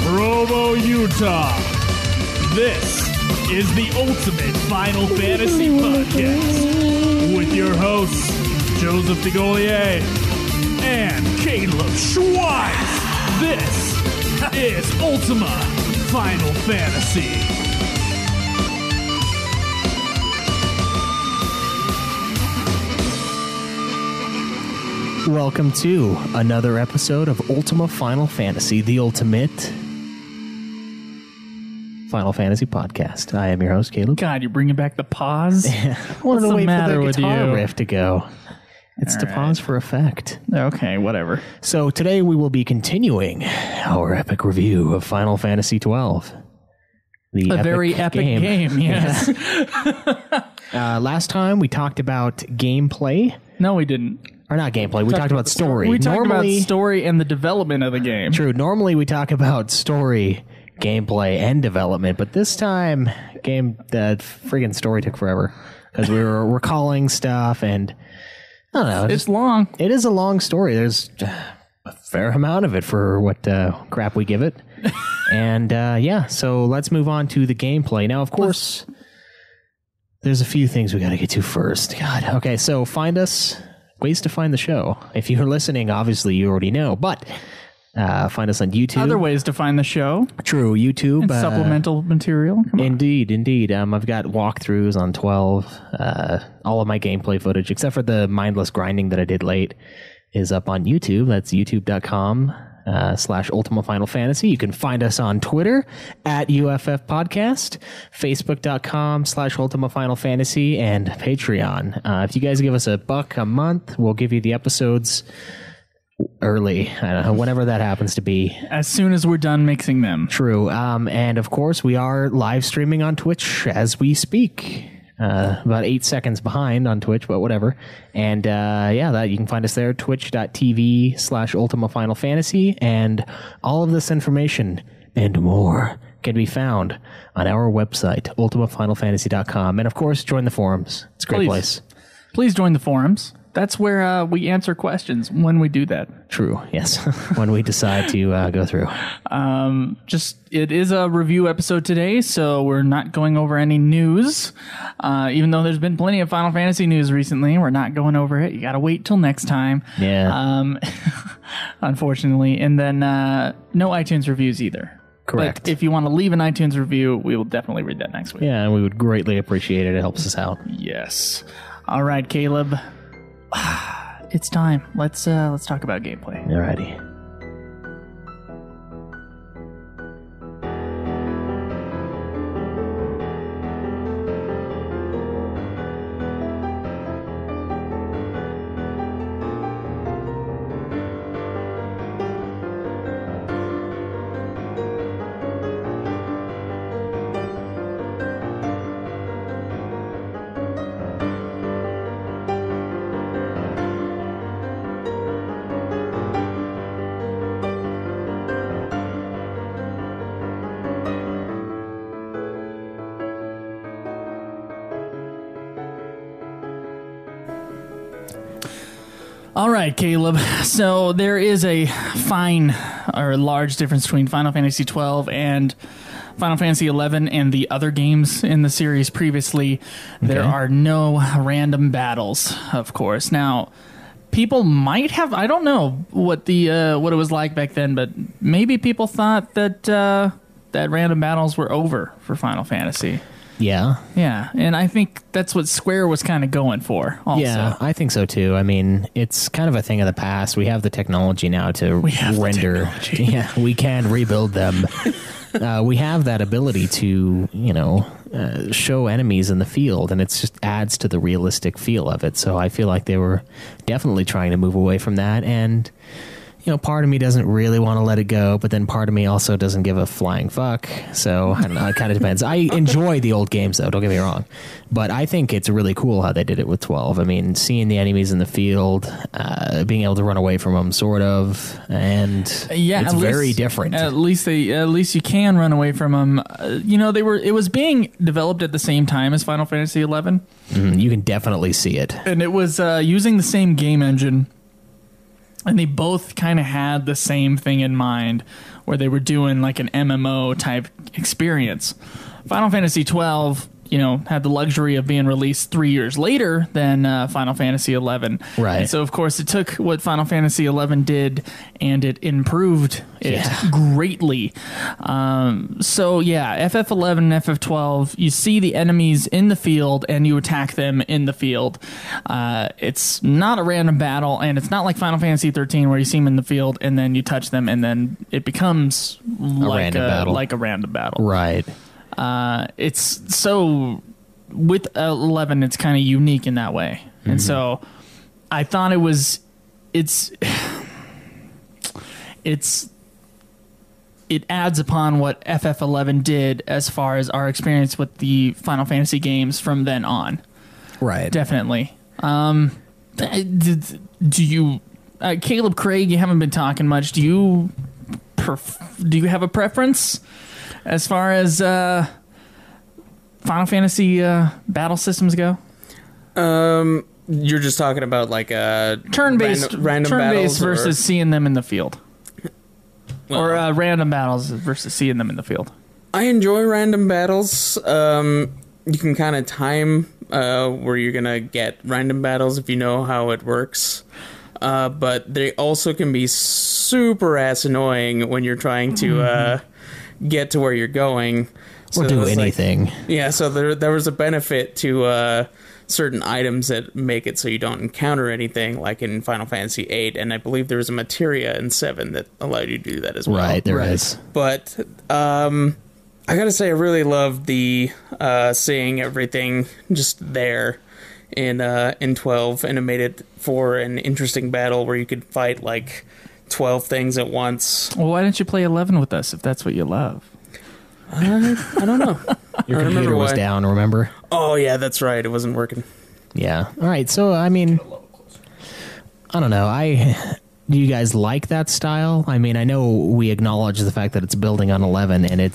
Provo, Utah. This is the Ultimate Final Fantasy Podcast with your hosts, Joseph DeGolier and Caleb Schweiss. This is Ultima Final Fantasy. Welcome to another episode of Ultima Final Fantasy, the ultimate Final Fantasy podcast. I am your host, Caleb. God, you're bringing back the pause? I wanted to wait for the guitar you? riff to go. It's to pause for effect. Okay, whatever. So today we will be continuing our epic review of Final Fantasy XII. A very epic game, yes. Last time we talked about gameplay. No, we didn't. Or not gameplay, we talked about story. We talked about story and the development of the game. True, normally we talk about story, gameplay, and development, but this time, the friggin' story took forever. Because we were recalling stuff, and I don't know. It's long. It is a long story. There's a fair amount of it for what crap we give it. And yeah, so let's move on to the gameplay. Now, of course, there's a few things we got to get to first. God, okay, so find us... Ways to find the show. If you're listening, obviously you already know, but find us on YouTube. Other ways to find the show. True, YouTube. And supplemental material. Indeed. I've got walkthroughs on 12. All of my gameplay footage, except for the mindless grinding that I did late, is up on YouTube. That's youtube.com/Ultima Final Fantasy. You can find us on Twitter at UFF Podcast, Facebook.com/Ultima Final Fantasy, and Patreon. If you guys give us $1 a month, we'll give you the episodes early. I don't know, whenever that happens to be. As soon as we're done mixing them. True. And of course, we are live streaming on Twitch as we speak. About 8 seconds behind on Twitch, but whatever. And yeah, that you can find us there, twitch.tv/Ultima Final Fantasy. And all of this information and more can be found on our website, ultimafinalfantasy.com. And of course, join the forums. It's a great place. Please join the forums. That's where we answer questions when we do that. True, yes. When we decide to go through. It is a review episode today, so we're not going over any news. Even though there's been plenty of Final Fantasy news recently, we're not going over it. You got to wait till next time. Yeah. Unfortunately. And then no iTunes reviews either. Correct. But if you want to leave an iTunes review, we will definitely read that next week. Yeah, and we would greatly appreciate it. It helps us out. Yes. All right, Caleb. It's time. Let's talk about gameplay. Alrighty. All right, Caleb. So there is a fine or large difference between Final Fantasy XII and Final Fantasy XI and the other games in the series previously. Okay. There are no random battles, of course. Now, people might have, I don't know what it was like back then, but maybe people thought that that random battles were over for Final Fantasy. Yeah. Yeah, and I think that's what Square was kind of going for also. Yeah, I think so too. I mean, it's kind of a thing of the past. We have the technology now to render. Yeah, we can rebuild them. We have that ability to, show enemies in the field, and it just adds to the realistic feel of it. So I feel like they were definitely trying to move away from that, and part of me doesn't really want to let it go, but then part of me also doesn't give a flying fuck. So I don't know, it kind of depends. I enjoy the old games, though, don't get me wrong. But I think it's really cool how they did it with 12. I mean, seeing the enemies in the field, being able to run away from them, sort of, and it's very different. At least you can run away from them. It was being developed at the same time as Final Fantasy XI. You can definitely see it. And it was using the same game engine And they both kind of had the same thing in mind, where they were doing like an MMO type experience. Final Fantasy 12, had the luxury of being released 3 years later than Final Fantasy 11. Right. And so, of course, it took what Final Fantasy 11 did, and it improved it greatly. FF11 and FF12, you see the enemies in the field, and you attack them in the field. It's not a random battle, and it's not like Final Fantasy 13, where you see them in the field, and then you touch them, and then it becomes like a random battle. Right. It's so with 11, it's kind of unique in that way. Mm-hmm. And so I thought it adds upon what FF11 did as far as our experience with the Final Fantasy games from then on. Right. Definitely. Do you, Caleb, Craig, you haven't been talking much. Do you have a preference as far as Final Fantasy battle systems go? You're just talking about like turn-based random turn-based battles versus seeing them in the field, or random battles versus seeing them in the field. I enjoy random battles. You can kind of time where you're gonna get random battles if you know how it works. But they also can be super ass annoying when you're trying to get to where you're going. Or do anything. So there was a benefit to certain items that make it so you don't encounter anything, like in Final Fantasy VIII, and I believe there was a materia in 7 that allowed you to do that as well. Right, there is. But I gotta say, I really loved the seeing everything just there in 12, and it made it for an interesting battle where you could fight like 12 things at once. Well, why didn't you play 11 with us if that's what you love? I don't know. Your computer was down, remember? Oh, yeah, that's right. It wasn't working. Yeah. All right. So, I mean, I don't know. Do you guys like that style? I mean, I know we acknowledge the fact that it's building on 11, and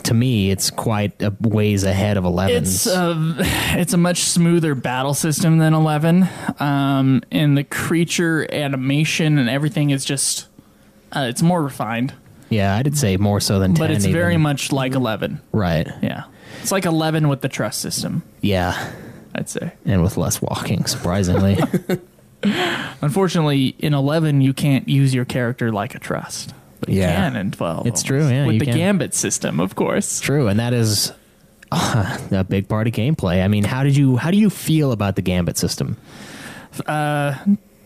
to me, it's quite a ways ahead of 11. It's a much smoother battle system than 11. And the creature animation and everything is just, it's more refined. Yeah, I did say more so than 10. But it's very much like 11. Right. Yeah. It's like 11 with the trust system. Yeah. I'd say. And with less walking, surprisingly. Unfortunately, in 11, you can't use your character like a trust. But you can in 12. It's true, yeah. With the gambit system, of course. True, and that is a big part of gameplay. I mean, how do you feel about the gambit system? Do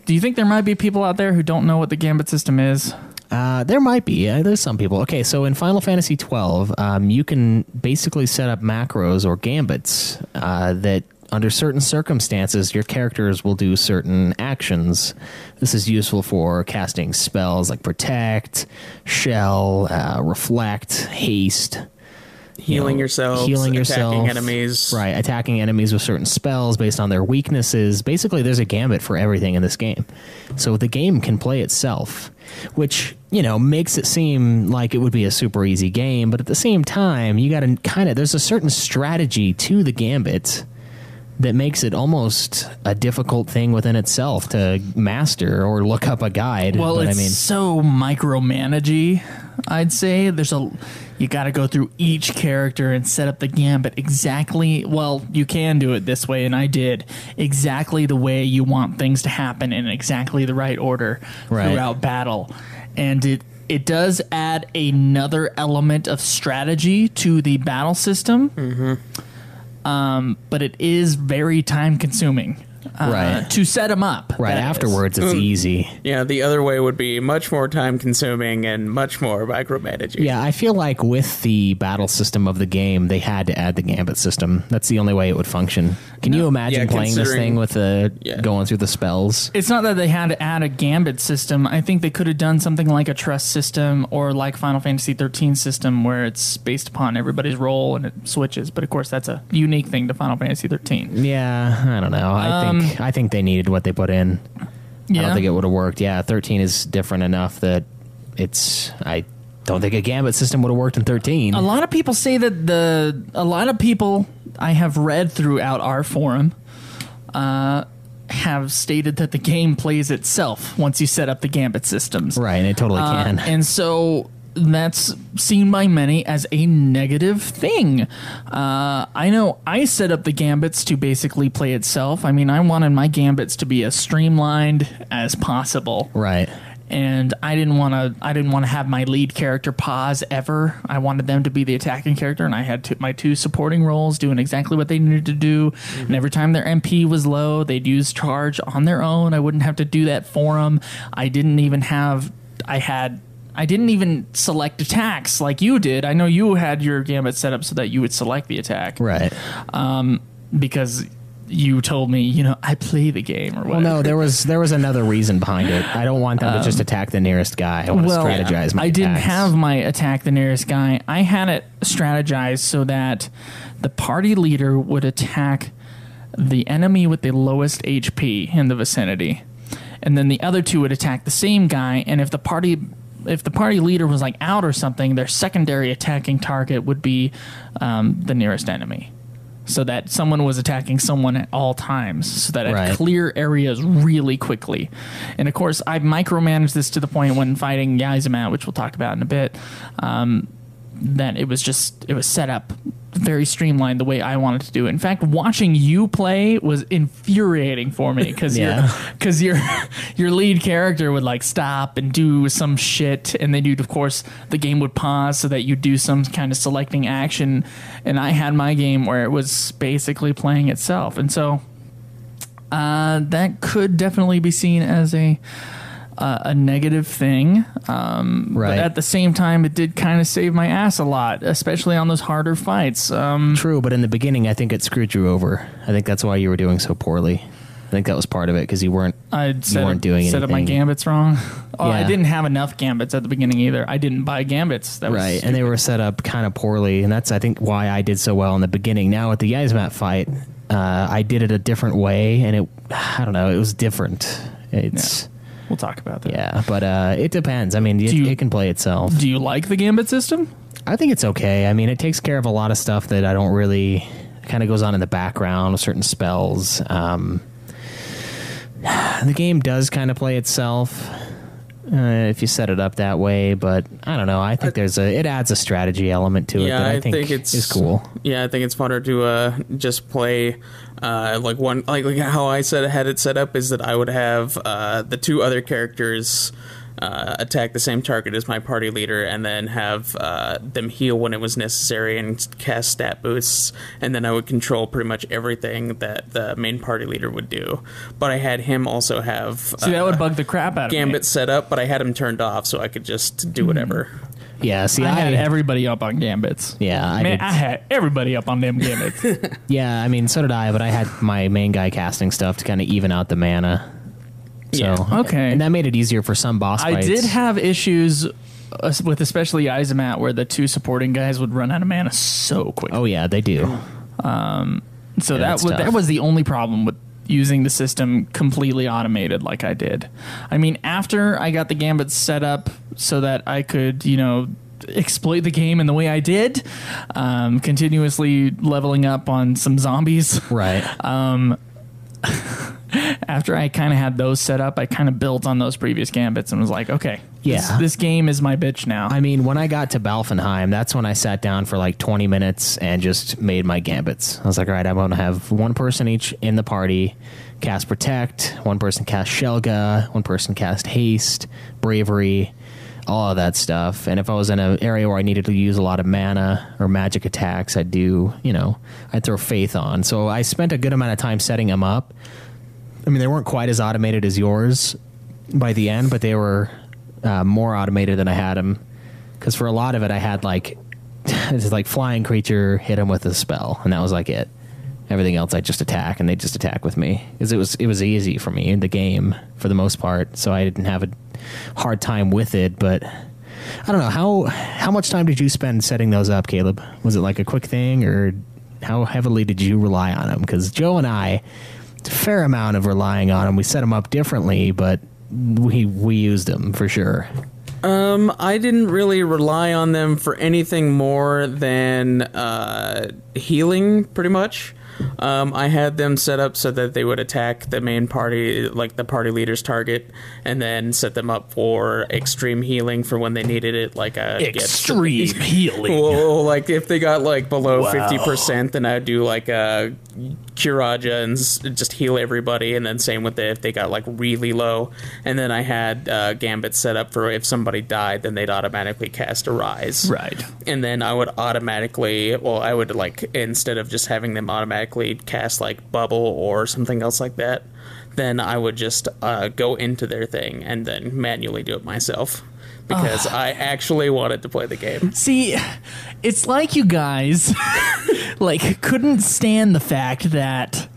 you think there might be people out there who don't know what the gambit system is? There might be. There's some people. Okay, so in Final Fantasy 12, you can basically set up macros or gambits that, under certain circumstances, your characters will do certain actions. This is useful for casting spells like Protect, Shell, Reflect, Haste. Healing yourself, attacking enemies. Right, attacking enemies with certain spells based on their weaknesses. Basically, there's a gambit for everything in this game. So the game can play itself, which, makes it seem like it would be a super easy game. But at the same time, you got to there's a certain strategy to the gambit that makes it almost a difficult thing within itself to master or look up a guide. Well, it's so micromanagey, I'd say. You got to go through each character and set up the gambit exactly. Well, you can do it this way, and I did exactly the way you want things to happen in exactly the right order throughout battle. And it does add another element of strategy to the battle system. Mm-hmm. But it is very time consuming to set them up. Right, afterwards it's easy. Yeah, the other way would be much more time consuming and much more micromanaging. Yeah, I feel like with the battle system of the game, they had to add the gambit system. That's the only way it would function. Can you imagine playing this thing with going through the spells? It's not that they had to add a gambit system. I think they could have done something like a trust system or like Final Fantasy 13 system where it's based upon everybody's role and it switches. But of course, that's a unique thing to Final Fantasy 13. Yeah, I don't know. I think they needed what they put in. Yeah. I don't think it would have worked. Yeah, 13 is different enough that I don't think a gambit system would have worked in 13. A lot of people say that a lot of people I have read throughout our forum have stated that the game plays itself once you set up the gambit systems. Right, and it totally can. And so that's seen by many as a negative thing. I know I set up the gambits to basically play itself. I mean, I wanted my gambits to be as streamlined as possible. Right. And I didn't want to have my lead character pause ever. I wanted them to be the attacking character, and I had my two supporting roles doing exactly what they needed to do. Mm-hmm. And every time their MP was low, they'd use charge on their own. I wouldn't have to do that for them. I didn't even select attacks like you did. I know you had your gambit set up so that you would select the attack. Right. Because you told me, I play the game or whatever. Well, no, there was another reason behind it. I don't want them to just attack the nearest guy. I want to strategize my attacks. Didn't have my attack the nearest guy. I had it strategized so that the party leader would attack the enemy with the lowest HP in the vicinity. And then the other two would attack the same guy, and if the party leader was like out or something, their secondary attacking target would be the nearest enemy. So that someone was attacking someone at all times, so that it clear areas really quickly. And of course, I've micromanaged this to the point when fighting XII, which we'll talk about in a bit, that it was set up very streamlined the way I wanted to do it. In fact, watching you play was infuriating for me because your lead character would like stop and do some shit, and then of course the game would pause so that you do some kind of selecting action, and I had my game where it was basically playing itself, and so that could definitely be seen as a negative thing, but at the same time, it did kind of save my ass a lot, especially on those harder fights. True, but in the beginning, I think it screwed you over. I think that's why you were doing so poorly. I think that was part of it because you weren't doing anything. Set up my gambits wrong. Oh, yeah. I didn't have enough gambits at the beginning either. I didn't buy gambits. That was stupid. And they were set up kind of poorly, and that's I think why I did so well in the beginning. Now at the XII fight, I did it a different way, and it was different. It's. Yeah. We'll talk about that. Yeah, but it depends. I mean, it can play itself. Do you like the gambit system? I think it's okay. I mean, it takes care of a lot of stuff that I don't really... kind of goes on in the background with certain spells. The game does kind of play itself if you set it up that way, but I don't know. I think it adds a strategy element to it that I think is cool. Yeah, I think it's funner to just play... like how I had it set up is that I would have the two other characters attack the same target as my party leader, and then have them heal when it was necessary and cast stat boosts, and then I would control pretty much everything that the main party leader would do. But I had him also have that would bug the crap out of Gambit me. set up, but I had him turned off so I could just do whatever. Yeah, see, I had everybody up on gambits. Yeah, I had everybody up on them gambits. Yeah, I mean, so did I, but I had my main guy casting stuff to kind of even out the mana. So, yeah. Okay. And that made it easier for some boss fights. I did have issues with especially Izamat where the two supporting guys would run out of mana so quick. Oh, yeah, they do. So that was the only problem with using the system completely automated like I did. I mean, after I got the gambits set up so that I could, exploit the game in the way I did, continuously leveling up on some zombies. Right. After I kind of had those set up, I kind of built on those previous gambits and was like, okay, yeah, this game is my bitch now. I mean, when I got to Balfenheim, that's when I sat down for like 20 minutes and just made my gambits. I was like, all right, I'm going to have one person each in the party cast Protect, one person cast Shelga, one person cast Haste, Bravery, all of that stuff. And if I was in an area where I needed to use a lot of mana or magic attacks, I'd throw Faith on. So I spent a good amount of time setting them up. I mean, they weren't quite as automated as yours by the end, but they were more automated than I had them. Because for a lot of it, I had it's like flying creature, hit them with a spell, and that was like it. Everything else, I just attack, and they just attack with me. Because it was easy for me in the game for the most part, so I didn't have a hard time with it. But I don't know, how much time did you spend setting those up, Caleb? Was it like a quick thing, or how heavily did you rely on them? Because Joe and I... a fair amount of relying on them. We set them up differently, but we used them for sure. I didn't really rely on them for anything more than healing, pretty much. I had them set up so that they would attack the main party, like the party leader's target, and then set them up for extreme healing for when they needed it, like extreme healing. Well, like if they got like below 50%, then I'd do like a Curaja and just heal everybody, and then same with if they got like really low. And then I had Gambit set up for if somebody died, then they'd automatically cast a Rise. Right. And then I would automatically, I would like, instead of just having them automatically cast like Bubble or something else like that, then I would just go into their thing and then manually do it myself. Because I actually wanted to play the game. See, it's like you guys like couldn't stand the fact that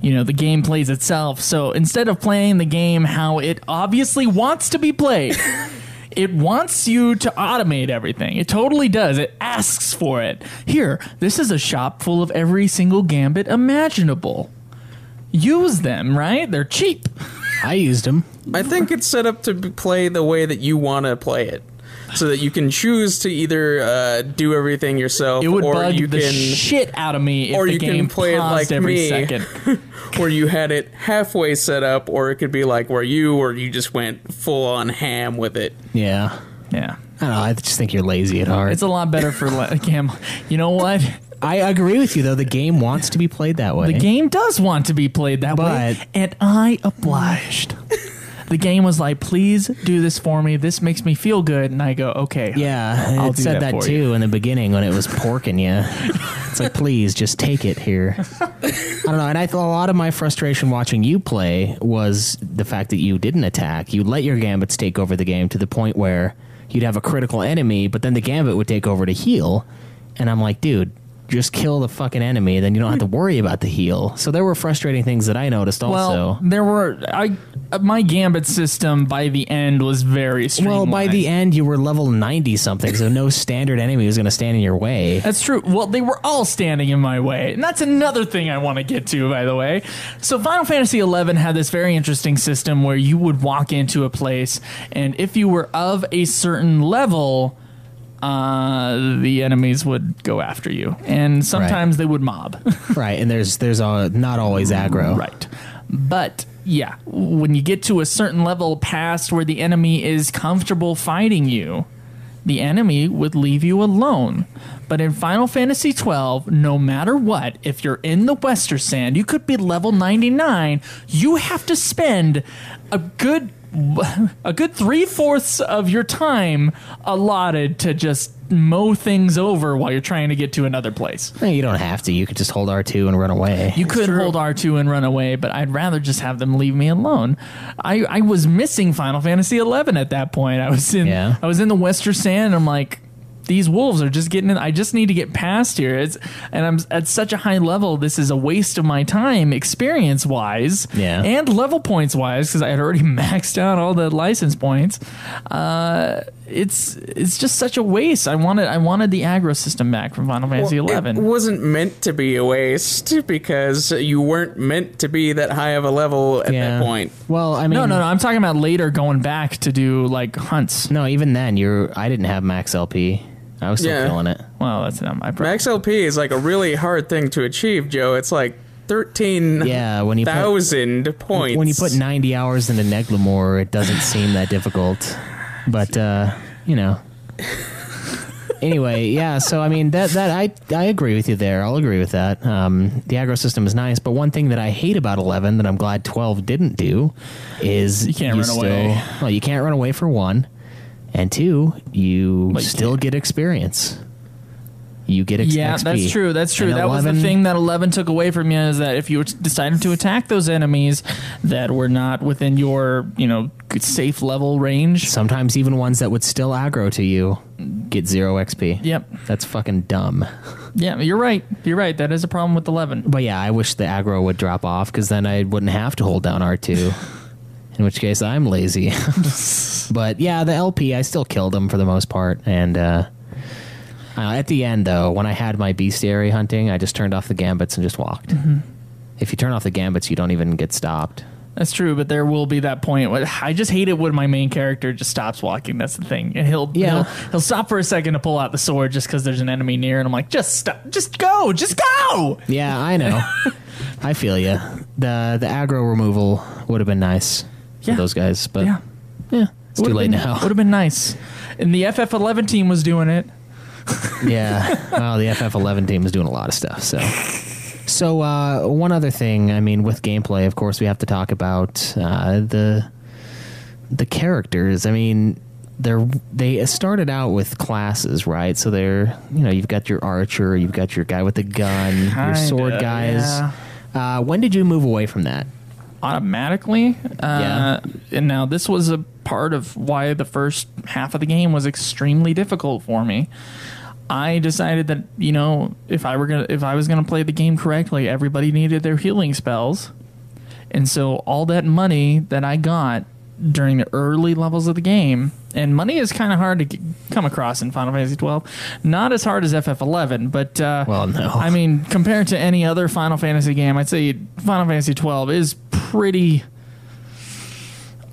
the game plays itself. So instead of playing the game how it obviously wants to be played, it wants you to automate everything. It totally does. It asks for it. Here, this is a shop full of every single Gambit imaginable. Use them, right? They're cheap. I used them. I think it's set up to play the way that you want to play it, so that you can choose to either do everything yourself, it would or bug you the can shit out of me if or the you game can play it paused like every me, second. where you had it halfway set up, or it could be like where you just went full on ham with it. Yeah. Yeah. I don't know. I just think you're lazy at heart. It's a lot better for Cam. You know what? I agree with you, though. The game wants to be played that way. The game does want to be played that way, and I obliged. The game was like, please do this for me. This makes me feel good. And I go, okay. Yeah, I'll it do said that for too you. in the beginning when it was porking you. It's like, please, just take it here. I don't know. And I thought a lot of my frustration watching you play was the fact that you didn't attack. You let your Gambits take over the game to the point where you'd have a critical enemy, but then the Gambit would take over to heal. And I'm like, dude, just kill the fucking enemy, then you don't have to worry about the heal. So there were frustrating things that I noticed also. Well, there were... my Gambit system by the end was very streamlined. Well, by the end, you were level 90-something, so no standard enemy was going to stand in your way. That's true. Well, they were all standing in my way. And that's another thing I want to get to, by the way. So Final Fantasy XI had this very interesting system where you would walk into a place, and if you were of a certain level... the enemies would go after you, and sometimes they would mob. Right, and there's not always aggro. Right, but yeah, when you get to a certain level past where the enemy is comfortable fighting you, the enemy would leave you alone. But in Final Fantasy XII, no matter what, if you're in the Western Sand, you could be level 99. You have to spend a good 3/4 of your time allotted to just mow things over while you're trying to get to another place. No, you don't have to. You could just hold R2 and run away. You could hold R2 and run away, but I'd rather just have them leave me alone. I was missing Final Fantasy XI at that point. I was in the Western Sand, and I'm like, these wolves are just getting in. I just need to get past here. And I'm at such a high level. This is a waste of my time, experience wise, and level points wise, because I had already maxed out all the license points. It's just such a waste. I wanted the aggro system back from Final Fantasy XI. It wasn't meant to be a waste because you weren't meant to be that high of a level at that point. Well, I mean, no. I'm talking about later going back to do like hunts. No, even then, I didn't have max LP. I was still killing it. Well, that's not my problem. Max LP is like a really hard thing to achieve, Joe. It's like 13,000 points. When you put 90 hours into Neglamore, it doesn't seem that difficult. But anyway, yeah. So I mean, that I agree with you there. I'll agree with that. The aggro system is nice, but one thing that I hate about 11 that I'm glad 12 didn't do is you can't run away. Well, you can't run away for one. And two, you still get experience. You get XP. Yeah, that's true. That's true. And that 11, was the thing that 11 took away from you, is that if you decided to attack those enemies that were not within your, safe level range. Sometimes even ones that would still aggro to you get 0 XP. Yep. That's fucking dumb. Yeah, you're right. You're right. That is a problem with 11. But yeah, I wish the aggro would drop off, because then I wouldn't have to hold down R2. In which case, I'm lazy. But yeah, the LP, I still killed them for the most part. And at the end, though, when I had my bestiary hunting, I just turned off the gambits and just walked. Mm-hmm. If you turn off the gambits, you don't even get stopped. That's true, but there will be that point. I just hate it when my main character just stops walking. That's the thing, and he'll stop for a second to pull out the sword just because there's an enemy near, and I'm like, just stop, just go. Yeah, I know. I feel you. The aggro removal would have been nice for those guys, but it's too late now. Would have been nice, and the FF11 team was doing it. Yeah, well, the FF11 team is doing a lot of stuff. So one other thing, I mean, with gameplay, of course, we have to talk about the characters. I mean, they started out with classes, right? So you've got your archer, you've got your guy with the gun, your sword guys. Yeah. When did you move away from that? Automatically. And now this was a part of why the first half of the game was extremely difficult for me. I decided that, if I was gonna play the game correctly, everybody needed their healing spells, and so all that money that I got during the early levels of the game, and money is kind of hard to come across in Final Fantasy 12, not as hard as FF11, but well, no, I mean, compared to any other Final Fantasy game, I'd say Final Fantasy 12 is pretty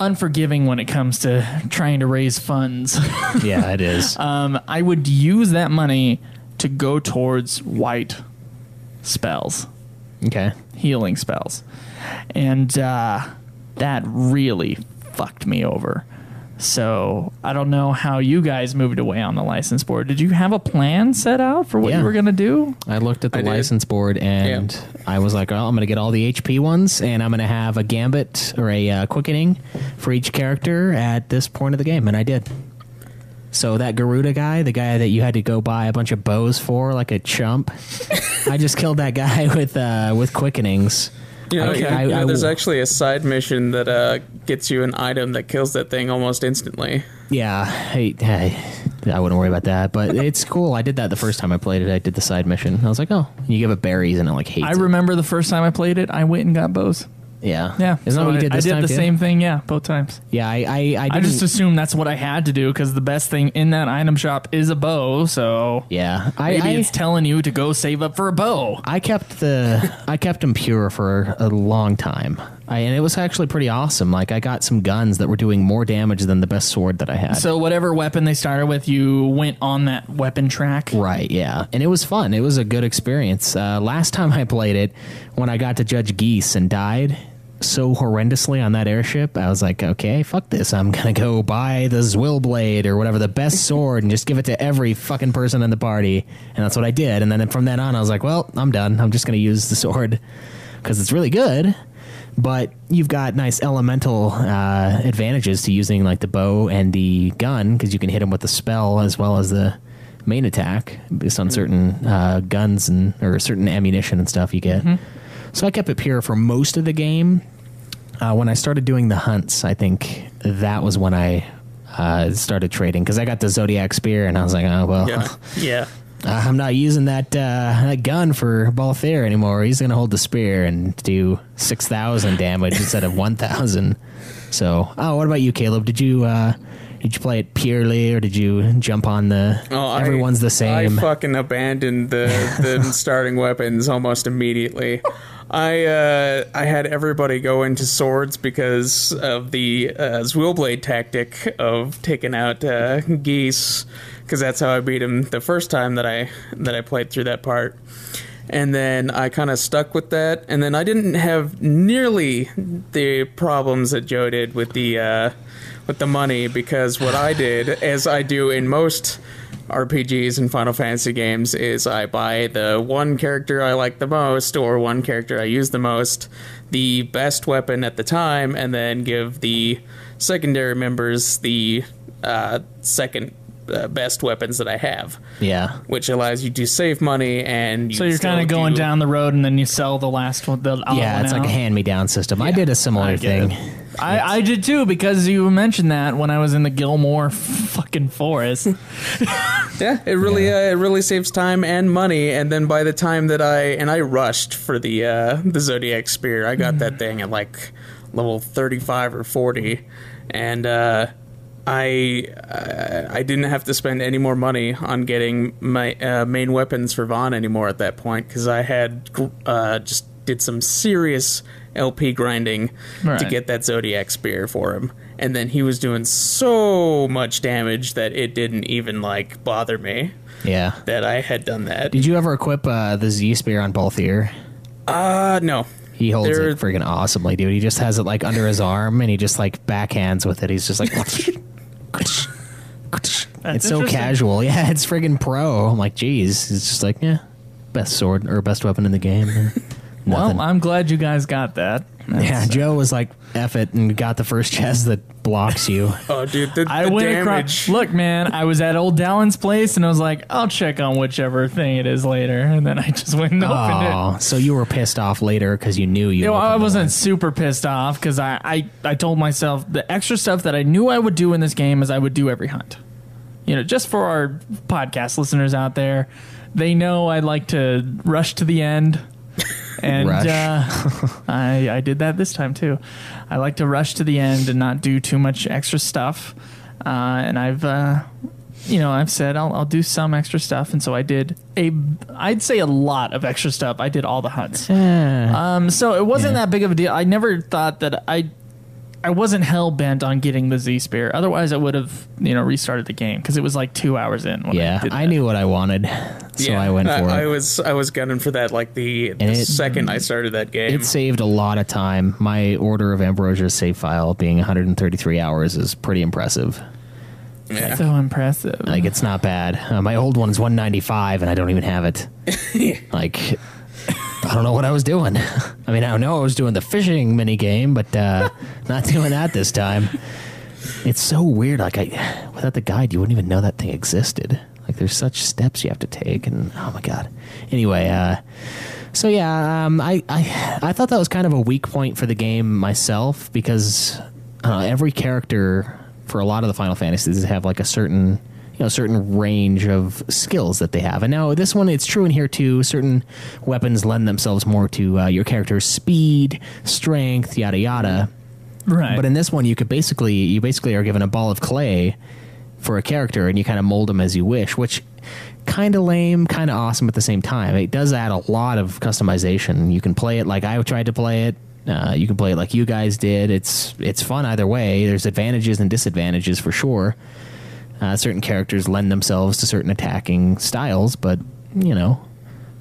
unforgiving when it comes to trying to raise funds. Yeah, it is. I would use that money to go towards white spells. Okay. Healing spells. And that really fucked me over. So I don't know how you guys moved away on the license board. Did you have a plan set out for what you were going to do? I looked at the license board and I was like, I'm going to get all the HP ones and I'm going to have a gambit or a quickening for each character at this point of the game. And I did. So that Garuda guy, the guy that you had to go buy a bunch of bows for like a chump, I just killed that guy with quickenings. There's actually a side mission that gets you an item that kills that thing almost instantly. Yeah, I wouldn't worry about that, but it's cool. I did that the first time I played it. I did the side mission. I was like, you give it berries and it hates it. I remember the first time I played it, I went and got bows. Yeah. Isn't that what you did this time, I did the same thing, both times. Yeah, I just assumed that's what I had to do because the best thing in that item shop is a bow, so yeah, maybe it's telling you to go save up for a bow. I kept them pure for a long time. And it was actually pretty awesome. Like, I got some guns that were doing more damage than the best sword that I had. So whatever weapon they started with, you went on that weapon track? Right, yeah. And it was fun. It was a good experience. Last time I played it, when I got to Judge Geese and died so horrendously on that airship, I was like, okay, fuck this. I'm going to go buy the Zwill Blade or whatever, the best sword, and just give it to every fucking person in the party. And that's what I did. And then from then on, I was like, well, I'm done. I'm just going to use the sword because it's really good. But you've got nice elemental advantages to using like the bow and the gun because you can hit them with the spell as well as the main attack based on certain guns or certain ammunition and stuff you get. Mm-hmm. So I kept it pure for most of the game. When I started doing the hunts, I think that was when I started trading because I got the Zodiac Spear and I was like, oh, well, yeah. I'm not using that gun for Balthier anymore. He's going to hold the spear and do 6,000 damage instead of 1,000. So, what about you, Caleb? Did you play it purely, or did you jump on the everyone's the same? I fucking abandoned the starting weapons almost immediately. I had everybody go into swords because of the Zwill Blade tactic of taking out Geese, because that's how I beat him the first time that I played through that part. And then I kind of stuck with that, and then I didn't have nearly the problems that Joe did with the money, because what I did, as I do in most RPGs and Final Fantasy games, is I buy the one character I like the most or one character I use the most, the best weapon at the time, and then give the secondary members the second best weapons that I have. Yeah. Which allows you to save money, and so you're kind of going down the road and then you sell the last one. It's like a hand-me-down system. Yeah. I did a similar thing. I did too, because you mentioned that when I was in the Gilmore fucking forest. Yeah, it really saves time and money. And then by the time that I rushed for the Zodiac Spear, I got that thing at like level 35 or 40, and I didn't have to spend any more money on getting my main weapons for Vaughn anymore at that point, because I had just did some serious LP grinding to Right. get that Zodiac Spear for him. And then he was doing so much damage that it didn't even, like, bother me Yeah. that I had done that. Did you ever equip the Z spear on Balthier? No. He holds There- it friggin' awesomely, dude. He just has it like under his arm, and he just like backhands with it. He's just like, it's so interesting. casual. Yeah, it's friggin' pro. I'm like, geez, it's just like, yeah, best sword or best weapon in the game. Nothing. Well, I'm glad you guys got that. Yeah, Joe was like, F it, and got the first chest that blocks you. Oh, dude, the I went damage. across. Look, man, I was at old Dallin's place, and I was like, I'll check on whichever thing it is later, and then I just went and opened it. Oh, so you were pissed off later because you knew you. You know, I opened the wasn't one. super pissed off because I told myself the extra stuff that I knew I would do in this game is I would do every hunt. You know, just for our podcast listeners out there, they know I like to rush to the end. And Rush. I did that this time too. I like to rush to the end and not do too much extra stuff. And I've said I'll do some extra stuff, and so I did I'd say a lot of extra stuff. I did all the hunts. So it wasn't that big of a deal. I never thought that I wasn't hell bent on getting the Z Spear. Otherwise, I would have restarted the game because it was like 2 hours in. When Yeah, did I that. knew what I wanted, so I went for it. I was gunning for that like the second I started that game. It saved a lot of time. My Order of Ambrosia save file being 133 hours is pretty impressive. Yeah. So impressive. Like, it's not bad. My old one is 195, and I don't even have it. Like, I don't know what I was doing. I mean, I know I was doing the fishing mini game, but not doing that this time. It's so weird. Like, without the guide, you wouldn't even know that thing existed. Like, there's such steps you have to take, and oh my god. Anyway, so yeah, I thought that was kind of a weak point for the game myself because every character for a lot of the Final Fantasies have like a certain range of skills that they have. And now this one, it's true in here too. Certain weapons lend themselves more to your character's speed, strength, yada yada. Right. But in this one, you basically are given a ball of clay for a character, and you kind of mold them as you wish, which kind of lame, kind of awesome at the same time. It does add a lot of customization. You can play it like I tried to play it. You can play it like you guys did. It's fun either way. There's advantages and disadvantages for sure. Certain characters lend themselves to certain attacking styles, but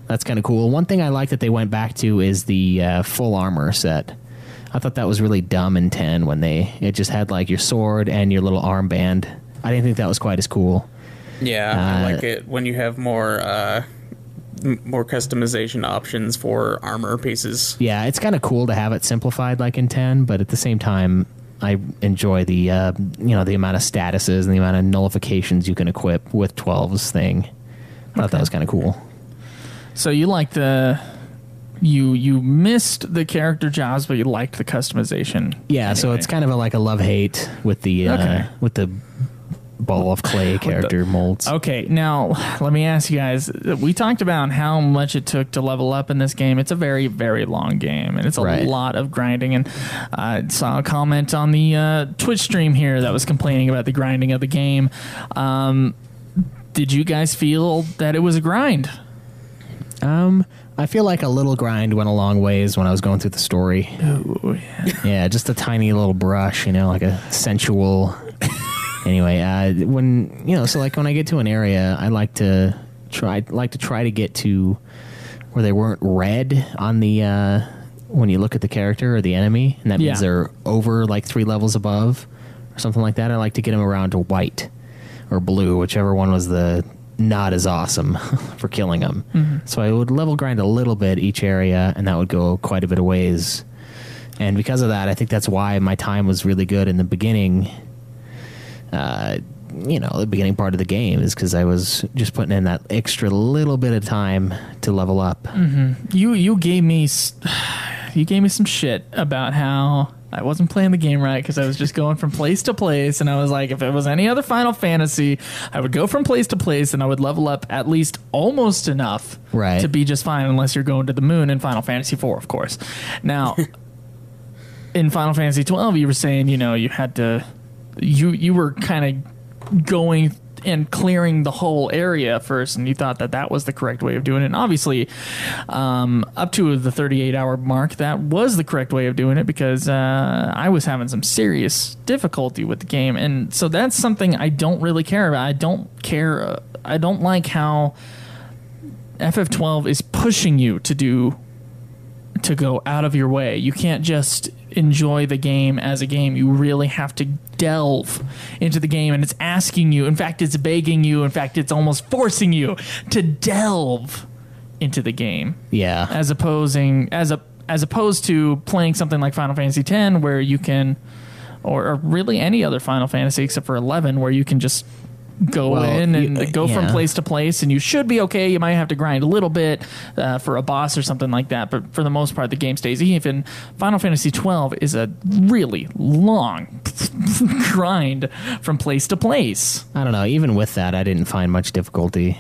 that's kind of cool. One thing I like that they went back to is the full armor set. I thought that was really dumb in 10 when it just had like your sword and your little armband. I didn't think that was quite as cool. Yeah, I like it when you have more customization options for armor pieces. Yeah, it's kind of cool to have it simplified like in 10, but at the same time, I enjoy the the amount of statuses and the amount of nullifications you can equip with 12's thing. I thought that was kind of cool. So you like you missed the character jobs, but you liked the customization. Yeah, so anyway. it's kind of like a love-hate with the with the ball of clay character molds. Okay, now let me ask you guys. We talked about how much it took to level up in this game. It's a very, very long game, and it's a Right. lot of grinding. And I saw a comment on the Twitch stream here that was complaining about the grinding of the game. Did you guys feel that it was a grind? I feel like a little grind went a long ways when I was going through the story. Ooh, yeah. Yeah, just a tiny little brush, like a sensual. Anyway, so like when I get to an area, I like to try to get to where they weren't red on the when you look at the character or the enemy, and that means they're over like 3 levels above or something like that. I like to get them around to white or blue, whichever one was the not as awesome for killing them. Mm-hmm. So I would level grind a little bit each area, and that would go quite a bit of ways. And because of that, I think that's why my time was really good in the beginning. The beginning part of the game is because I was just putting in that extra little bit of time to level up. Mm-hmm. You gave me some shit about how I wasn't playing the game right because I was just going from place to place, and I was like, if it was any other Final Fantasy, I would go from place to place and I would level up at least almost enough Right. to be just fine, unless you're going to the moon in Final Fantasy IV, of course. Now, in Final Fantasy XII, you were saying, you had to, you were kind of going and clearing the whole area first, and you thought that was the correct way of doing it. And obviously, up to the 38-hour mark, that was the correct way of doing it, because I was having some serious difficulty with the game, and so that's something I don't really care about. I don't like how FF12 is pushing you to go out of your way. You can't just enjoy the game as a game. You really have to delve into the game, and it's asking you, in fact, it's begging you, in fact, it's almost forcing you to delve into the game. Yeah. As opposed to playing something like Final Fantasy X, where you can, or really any other Final Fantasy except for 11, where you can just go in and go from place to place, and you should be okay. You might have to grind a little bit for a boss or something like that, but for the most part, the game stays even. Final Fantasy XII is a really long grind from place to place. I don't know. Even with that, I didn't find much difficulty.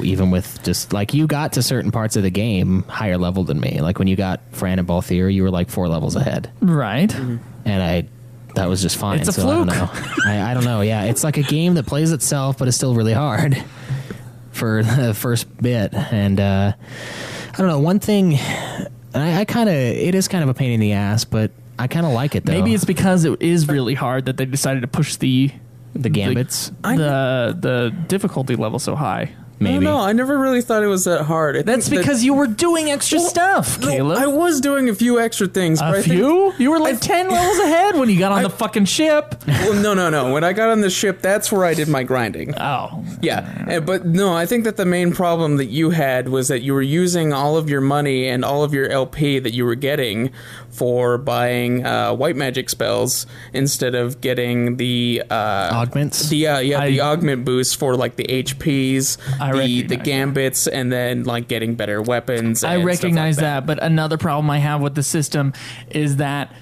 Even with just, like, you got to certain parts of the game higher level than me. Like, when you got Fran and Balthier, you were like 4 levels ahead. Right. Mm-hmm. And that was just fine. It's a fluke. I don't know. I don't know. Yeah, it's like a game that plays itself, but is still really hard for the first bit. And I don't know. One thing, it is kind of a pain in the ass, but I kind of like it, though. Maybe it's because it is really hard that they decided to push the gambits, the difficulty level so high. Maybe. No, I never really thought it was that hard. That's because you were doing extra stuff, Caleb. I was doing a few extra things. A few? You were like 10 levels ahead when you got on the fucking ship. Well, no. When I got on the ship, that's where I did my grinding. Oh. Yeah. But no, I think that the main problem that you had was that you were using all of your money and all of your LP that you were getting for buying white magic spells instead of getting the augments. The augment boost for like the HPs, the gambits, and then like getting better weapons. I recognize that, but another problem I have with the system is that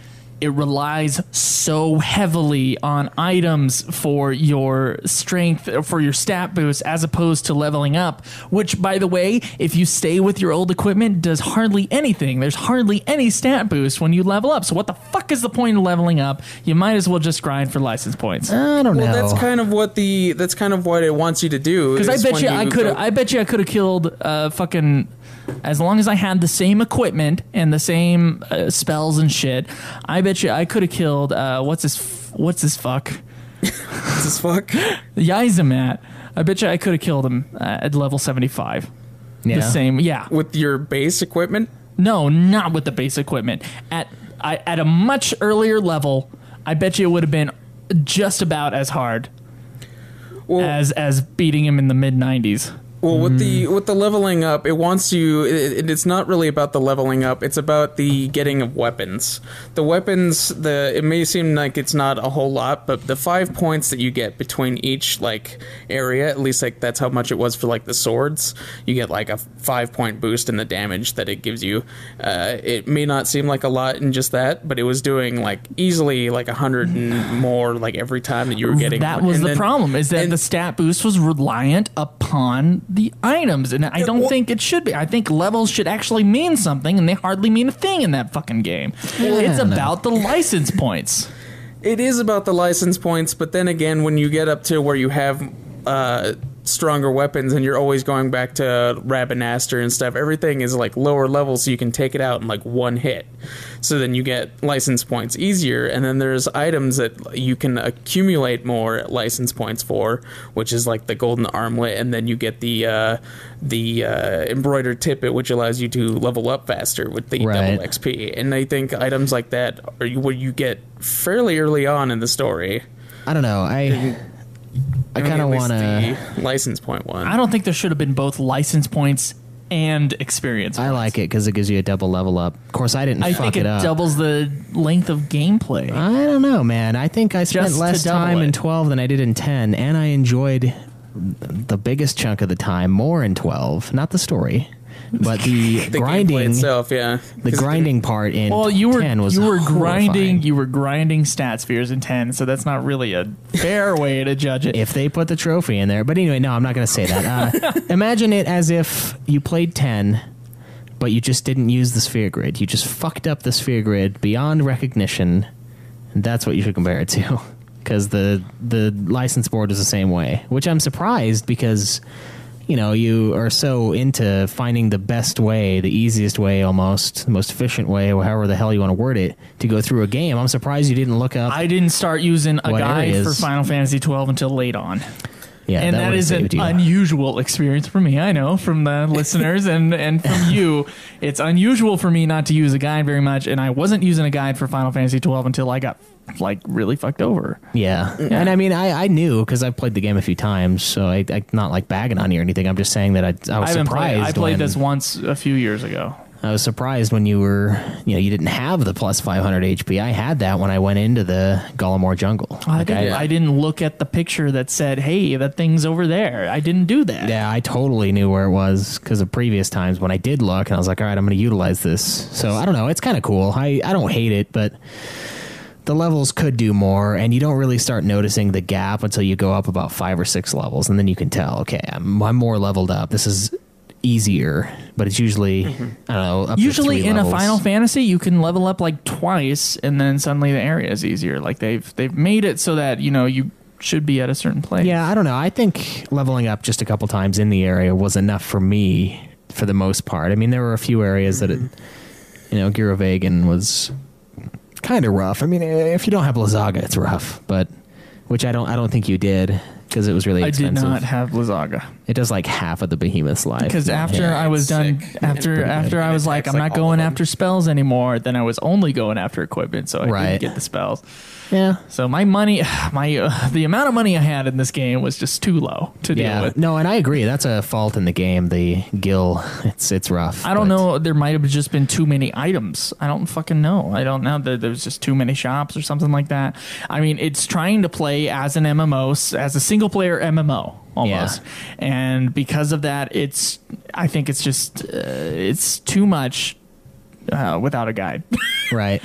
it relies so heavily on items for your strength, for your stat boost, as opposed to leveling up, which, by the way, if you stay with your old equipment, does hardly anything. There's hardly any stat boost when you level up. So what the fuck is the point of leveling up? You might as well just grind for license points. I don't know. Well, that's kind of what it wants you to do. Because I bet you I could have killed fucking. As long as I had the same equipment and the same spells and shit, I bet you I could have killed what's his fuck? What's his fuck? Yaizamat. I bet you I could have killed him at level 75. Yeah. The same, yeah. With your base equipment? No, not with the base equipment. At a much earlier level, I bet you it would have been just about as hard as beating him in the mid 90s. Well, with the leveling up, it wants you. It's not really about the leveling up. It's about the getting of weapons. The weapons, it may seem like it's not a whole lot, but the 5 points that you get between each like area, at least like that's how much it was for like the swords. You get like a 5-point boost in the damage that it gives you. It may not seem like a lot in just that, but it was doing like easily like 100 and more like every time that you were getting. That was the problem, is that the stat boost was reliant upon the items, and I don't think it should be. I think levels should actually mean something, and they hardly mean a thing in that fucking game. It's about the license points. It is about the license points, but then again, when you get up to where you have stronger weapons and you're always going back to Rabanaster and stuff, everything is like lower level, so you can take it out in like one hit. So then you get license points easier, and then there's items that you can accumulate more license points for, which is like the golden armlet, and then you get the embroidered tippet, which allows you to level up faster with the double XP. And I think items like that are what you get fairly early on in the story. I don't know. I kind of want to license point one. I don't think there should have been both license points and experience points. I like it because it gives you a double level up. Of course, I think it doubles the length of gameplay. I don't know, man. I think I spent less time in 12 than I did in 10, and I enjoyed the biggest chunk of the time more in 12. Not the story, but the grinding itself. Yeah, the grinding part in 10 was grinding. You were grinding stat spheres in 10, so that's not really a fair way to judge it. If they put the trophy in there, but anyway, no, I'm not going to say that. Imagine it as if you played 10, but you just didn't use the sphere grid. You just fucked up the sphere grid beyond recognition. And that's what you should compare it to. because the license board is the same way, which I'm surprised because, you know, you are so into finding the best way, the easiest way almost, the most efficient way, or however the hell you want to word it, to go through a game. I'm surprised you didn't look up. I didn't start using a guide areas. for Final Fantasy 12 until late on. Yeah, and that is an unusual experience for me. I know from the listeners and from you. It's unusual for me not to use a guide very much, and I wasn't using a guide for Final Fantasy 12 until I got like really fucked over. Yeah. And I mean, I knew because I've played the game a few times, so I'm not like bagging on you or anything. I'm just saying that I was surprised. I played this once a few years ago. I was surprised when you were, you didn't have the plus 500 HP. I had that when I went into the Gollemore jungle. I didn't look at the picture that said, hey, that thing's over there. I didn't do that. Yeah, I totally knew where it was because of previous times when I did look, and I was like, all right, I'm going to utilize this. So I don't know. It's kind of cool. I don't hate it, but the levels could do more, and you don't really start noticing the gap until you go up about 5 or 6 levels, and then you can tell, okay, I'm more leveled up. This is easier, but it's usually, I don't know, up usually to 3 in levels. a Final Fantasy you can level up like twice and then suddenly the area is easier. Like they've made it so that you should be at a certain place. Yeah, I don't know. I think leveling up just a couple times in the area was enough for me for the most part. I mean, there were a few areas that Girovagan was kind of rough. I mean, if you don't have Lazaga, it's rough, but which I don't think you did. Because it was really expensive. I did not have Lazaga. It does like half of the behemoth's life. Because after I was done, after I was like, I'm not going after spells anymore, then I was only going after equipment, so I didn't get the spells. Yeah. So my money, the amount of money I had in this game was just too low to deal with. No, and I agree. That's a fault in the game. The gil, it's rough. I don't know. There might have just been too many items. I don't fucking know. I don't know. There's just too many shops or something like that. I mean, it's trying to play as an MMO, as a single player MMO almost. Yeah. And because of that, I think it's just, it's too much without a guide. Right.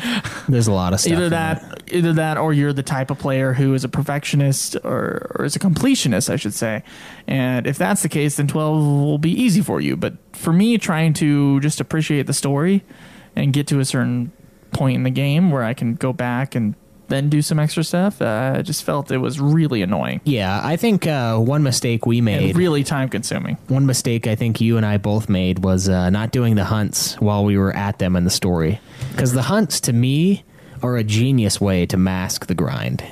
There's a lot of stuff. Either that or you're the type of player who is a perfectionist or is a completionist, I should say. And if that's the case, then 12 will be easy for you. But for me, trying to just appreciate the story and get to a certain point in the game where I can go back and then do some extra stuff, I just felt it was really annoying. Yeah, I think one mistake we made... And really time-consuming. One mistake I think you and I both made was not doing the hunts while we were at them in the story. Because the hunts, to me, are a genius way to mask the grind.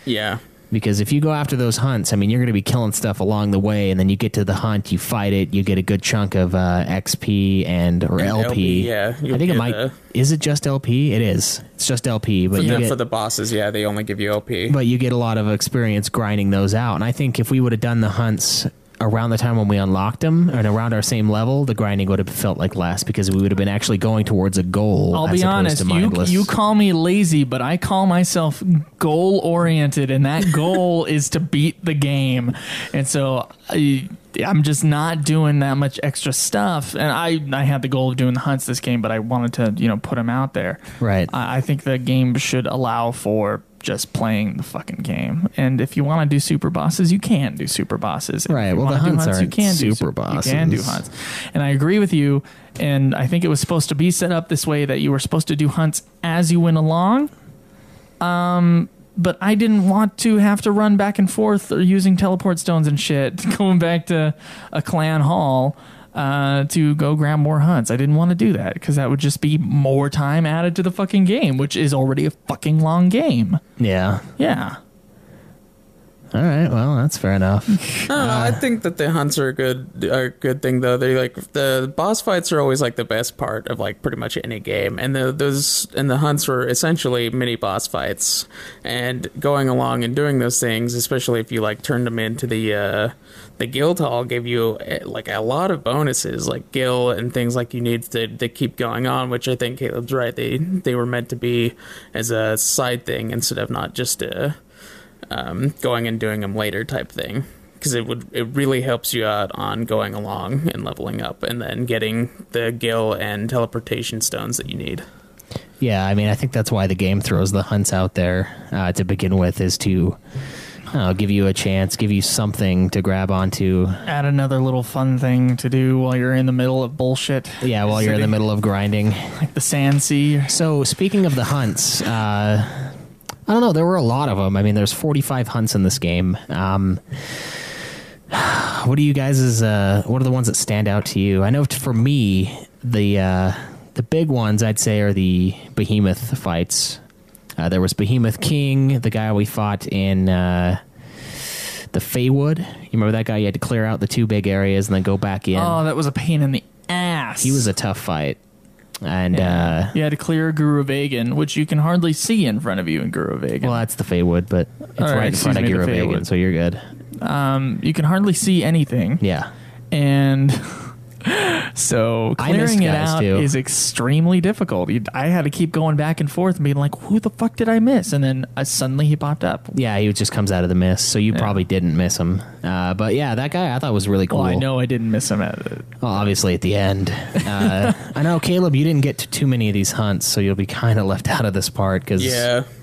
Yeah. Because if you go after those hunts, I mean, you're going to be killing stuff along the way, and then you get to the hunt, you fight it, you get a good chunk of XP or LP. Yeah, I think it might. Is it just LP? It is. It's just LP, but for the bosses, yeah, they only give you LP. But you get a lot of experience grinding those out, and I think if we would have done the hunts around the time when we unlocked them and around our same level, the grinding would have felt like less because we would have been actually going towards a goal. I'll be honest, you call me lazy, but I call myself goal oriented, and that goal is to beat the game. And so I'm just not doing that much extra stuff. And I had the goal of doing the hunts this game, but I wanted to put them out there. Right. I think the game should allow for just playing the fucking game. And if you want to do super bosses, you can do super bosses. Right. Well, the hunts aren't super bosses. You can do hunts. And I agree with you. And I think it was supposed to be set up this way that you were supposed to do hunts as you went along. But I didn't want to have to run back and forth or using teleport stones and shit, going back to a clan hall to go grab more hunts. I didn't want to do that because that would just be more time added to the fucking game, which is already a fucking long game. Yeah. Yeah. All right, well, that's fair enough. I don't know. I think that the hunts are a good thing, though. They like the boss fights are always like the best part of like pretty much any game, and the hunts were essentially mini boss fights. And going along and doing those things, especially if you like turned them into the guild hall, gave you like a lot of bonuses, like gil and things like you need to keep going on. Which I think Caleb's right. They were meant to be as a side thing instead of not just going and doing them later type thing, because it really helps you out on going along and leveling up and then getting the gil and teleportation stones that you need. Yeah, I mean, I think that's why the game throws the hunts out there to begin with, is to give you a chance, give you something to grab onto. Add another little fun thing to do while you're in the middle of bullshit. Yeah, while you're in the middle of grinding. Like the Sand Sea. So, speaking of the hunts, I don't know. There were a lot of them. I mean, there's 45 hunts in this game. What do you guys' what are the ones that stand out to you? I know for me, the big ones I'd say are the behemoth fights. There was Behemoth King, the guy we fought in the Feywood. You remember that guy? You had to clear out the 2 big areas and then go back in. Oh, that was a pain in the ass. He was a tough fight. And you had to clear Guru Vagan, which you can hardly see in front of you in Guru Vagan. Well, that's the Feywood, but it's right in front of Guru Vagan, so you're good. You can hardly see anything. Yeah. And so clearing it out too. is extremely difficult. I had to keep going back and forth and being like, who the fuck did I miss? And then suddenly he popped up. Yeah, he just comes out of the mist, so you probably didn't miss him. But yeah, that guy I thought was really cool. Well, I know I didn't miss him obviously at the end. I know, Caleb, you didn't get to too many of these hunts, so you'll be kind of left out of this part because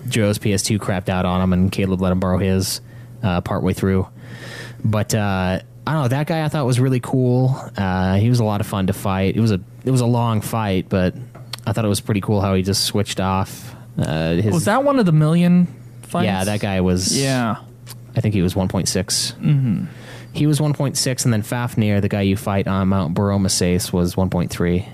Joe's PS2 crapped out on him and Caleb let him borrow his partway through. But I don't know, that guy I thought was really cool. He was a lot of fun to fight. It was a long fight, but I thought it was pretty cool how he just switched off. Was that one of the million fights? Yeah, that guy was. Yeah, I think he was 1.6. Mm-hmm. He was 1.6, and then Fafnir, the guy you fight on Mount Baromasace, was 1.3.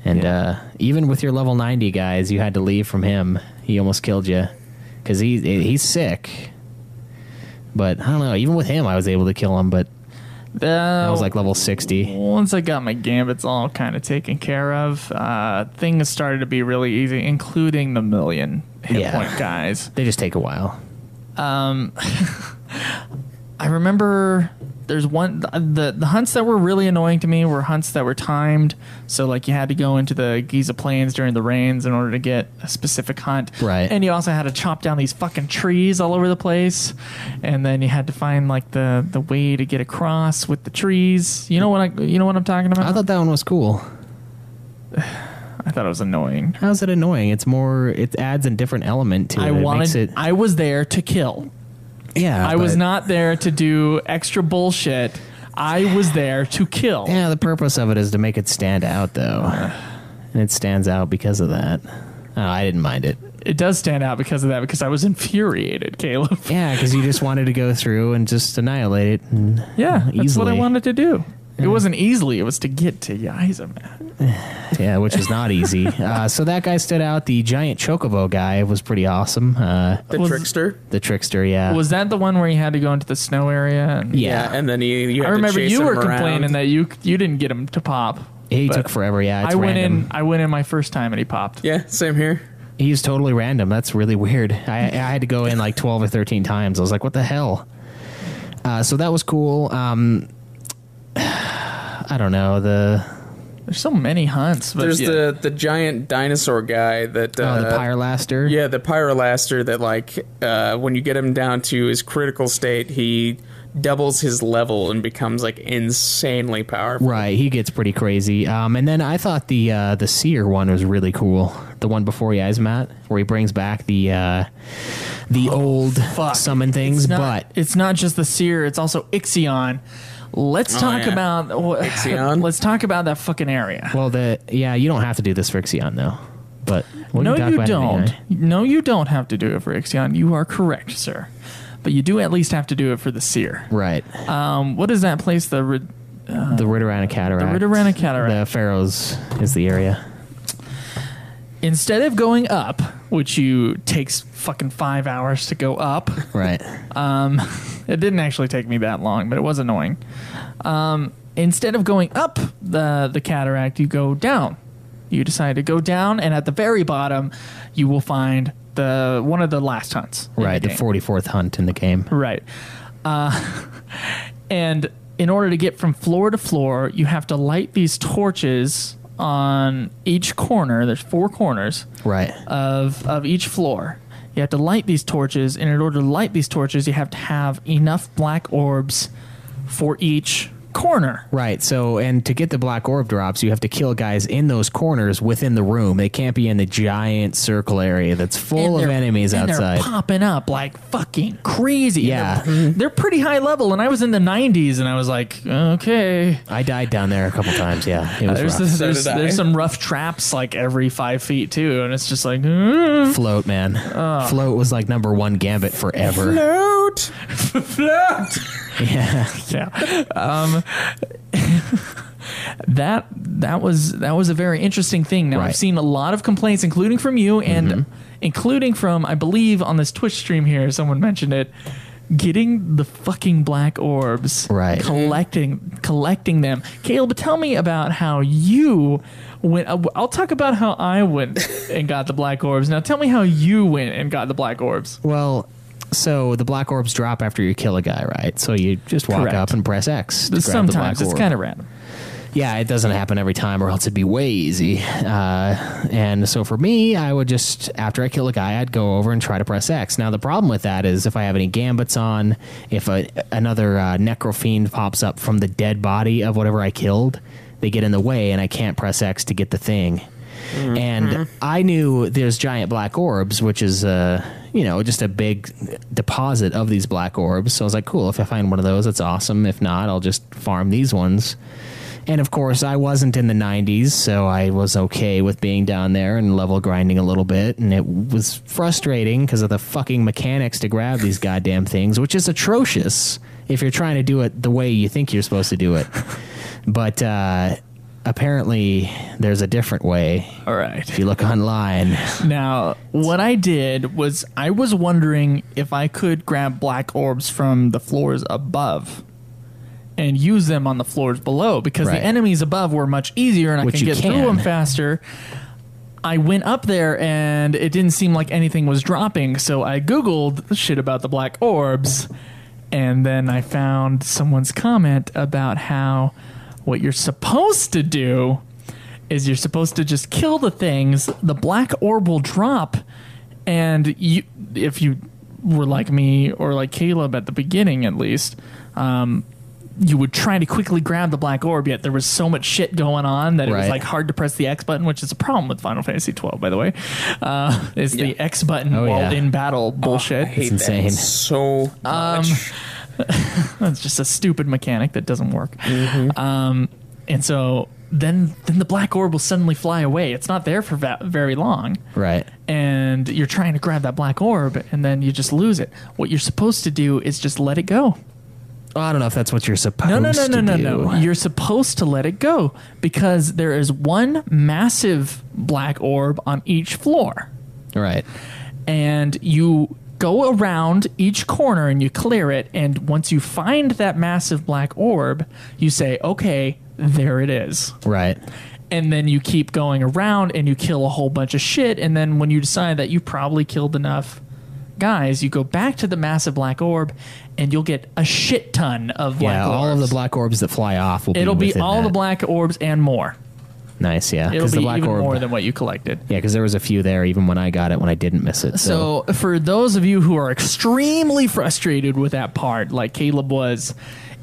And even with your level 90 guys, you had to leave from him. He almost killed you because he's sick. But I don't know. Even with him, I was able to kill him. But I was like level 60. Once I got my gambits all kind of taken care of, things started to be really easy, including the million hit point guys. They just take a while. I remember there's one the hunts that were really annoying to me were hunts that were timed. So like you had to go into the Giza Plains during the rains in order to get a specific hunt. Right. And you also had to chop down these fucking trees all over the place. And then you had to find like the way to get across with the trees. You know what I'm talking about? I thought that one was cool. I thought it was annoying. How's it annoying? It adds a different element to it. I was there to kill. Yeah, I was not there to do extra bullshit. I was there to kill. Yeah, the purpose of it is to make it stand out, though. And it stands out because of that. Oh, I didn't mind it. It does stand out because of that, because I was infuriated, Caleb. Yeah, because you just wanted to go through and just annihilate it. And that's what I wanted to do. It wasn't easily. It was to get to Yiza, man. Yeah, which is not easy. So that guy stood out. The giant chocobo guy was pretty awesome. The trickster? The trickster, yeah. Was that the one where you had to go into the snow area? And and then you had I remember to chase you were him complaining around. that you didn't get him to pop. He took forever, yeah. It's random. I went in my first time and he popped. Yeah, same here. He's totally random. That's really weird. I had to go in like 12 or 13 times. I was like, what the hell? So that was cool. I don't know. There's so many hunts. But there's the giant dinosaur guy that... the Pyrolaster? Yeah, the Pyrolaster that, like, when you get him down to his critical state, he doubles his level and becomes, like, insanely powerful. Right, he gets pretty crazy. And then I thought the Seer one was really cool. The one before Yasmat, where he brings back the old summon things. It's not just the Seer, it's also XII. Let's talk about Ixion? Let's talk about that fucking area. Well, you don't have to do this for Ixion, though. But no, you don't. No, you don't have to do it for Ixion. You are correct, sir. But you do at least have to do it for the Seer. Right. What is that place? The Ridorana Cataract. The Ridorana Cataract. The Pharaohs is the area. Instead of going up, which takes fucking 5 hours to go up. Right. It didn't actually take me that long, but it was annoying. Instead of going up the cataract, you go down. You decide to go down, and at the very bottom, you will find one of the last hunts. Right, the 44th hunt in the game. Right. And in order to get from floor to floor, you have to light these torches on each corner. There's 4 corners of each floor. You have to light these torches, and in order to light these torches, you have to have enough black orbs for each corner. Right. So, and to get the black orb drops, you have to kill guys in those corners within the room. They can't be in the giant circle area that's full of enemies outside. They're popping up like fucking crazy. Yeah. They're pretty high level, and I was in the 90s, and I was like, okay. I died down there a couple times. Yeah. It was rough. There's some rough traps like every 5 feet too, and it's just like Float, man. Float was like #1 gambit forever. Float. Yeah. Yeah. That was a very interesting thing. Now, Right. I've seen a lot of complaints, including from you and including from, I believe, on this Twitch stream here, someone mentioned it, getting the fucking black orbs, Right. collecting them. Caleb, tell me about how you went. I'll talk about how I went and got the black orbs. Now, tell me how you went and got the black orbs. Well, so the black orbs drop after you kill a guy, right? So you just walk Correct. up and press X to grab Sometimes the black it's orb. kind of random. Yeah, it doesn't happen every time, or else it'd be way easy. And so for me, I would just, after I kill a guy, I'd go over and try to press X. Now, the problem with that is if I have any gambits on, if another necrofiend pops up from the dead body of whatever I killed, they get in the way, and I can't press X to get the thing. Mm-hmm. And I knew there's giant black orbs, which is, just a big deposit of these black orbs. So I was like, cool, if I find one of those, that's awesome. If not, I'll just farm these ones. And of course, I wasn't in the 90s, so I was okay with being down there and level grinding a little bit. And it was frustrating because of the fucking mechanics to grab these goddamn things, which is atrocious if you're trying to do it the way you think you're supposed to do it. But apparently, there's a different way. All right. If you look online. Now, what I did was I was wondering if I could grab black orbs from the floors above and use them on the floors below, because Right. the enemies above were much easier and I Which could you get through can. them faster. I went up there and it didn't seem like anything was dropping, so I Googled shit about the black orbs, and then I found someone's comment about how what you're supposed to do is you're supposed to just kill the things, the black orb will drop, and you, if you were like me or like Caleb at the beginning at least, you would try to quickly grab the black orb, yet there was so much shit going on that it was Right. like hard to press the X button, which is a problem with Final Fantasy XII, by the way. Is the X button Oh, while yeah. in battle bullshit. I hate It's insane. that so much. It's just a stupid mechanic that doesn't work. And so then the black orb will suddenly fly away. It's not there for very long. Right. And you're trying to grab that black orb, and then you just lose it. What you're supposed to do is just let it go. I don't know if that's what you're supposed to do. No. You're supposed to let it go, because there is one massive black orb on each floor. Right. And you go around each corner and you clear it, and once you find that massive black orb, you say, okay, there it is. Right. And then you keep going around and you kill a whole bunch of shit, and then when you decide that you probably killed enough guys, you go back to the massive black orb and you'll get a shit ton of black orbs. All of the black orbs that fly off will It'll be be within all that. the black orbs and more. Nice, yeah. It'll the be black even orb, more than what you collected. Yeah, because there was a few there even when I got it, when I didn't miss it. So for those of you who are extremely frustrated with that part, like Caleb was,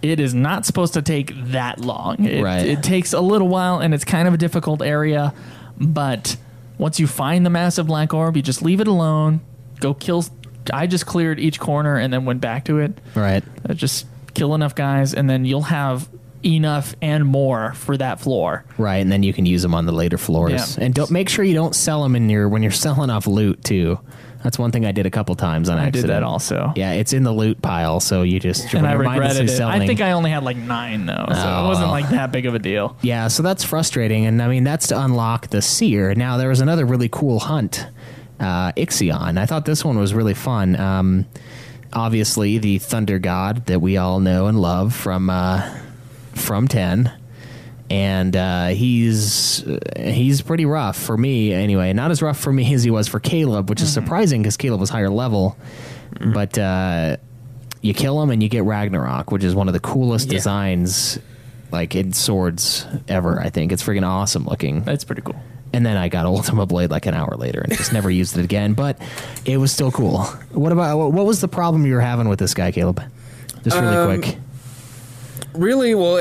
it is not supposed to take that long. Right. It takes a little while, and it's kind of a difficult area, but once you find the massive black orb, you just leave it alone, go kill. I just cleared each corner and then went back to it. Right. Just kill enough guys, and then you'll have enough and more for that floor. Right, and then you can use them on the later floors. Yeah. And don't make sure you don't sell them when you're selling off loot too. That's one thing I did a couple times on I accident. did that also. Yeah, it's in the loot pile, so you just And when I you're mindlessly regretted it. selling. I think I only had like 9 though, so it wasn't like that big of a deal. Yeah, so that's frustrating, and I mean that's to unlock the seer. Now there was another really cool hunt, XII. I thought this one was really fun. Obviously, the thunder god that we all know and love from 10, and he's pretty rough for me anyway. Not as rough for me as he was for Caleb, which is surprising because Caleb was higher level. But you kill him and you get Ragnarok, which is one of the coolest designs like in swords ever. I think it's freaking awesome looking. That's pretty cool. And then I got Ultima Blade like an hour later and just never used it again, but it was still cool. What was the problem you were having with this guy, Caleb? Just really quick. Really? Well,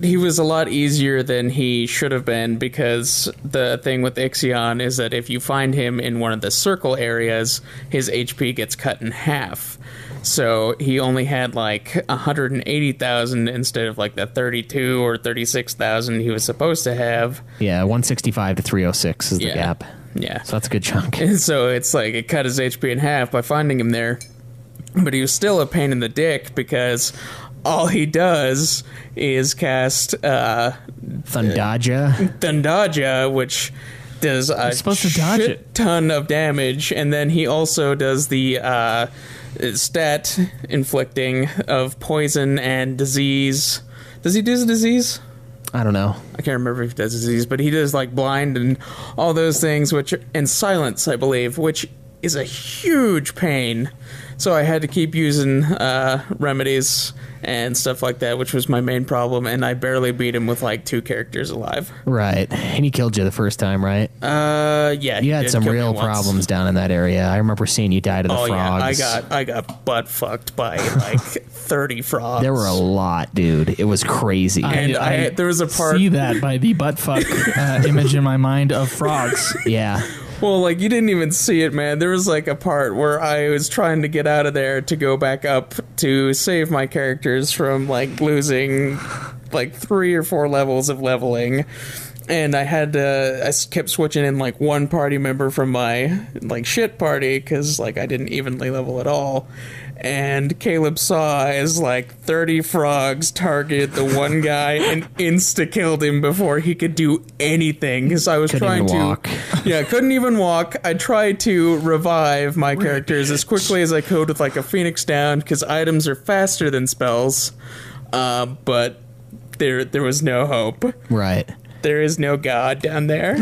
he was a lot easier than he should have been, because the thing with XII is that if you find him in one of the circle areas, his HP gets cut in half. So he only had like 180,000 instead of like the 32 or 36,000 he was supposed to have. Yeah, 165 to 306 is the gap. Yeah. So that's a good chunk. And so it's like it cut his HP in half by finding him there. But he was still a pain in the dick, because all he does is cast Thundaja, which does a supposed to dodge it. ton of damage, and then he also does the stat inflicting of poison and disease. Does he do disease? I don't know. I can't remember if he does disease, but he does like blind and all those things, and silence, I believe, which is a huge pain. So I had to keep using remedies and stuff like that, which was my main problem, and I barely beat him with like 2 characters alive. Right. And he killed you the first time, right? Yeah. You had some real problems down in that area. I remember seeing you die to the frogs. Yeah, I got butt fucked by like 30 frogs. There were a lot, dude. It was crazy. And there was a part... see that by the butt fuck image in my mind of frogs. Yeah. Well, like, you didn't even see it, man. There was, like, a part where I was trying to get out of there to go back up to save my characters from, like, losing, like, 3 or 4 levels of leveling. And I kept switching in, like, one party member from my, like, shit party, because, like, I didn't evenly level at all. And Caleb saw as, like, 30 frogs target the one guy and insta-killed him before he could do anything. Because I was trying to... walk. Yeah, couldn't even walk. I tried to revive my characters as quickly as I could with, like, a phoenix down, because items are faster than spells. But there was no hope. Right. There is no god down there.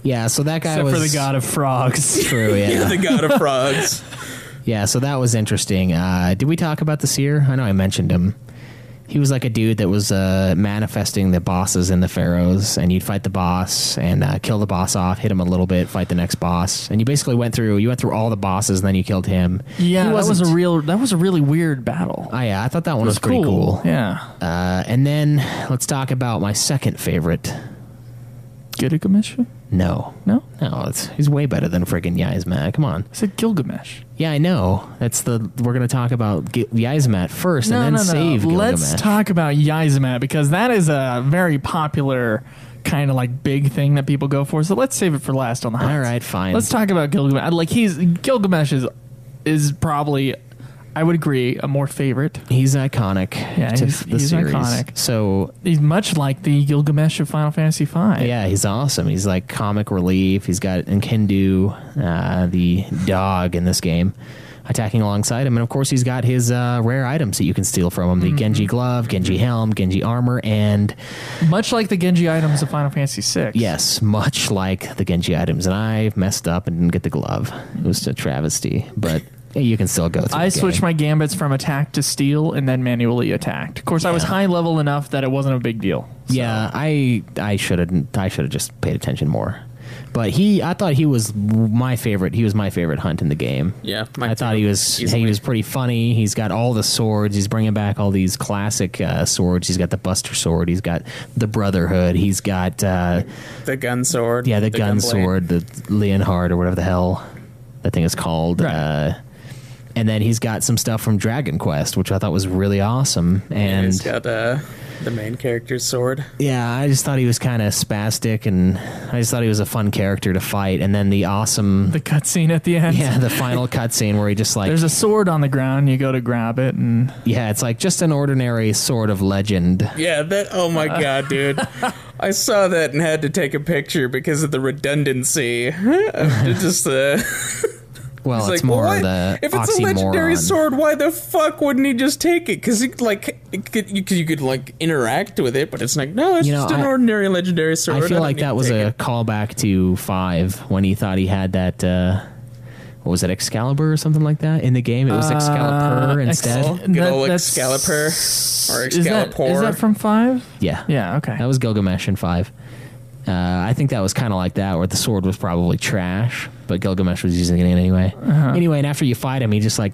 Yeah, so that guy Except was... for the god of frogs. True, yeah. You're the god of frogs. Yeah, so that was interesting. Did we talk about the seer? I know I mentioned him. He was like a dude that was manifesting the bosses in the pharaohs, and you'd fight the boss and kill the boss off, hit him a little bit, fight the next boss, and you basically went through all the bosses, and then you killed him. Yeah, that was a really weird battle. Oh yeah, I thought that one was pretty cool. Yeah. And then let's talk about my second favorite. Gilgamesh? No, he's way better than friggin' Yzmat. Come on. I said Gilgamesh. Yeah, I know. We're going to talk about Yzmat first, and then save Gilgamesh. Let's talk about Yzmat, because that is a very popular kind of like big thing that people go for. So let's save it for last on the hunt. All right, fine. Let's talk about Gilgamesh. Like Gilgamesh is probably, I would agree, a more favorite. He's iconic. Yeah, he's iconic. So he's much like the Gilgamesh of Final Fantasy V. Yeah, he's awesome. He's like comic relief. He's got Enkindu, the dog in this game, attacking alongside him. And of course, he's got his rare items that you can steal from him. The Genji glove, Genji helm, Genji armor, and... much like the Genji items of Final Fantasy VI. Yes, much like the Genji items. And I messed up and didn't get the glove. It was a travesty, but... you can still go through I switched my gambits from attack to steal and then manually attacked. Of course, I was high level enough that it wasn't a big deal. So. Yeah, I should have just paid attention more. But I thought he was my favorite. He was my favorite hunt in the game. Yeah, I thought he was pretty funny. He's got all the swords. He's bringing back all these classic swords. He's got the Buster Sword. He's got the Brotherhood. He's got the gun sword. Yeah, the gun sword, the Leonhard or whatever the hell that thing is called. Right. And then he's got some stuff from Dragon Quest, which I thought was really awesome. And he's got the main character's sword. Yeah, I just thought he was kind of spastic, and I just thought he was a fun character to fight. And then the cutscene at the end. Yeah, the final cutscene where he just like... there's a sword on the ground, you go to grab it, and... yeah, it's like just an ordinary sword of legend. Yeah, oh my god, dude. I saw that and had to take a picture because of the redundancy. Just well, it's it's like, more what? of the if it's oxymoron. a legendary sword, why the fuck wouldn't he just take it? Because you could like interact with it, but it's like, no, it's just an ordinary legendary sword. I feel like that was a callback to 5 when he thought he had that. What was it, Excalibur or something like that in the game? It was Excalibur instead. Good old Excalibur or Excalibur. Is that from 5? Yeah. Yeah. Okay. That was Gilgamesh in 5. I think that was kind of like that, where the sword was probably trash, but Gilgamesh was using it anyway. Anyway, and after you fight him, he just like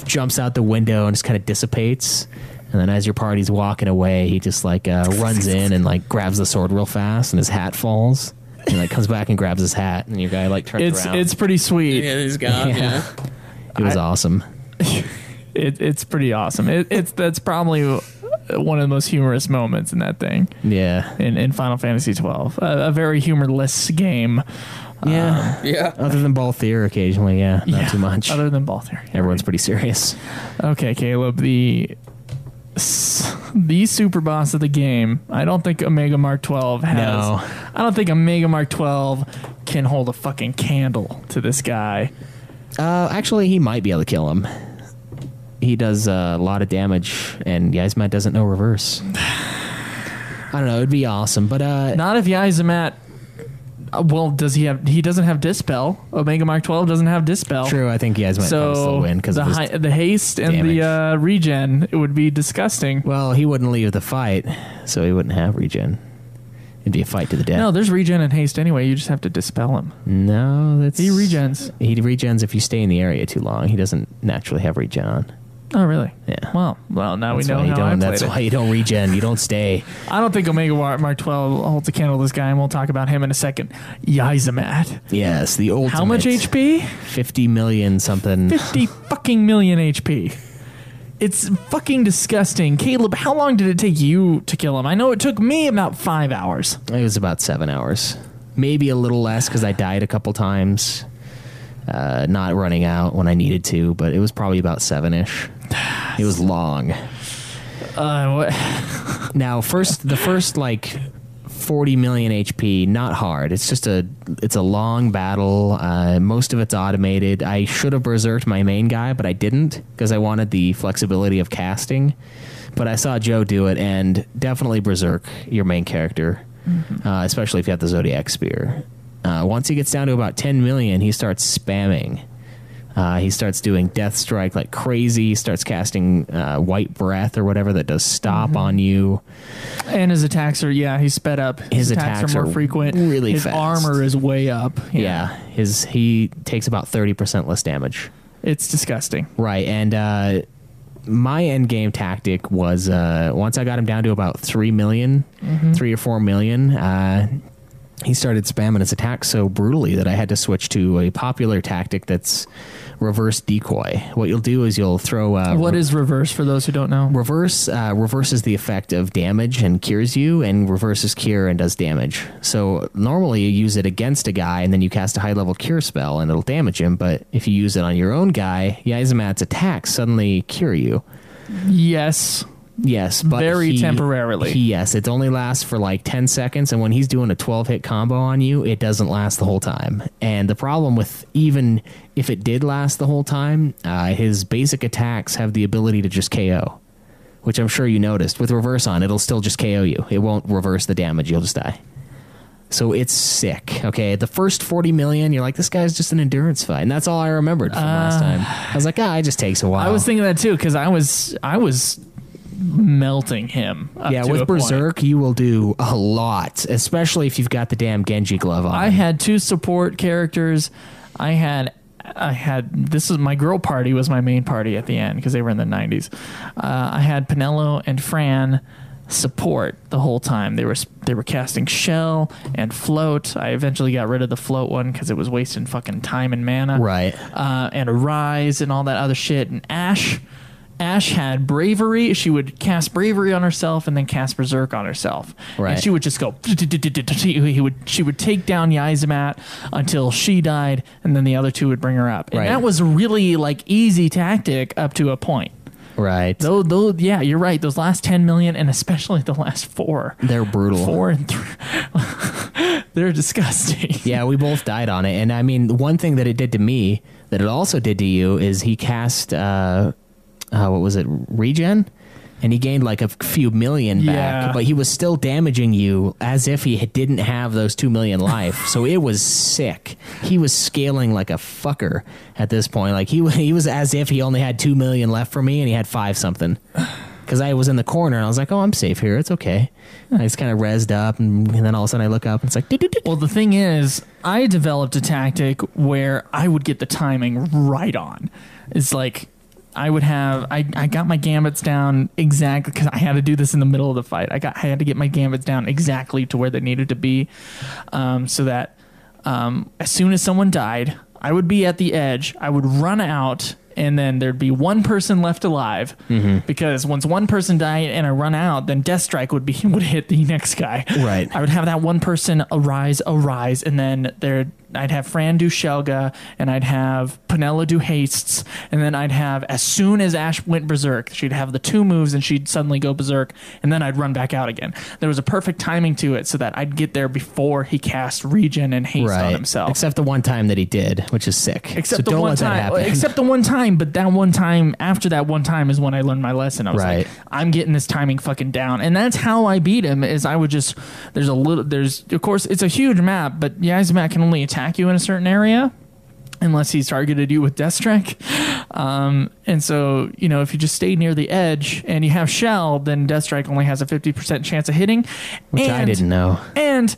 jumps out the window and just kind of dissipates. And then as your party's walking away, he just like runs in and like grabs the sword real fast, and his hat falls. And like comes back and grabs his hat, and your guy like turns around. It's pretty sweet. Yeah, he's gone. Yeah. It was awesome. It's pretty awesome. That's probably one of the most humorous moments in that thing. Yeah. In Final Fantasy 12, a very humorless game. Yeah. Yeah. Other than Balthier occasionally, not too much. Other than Balthier, Everyone's pretty serious. Okay, Caleb, the super boss of the game. I don't think Omega Mark 12 has. No. I don't think Omega Mark 12 can hold a fucking candle to this guy. Actually, he might be able to kill him. He does a lot of damage, and Yzmat doesn't know reverse. I don't know. It'd be awesome, but not if Yzmat. Well, does he have? He doesn't have Dispel. Omega Mark 12 doesn't have Dispel. True. I think Yzmat so probably still win because the haste and damage. the regen. It would be disgusting. Well, he wouldn't leave the fight, so he wouldn't have regen. It'd be a fight to the death. No, there's regen and haste anyway. You just have to dispel him. No, that's He regens. He regens if you stay in the area too long. He doesn't naturally have regen on. Oh, really? Yeah. Well, now That's we know why you how don't. I played That's it. why you don't regen. You don't stay. I don't think Omega Mark 12 holds a candle to this guy, and we'll talk about him in a second. Yzmat. Yes, the ultimate. How much HP? 50 million something. 50 fucking million HP. It's fucking disgusting. Caleb, how long did it take you to kill him? I know it took me about 5 hours. It was about 7 hours. Maybe a little less because I died a couple times. Not running out when I needed to, but it was probably about 7-ish. It was long. What? Now, the first like 40 million HP, not hard. It's just it's a long battle. Most of it's automated. I should have berserked my main guy, but I didn't because I wanted the flexibility of casting. But I saw Joe do it, and definitely berserk your main character, especially if you have the Zodiac Spear. Once he gets down to about 10 million, he starts spamming. He starts doing Death Strike like crazy. He starts casting White Breath or whatever that does stop on you. And his attacks are, he's sped up. His attacks are more frequent. Really his fast. Armor is way up. Yeah. He takes about 30% less damage. It's disgusting. Right, and my end game tactic was once I got him down to about 3 million, 3 or 4 million, he started spamming his attacks so brutally that I had to switch to a popular tactic that's reverse decoy. What you'll do is you'll throw... What is reverse for those who don't know? Reverse is the effect of damage and cures you, and reverses cure and does damage. So normally you use it against a guy, and then you cast a high-level cure spell, and it'll damage him, but if you use it on your own guy, Yzmat's attacks suddenly cure you. Yes, but very temporarily. Yes, it only lasts for like 10 seconds, and when he's doing a 12-hit combo on you, it doesn't last the whole time. And the problem with even if it did last the whole time, his basic attacks have the ability to just KO, which I'm sure you noticed. With reverse on, it'll still just KO you. It won't reverse the damage. You'll just die. So it's sick. Okay, the first 40 million, you're like, this guy's just an endurance fight, and that's all I remembered from last time. I was like, it just takes a while. I was thinking that too because I was melting him. With Berserk, you will do a lot, especially if you've got the damn Genji glove on. I had 2 support characters. I had this is my girl party was my main party at the end because they were in the 90s. I had Pinello and Fran support the whole time. They were casting Shell and Float. I eventually got rid of the Float one because it was wasting fucking time and mana. Right. And Arise and all that other shit. And Ash had Bravery. She would cast Bravery on herself and then cast Berserk on herself. Right. And she would just go. She would take down Yzmat until she died, and then the other 2 would bring her up. And that was a really like easy tactic up to a point. Right. Though, yeah, you're right. Those last 10 million, and especially the last 4. They're brutal. 4 and 3. They're disgusting. Yeah, we both died on it. And I mean, the one thing that it did to me that it also did to you is he cast, what was it, regen? And he gained like a few million back, but he was still damaging you as if he didn't have those 2 million life. So it was sick. He was scaling like a fucker at this point. Like he was as if he only had 2 million left for me and he had 5 something. Because I was in the corner and I was like, I'm safe here. It's okay. I just kind of rezzed up and then all of a sudden I look up and it's like... Well, the thing is, I developed a tactic where I would get the timing right on. It's like... I would have I got my gambits down exactly because I had to do this in the middle of the fight. I had to get my gambits down exactly to where they needed to be, so that as soon as someone died, I would be at the edge. I would run out, and then there'd be one person left alive. Because once one person died and I run out, then Death Strike would hit the next guy. Right. I would have that one person arise, and then I'd have Fran do Shelga, and I'd have Penella do hastes, and then I'd have, as soon as Ash went berserk, she'd have the 2 moves and she'd suddenly go berserk, and then I'd run back out again. There was a perfect timing to it so that I'd get there before he cast regen and haste on himself. Except the one time that he did, which is sick. Except the one time, but that one time, after that one time is when I learned my lesson. I was like, I'm getting this timing fucking down. And that's how I beat him, is I would just, of course, it's a huge map, but Yzmat can only attack you in a certain area unless he's targeted you with Death Strike. And so, if you just stay near the edge and you have Shell, then Death Strike only has a 50% chance of hitting. Which I didn't know. And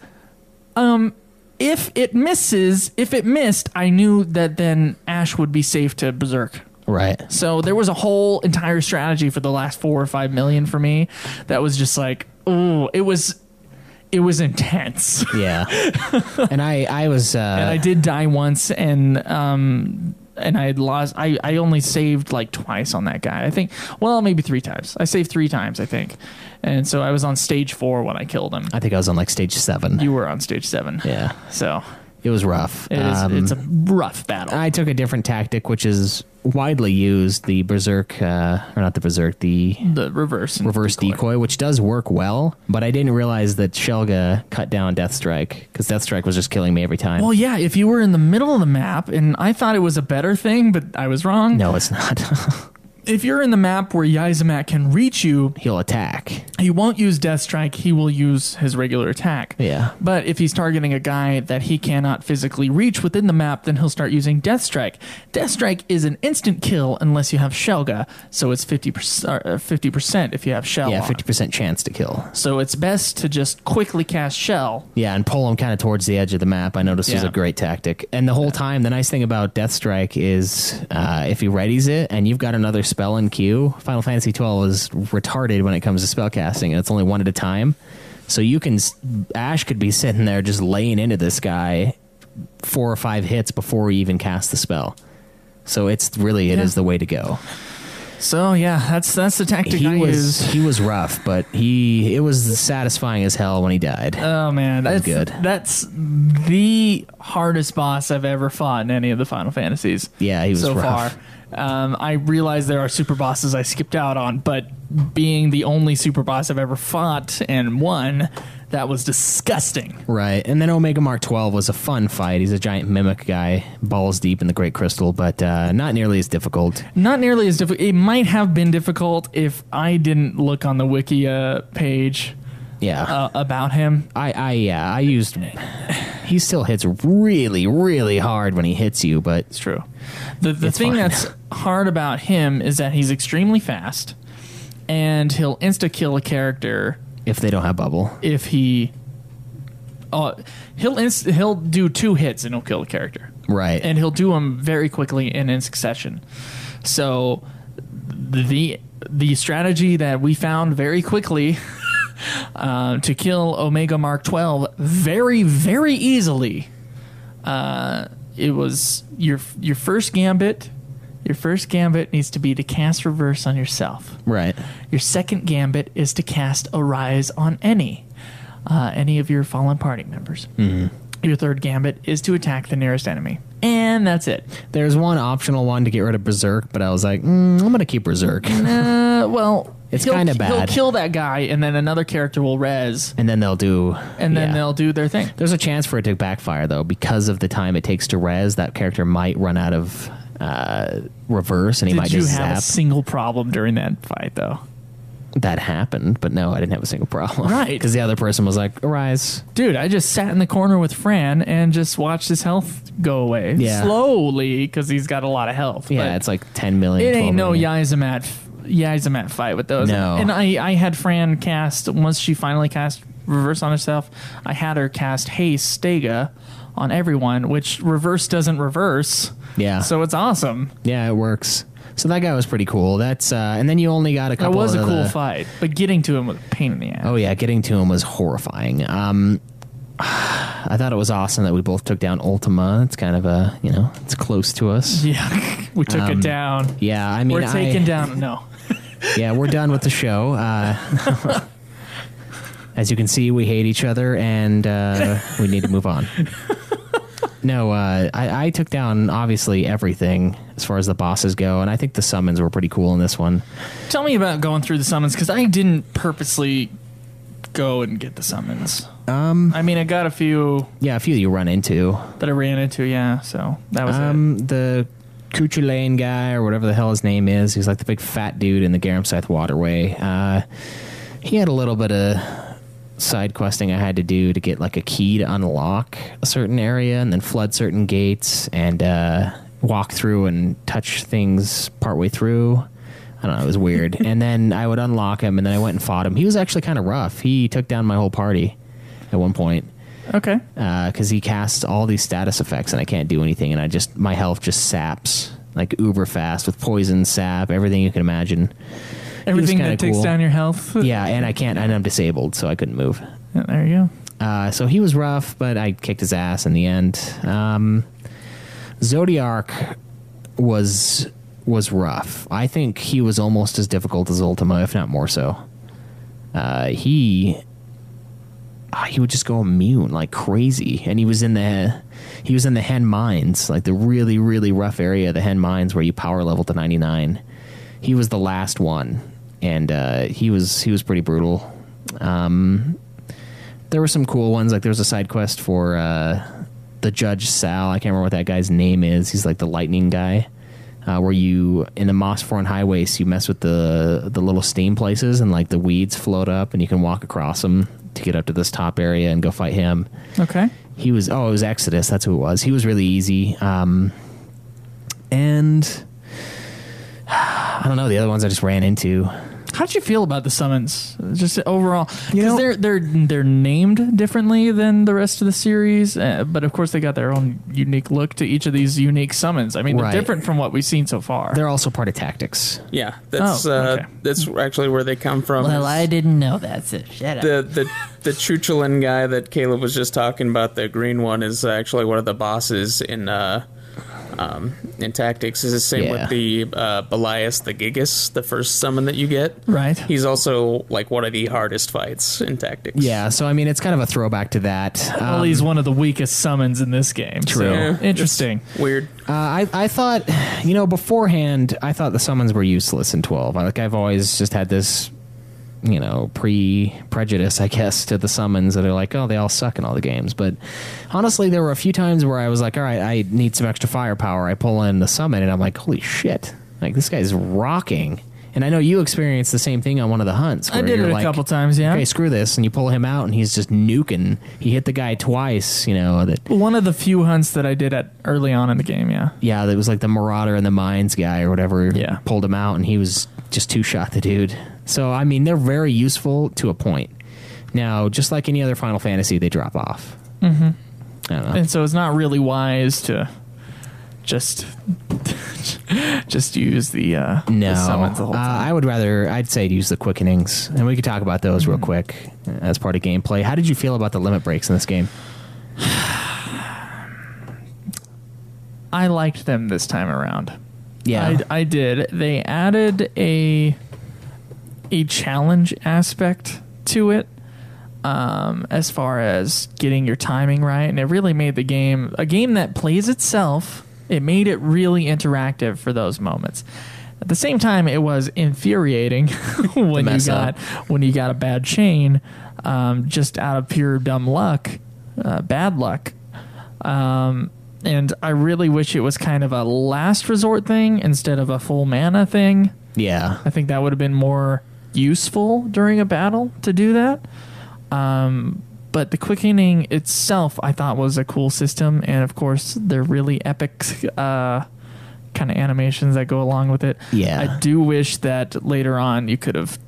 if it missed, I knew that then Ash would be safe to berserk. Right. So there was a whole entire strategy for the last 4 or 5 million for me that was just like, oh, it was intense. Yeah. And I was and I did die once, and I had lost. I only saved like twice on that guy. I think, well, maybe 3 times. I saved 3 times, I think. And so I was on stage 4 when I killed him. I think I was on like stage 7. You were on stage 7. Yeah. So it was rough. It's a rough battle. I took a different tactic, which is widely used, the berserk, or not the berserk, the reverse decoy, which does work well, but I didn't realize that Shelga cut down Death Strike, because Death Strike was just killing me every time. Well, yeah, if you were in the middle of the map, and I thought it was a better thing, but I was wrong. No, it's not. If you're in the map where Yzmat can reach you, he'll attack. He won't use Death Strike. He will use his regular attack. Yeah. But if he's targeting a guy that he cannot physically reach within the map, then he'll start using Death Strike. Death Strike is an instant kill unless you have Shelga, so it's 50% if you have Shell. Yeah, 50% chance to kill. So it's best to just quickly cast Shell. Yeah, and pull him kind of towards the edge of the map. I noticed was a great tactic. And the whole time, the nice thing about Death Strike is if he readies it and you've got another spell in queue, Final Fantasy XII is retarded when it comes to spell casting, and it's only one at a time. So Ash could be sitting there just laying into this guy 4 or 5 hits before he even casts the spell. So it is the way to go. So yeah, that's the tactic I used. He was rough, but it was satisfying as hell when he died. Oh man, that's good. That's the hardest boss I've ever fought in any of the Final Fantasies. Yeah, he was so rough. far. I realize there are super bosses I skipped out on, but being the only super boss I've ever fought and won, that was disgusting. Right, and then Omega Mark 12 was a fun fight. He's a giant mimic guy, balls deep in the Great Crystal, but not nearly as difficult. Not nearly as difficult. It might have been difficult if I didn't look on the wiki page. Yeah, about him. I used. He still hits really, really hard when he hits you, but it's true. The thing that's hard about him is that he's extremely fast, and he'll insta kill a character if they don't have bubble. If he, he'll do 2 hits and he'll kill a character. Right, and he'll do them very quickly and in succession. So the strategy that we found very quickly. To kill Omega Mark 12 very, very easily. It was your first gambit. Your first gambit needs to be to cast reverse on yourself. Right. Your second gambit is to cast Arise on any of your fallen party members. Mm-hmm. Your third gambit is to attack the nearest enemy. And that's it. There's one optional one to get rid of Berserk, but I was like, I'm going to keep Berserk. Well, it's kind of bad. He'll kill that guy, and then another character will res. And then they'll do... they'll do their thing. There's a chance for it to backfire, though. Because of the time it takes to res, that character might run out of reverse, and he might just zap. Did you have a single problem during that fight, though? That happened, but no, I didn't have a single problem. Right. Because the other person was like, Arise. Dude, I just sat in the corner with Fran and just watched his health go away. Yeah. Slowly, because he's got a lot of health. Yeah, it's like 10 million. It ain't no Yzmat fight with those. No. And I had Fran cast, once she finally cast reverse on herself, I had her cast Haste Stega on everyone, which reverse doesn't reverse. Yeah. So it's awesome. Yeah, it works. So that guy was pretty cool. That's and then you only got a couple. That was a of cool fight, but getting to him was a pain in the ass. Oh yeah, getting to him was horrifying. I thought it was awesome that we both took down Ultima. It's kind of a, it's close to us. Yeah, we took it down. Yeah, I mean, we're taking down. No. Yeah, we're done with the show. As you can see, we hate each other, and we need to move on. No, I took down, obviously, everything as far as the bosses go, and I think the summons were pretty cool in this one. Tell me about going through the summons, because I didn't purposely go and get the summons. I mean, I got a few... Yeah, a few you run into. That I ran into, yeah, so that was it. The Kuchulain guy, or whatever the hell his name is, he's like the big fat dude in the Garamsith waterway. He had a little bit of side questing I had to do to get like a key to unlock a certain area and then flood certain gates and walk through and touch things partway through. I don't know, it was weird. And then I would unlock him, and then I went and fought him. He was actually kind of rough. He took down my whole party at one point. Okay. Because he casts all these status effects, and I can't do anything, and my health just saps like uber fast with poison, sap, everything you can imagine. Everything that takes down your health. Yeah, and I'm disabled, so I couldn't move. Yeah, there you go. So he was rough, but I kicked his ass in the end. Zodiark was rough. I think he was almost as difficult as Ultima, if not more so. He would just go immune like crazy, and he was in the Hen Mines, like the really, really rough area of the Hen Mines where you power level to 99. He was the last one, and he was pretty brutal. There were some cool ones, like there was a side quest for the Judge Sal. I can't remember what that guy's name is. He's like the lightning guy. Where you, in the Mossforn Highways, you mess with the little steam places, and like the weeds float up, and you can walk across them to get up to this top area and go fight him. Okay. It was Exodus. That's who it was. He was really easy. And I don't know, the other ones I just ran into. How did you feel about the summons, just overall? Because they're named differently than the rest of the series, but of course they got their own unique look to each of these unique summons. I mean, they're different from what we've seen so far. They're also part of tactics. Yeah, that's actually where they come from. Well, I didn't know that, so shut up. The Chuchulin guy that Caleb was just talking about, the green one, is actually one of the bosses in Tactics. Is the same with the Belias the Gigas, the first summon that you get. Right. He's also like one of the hardest fights in Tactics. Yeah, so I mean, it's kind of a throwback to that. Well, he's one of the weakest summons in this game. True. So, yeah, interesting. Weird. I thought, beforehand, I thought the summons were useless in 12. I've always just had this, prejudice, I guess, to the summons that are like, oh, they all suck in all the games. But honestly, there were a few times where I was like, all right, I need some extra firepower. I pull in the summon, and I'm like, holy shit, like this guy's rocking. And I know you experienced the same thing on one of the hunts. I did it a couple times, yeah. Okay, screw this, and you pull him out, and he's just nuking. He hit the guy twice, that. One of the few hunts that I did at early on in the game, yeah. Yeah, that was like the Marauder and the Mines guy or whatever. Yeah. Pulled him out, and he was just two-shot the dude. So, I mean, they're very useful to a point. Now, just like any other Final Fantasy, they drop off. Mm-hmm. I don't know. And so it's not really wise to just use the summons the whole time. I'd say use the quickenings, and we could talk about those real quick as part of gameplay. How did you feel about the limit breaks in this game? I liked them this time around. Yeah. I did. They added a challenge aspect to it, as far as getting your timing right, and it really made the game a game that plays itself. It made it really interactive for those moments. At the same time, it was infuriating when you got a bad chain, just out of pure dumb luck, bad luck. And I really wish it was kind of a last resort thing instead of a full mana thing. Yeah. I think that would have been more useful during a battle to do that. But the quickening itself, I thought, was a cool system. And, of course, they're really epic kind of animations that go along with it. Yeah. I do wish that later on you could have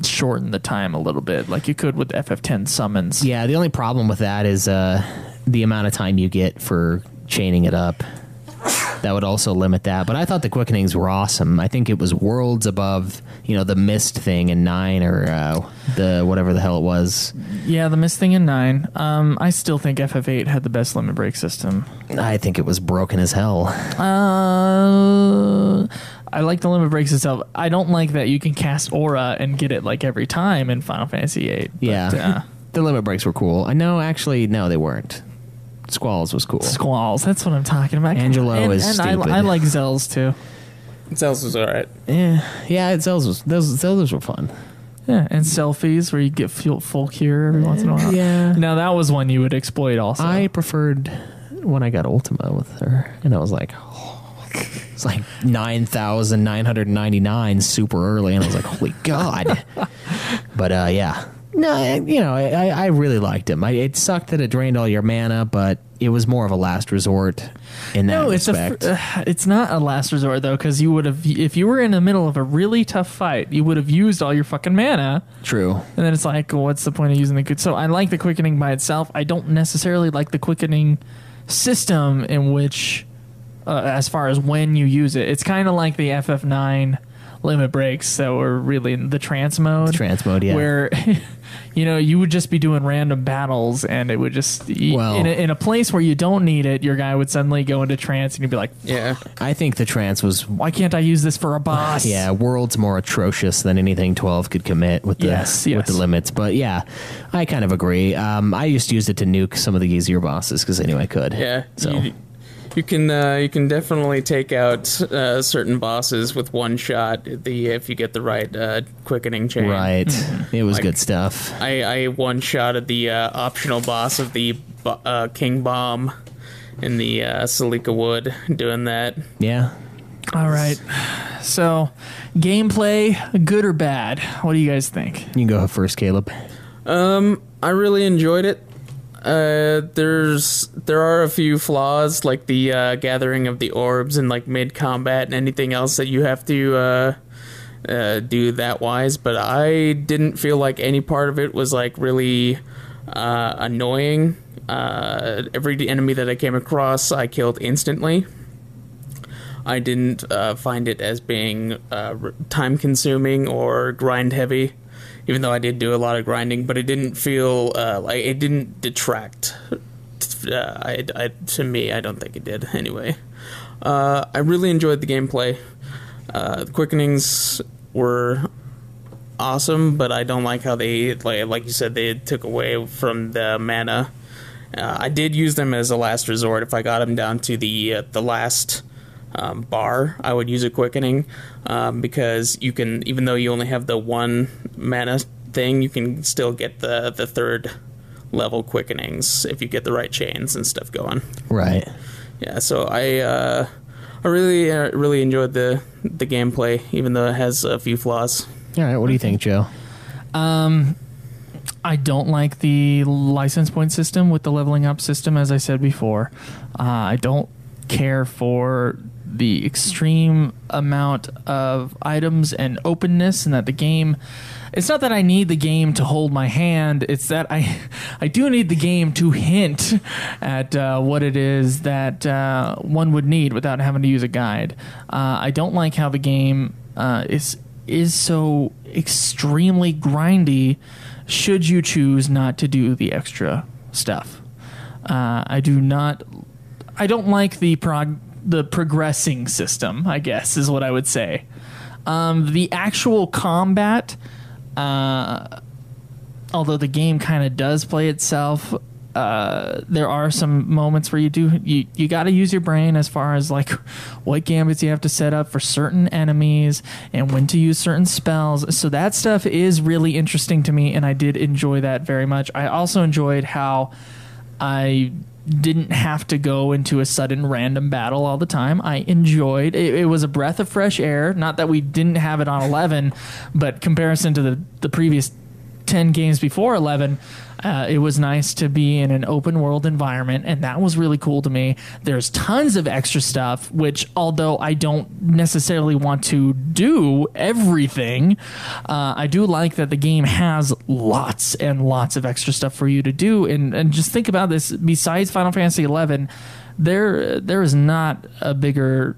shortened the time a little bit, like you could with FF10 summons. Yeah, the only problem with that is the amount of time you get for chaining it up. that would also limit that. But I thought the quickenings were awesome. I think it was worlds above, the mist thing in 9 or the whatever the hell it was. Yeah, the mist thing in 9. I still think FF8 had the best limit break system. I think it was broken as hell. I like the limit breaks itself. I don't like that you can cast Aura and get it like every time in Final Fantasy VIII. Yeah. The limit breaks were cool. I know, actually, no, they weren't. Squalls was cool. Squalls, that's what I'm talking about. Angelo is stupid. I like Zells too. Zells was alright. Yeah, Zeldas were fun. Yeah, and selfies where you get full cure every once in a while. Yeah. Now that was one you would exploit also. I preferred when I got Ultima with her, and I was like, it's like 9,999 super early, and I was like, holy God. But yeah. No, I really liked him. It sucked that it drained all your mana, but it was more of a last resort in that respect. It's not a last resort, though, because you would have, if you were in the middle of a really tough fight, you would have used all your fucking mana. True. And then it's like, well, what's the point of using the good? So I like the quickening by itself. I don't necessarily like the quickening system in which, as far as when you use it, it's kind of like the FF9 limit breaks that were really in the trance mode. Yeah. Where, you would just be doing random battles and it would just, in a place where you don't need it, your guy would suddenly go into trance and you'd be like, yeah. I think the trance was... Why can't I use this for a boss? Yeah, worlds more atrocious than anything 12 could commit with the with the limits. But yeah, I kind of agree. I just used it to nuke some of the easier bosses because I knew I could. Yeah. So... You can definitely take out certain bosses with one shot if you get the right quickening chain. Right, it was good stuff. I one shotted the optional boss of the King Bomb in the Salika Wood doing that. Yeah. All right. So, gameplay, good or bad? What do you guys think? You can go first, Caleb. I really enjoyed it. There are a few flaws, like the gathering of the orbs and like mid combat and anything else that you have to do that wise. But I didn't feel like any part of it was like really annoying. Every enemy that I came across, I killed instantly. I didn't find it as being time consuming or grind heavy. Even though I did do a lot of grinding, but it didn't feel like it didn't detract. To me, I don't think it did. Anyway, I really enjoyed the gameplay. The quickenings were awesome, but I don't like how they, like you said, they took away from the mana. I did use them as a last resort. If I got them down to the last bar, I would use a quickening because you can, even though you only have the one mana thing, you can still get the third level quickenings if you get the right chains and stuff going. Right. Yeah. So I really enjoyed the gameplay, even though it has a few flaws. All right. What do you think, Joe? I don't like the license point system with the leveling up system, as I said before. I don't care for the extreme amount of items and openness, and that the game, it's not that I need the game to hold my hand, it's that I do need the game to hint at what it is that one would need without having to use a guide. I don't like how the game is so extremely grindy should you choose not to do the extra stuff. I don't like the progressing system, I guess, is what I would say. The actual combat, although the game kind of does play itself, there are some moments where you got to use your brain as far as like what gambits you have to set up for certain enemies and when to use certain spells. So that stuff is really interesting to me, and I did enjoy that very much. I also enjoyed how I didn't have to go into a sudden random battle all the time. I enjoyed it. It was a breath of fresh air. Not that we didn't have it on 11, but comparison to the previous 10 games before 11, it was nice to be in an open world environment, and that was really cool to me. There's tons of extra stuff, which although I don't necessarily want to do everything, I do like that the game has lots and lots of extra stuff for you to do. And just think about this, besides Final Fantasy 11, there is not a bigger,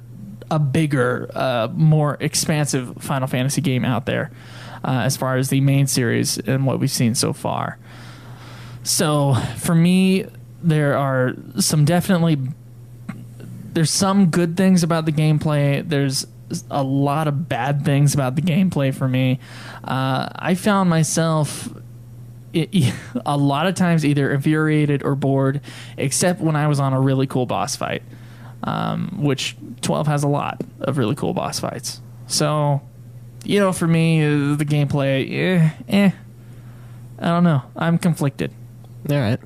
more expansive Final Fantasy game out there as far as the main series and what we've seen so far. So for me, there's some good things about the gameplay. There's a lot of bad things about the gameplay for me. I found myself a lot of times either infuriated or bored, except when I was on a really cool boss fight, which 12 has a lot of really cool boss fights. So, for me, the gameplay, I don't know. I'm conflicted. All right.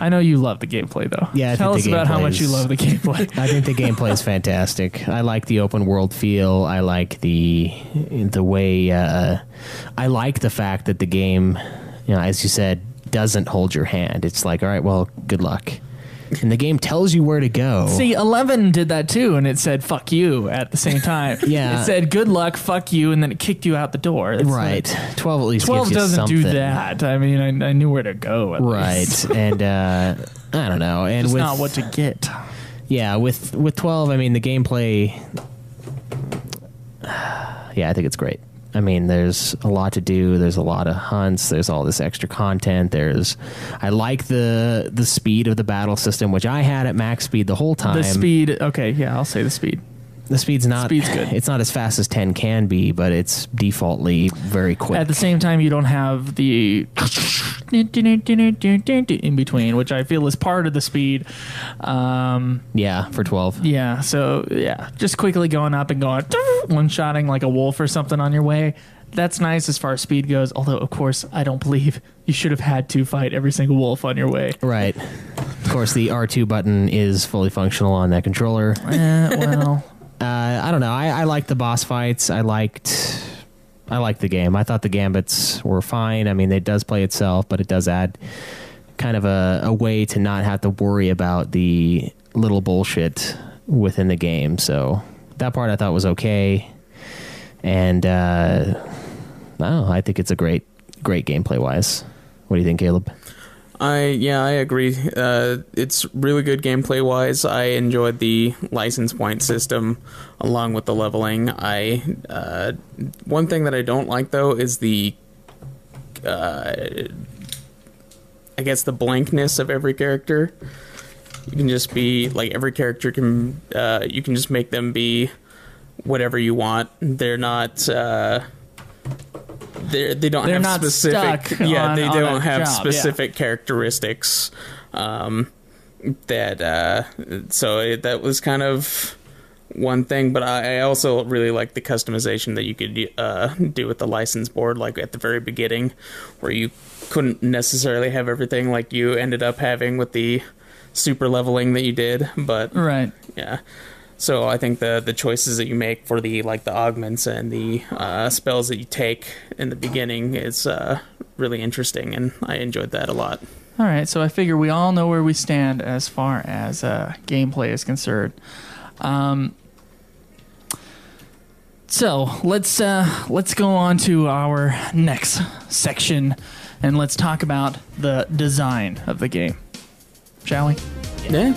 I know you love the gameplay, though. Yeah, Tell us about how much you love the gameplay. I think the gameplay is fantastic. I like the open world feel. I like the way. I like the fact that the game, as you said, doesn't hold your hand. It's like, all right, well, good luck. And the game tells you where to go. See, 11 did that too, and it said, fuck you, at the same time. Yeah. It said, good luck, fuck you, and then it kicked you out the door. It's right. 12 at least 12 gives you doesn't something. do that. I mean, I knew where to go, at right. least. And, I don't know. And it's with, not what to get. Yeah, with 12, I mean, the gameplay, I think it's great. I mean, there's a lot to do. There's a lot of hunts. There's all this extra content. I like the speed of the battle system, which I had at max speed the whole time. The speed, okay, yeah, I'll say the speed. The speed's good. It's not as fast as 10 can be, but it's defaultly very quick. At the same time, you don't have the in between, which I feel is part of the speed. Yeah, for 12. Yeah, so just quickly going up and going one-shotting like a wolf or something on your way. That's nice as far as speed goes, although, of course, I don't believe you should have had to fight every single wolf on your way. Right. Of course, the R2 button is fully functional on that controller. Well... I don't know. I liked the boss fights. I liked the game. I thought the gambits were fine. I mean, it does play itself, but it does add kind of a way to not have to worry about the little bullshit within the game. So that part I thought was okay. And I think it's a great gameplay wise. What do you think, Caleb? I agree. It's really good gameplay wise. I enjoyed the license point system along with the leveling. One thing that I don't like though is the I guess the blankness of every character. You can just be like every character can you can just make them be whatever you want. They're not they don't have specific they don't have specific characteristics that was kind of one thing, but I also really like the customization that you could do with the license board, like at the very beginning where you couldn't necessarily have everything like you ended up having with the super leveling that you did, but right. Yeah. So I think the choices that you make for the augments and the spells that you take in the beginning is really interesting, and I enjoyed that a lot. All right, so I figure we all know where we stand as far as gameplay is concerned. So let's go on to our next section, and let's talk about the design of the game, shall we? Yeah.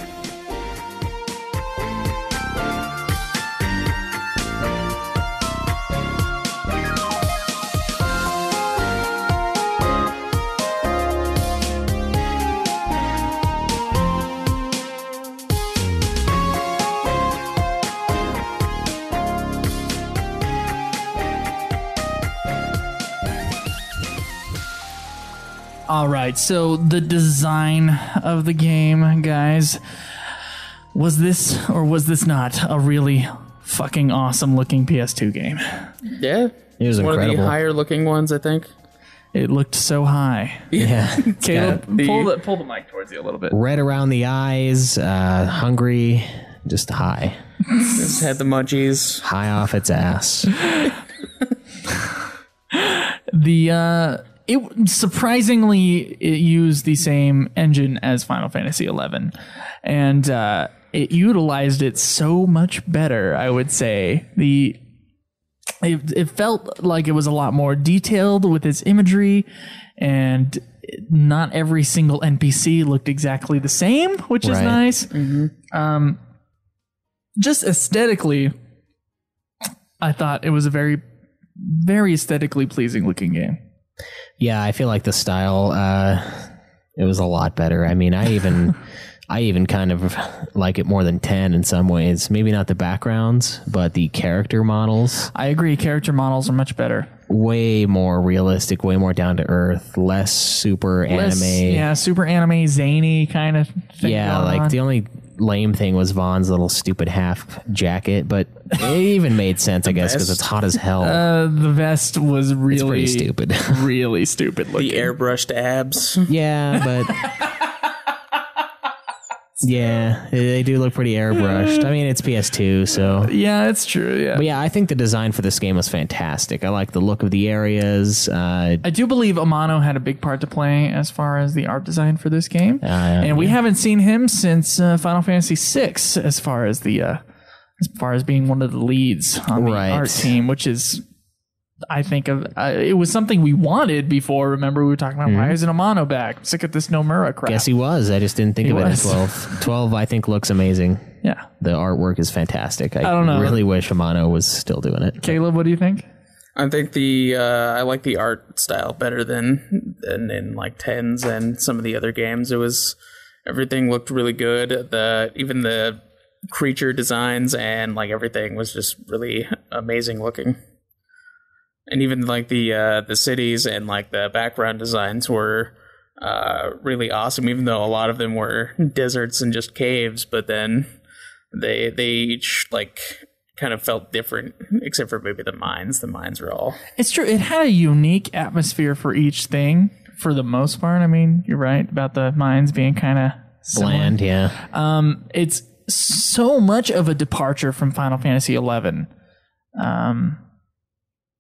All right, so the design of the game, guys, was this or was this not a really fucking awesome looking PS2 game? Yeah. It was one incredible. Of the higher looking ones, I think. It looked so high. Yeah. Caleb, pull the mic towards you a little bit. Red around the eyes, hungry, just high. Just had the munchies. High off its ass. It surprisingly it used the same engine as Final Fantasy XI, and it utilized it so much better. I would say it felt like it was a lot more detailed with its imagery, and not every single NPC looked exactly the same, which is nice. Just aesthetically, I thought it was a very, very aesthetically pleasing looking game. Yeah, I feel like the style, it was a lot better. I mean, I even kind of like it more than 10 in some ways. Maybe not the backgrounds, but the character models. I agree. Character models are much better. Way more realistic, way more down to earth, less super anime. Yeah, super anime, zany kind of thing. Yeah, like the only lame thing was Vaughn's little stupid half jacket, but it even made sense, I guess, because it's hot as hell. The vest was really it's pretty stupid. Really stupid looking. The airbrushed abs. Yeah, but yeah, they do look pretty airbrushed. I mean, it's PS2, so yeah, it's true. Yeah, but yeah, I think the design for this game was fantastic. I like the look of the areas. I do believe Amano had a big part to play as far as the art design for this game, and we haven't seen him since Final Fantasy VI, as far as being one of the leads on the art team, which is. I think it was something we wanted before. Remember, we were talking about why isn't Amano back? I'm sick of this Nomura crap. Guess he was. I just didn't think of it in 12. 12, I think, looks amazing. Yeah. The artwork is fantastic. I don't know. Really wish Amano was still doing it. Caleb, what do you think? I think I like the art style better than in like 10s and some of the other games. Everything looked really good. Even the creature designs and like everything was just really amazing looking. And even like the cities and like the background designs were really awesome, even though a lot of them were deserts and just caves. But then they each like kind of felt different, except for maybe the mines. The mines were all. It's true. It had a unique atmosphere for each thing, for the most part. I mean, you're right about the mines being kind of bland. Yeah. It's so much of a departure from Final Fantasy XI.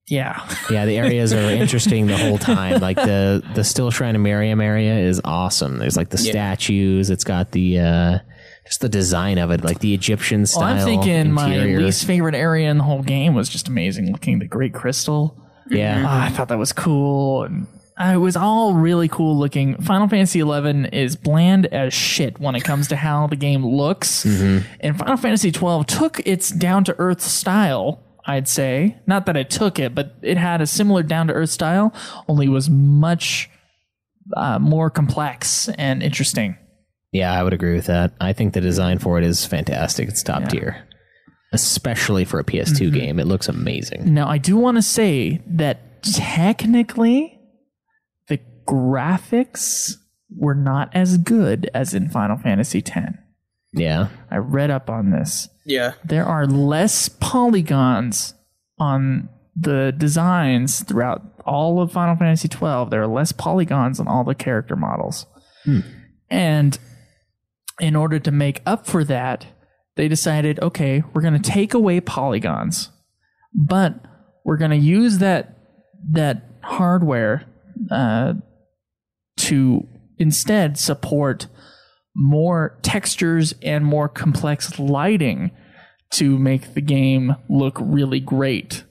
Yeah. Yeah, the areas are interesting the whole time. Like the Still Shrine of Miriam area is awesome. There's like the statues. It's got the just the design of it, like the Egyptian style. I'm thinking interior. My least favorite area in the whole game was just amazing looking. The Great Crystal. Yeah. I thought that was cool. And it was all really cool looking. Final Fantasy XI is bland as shit when it comes to how the game looks. And Final Fantasy XII took its down-to-earth style, I'd say. Not that it took it, but it had a similar down-to-earth style, only was much more complex and interesting. Yeah, I would agree with that. I think the design for it is fantastic. It's top tier. Especially for a PS2 game. It looks amazing. Now, I do want to say that technically, the graphics were not as good as in Final Fantasy X. Yeah. I read up on this. Yeah. There are less polygons on the designs throughout all of Final Fantasy XII. There are less polygons on all the character models. And in order to make up for that, they decided, okay, we're going to take away polygons, but we're going to use that hardware to instead support more textures and more complex lighting to make the game look really great.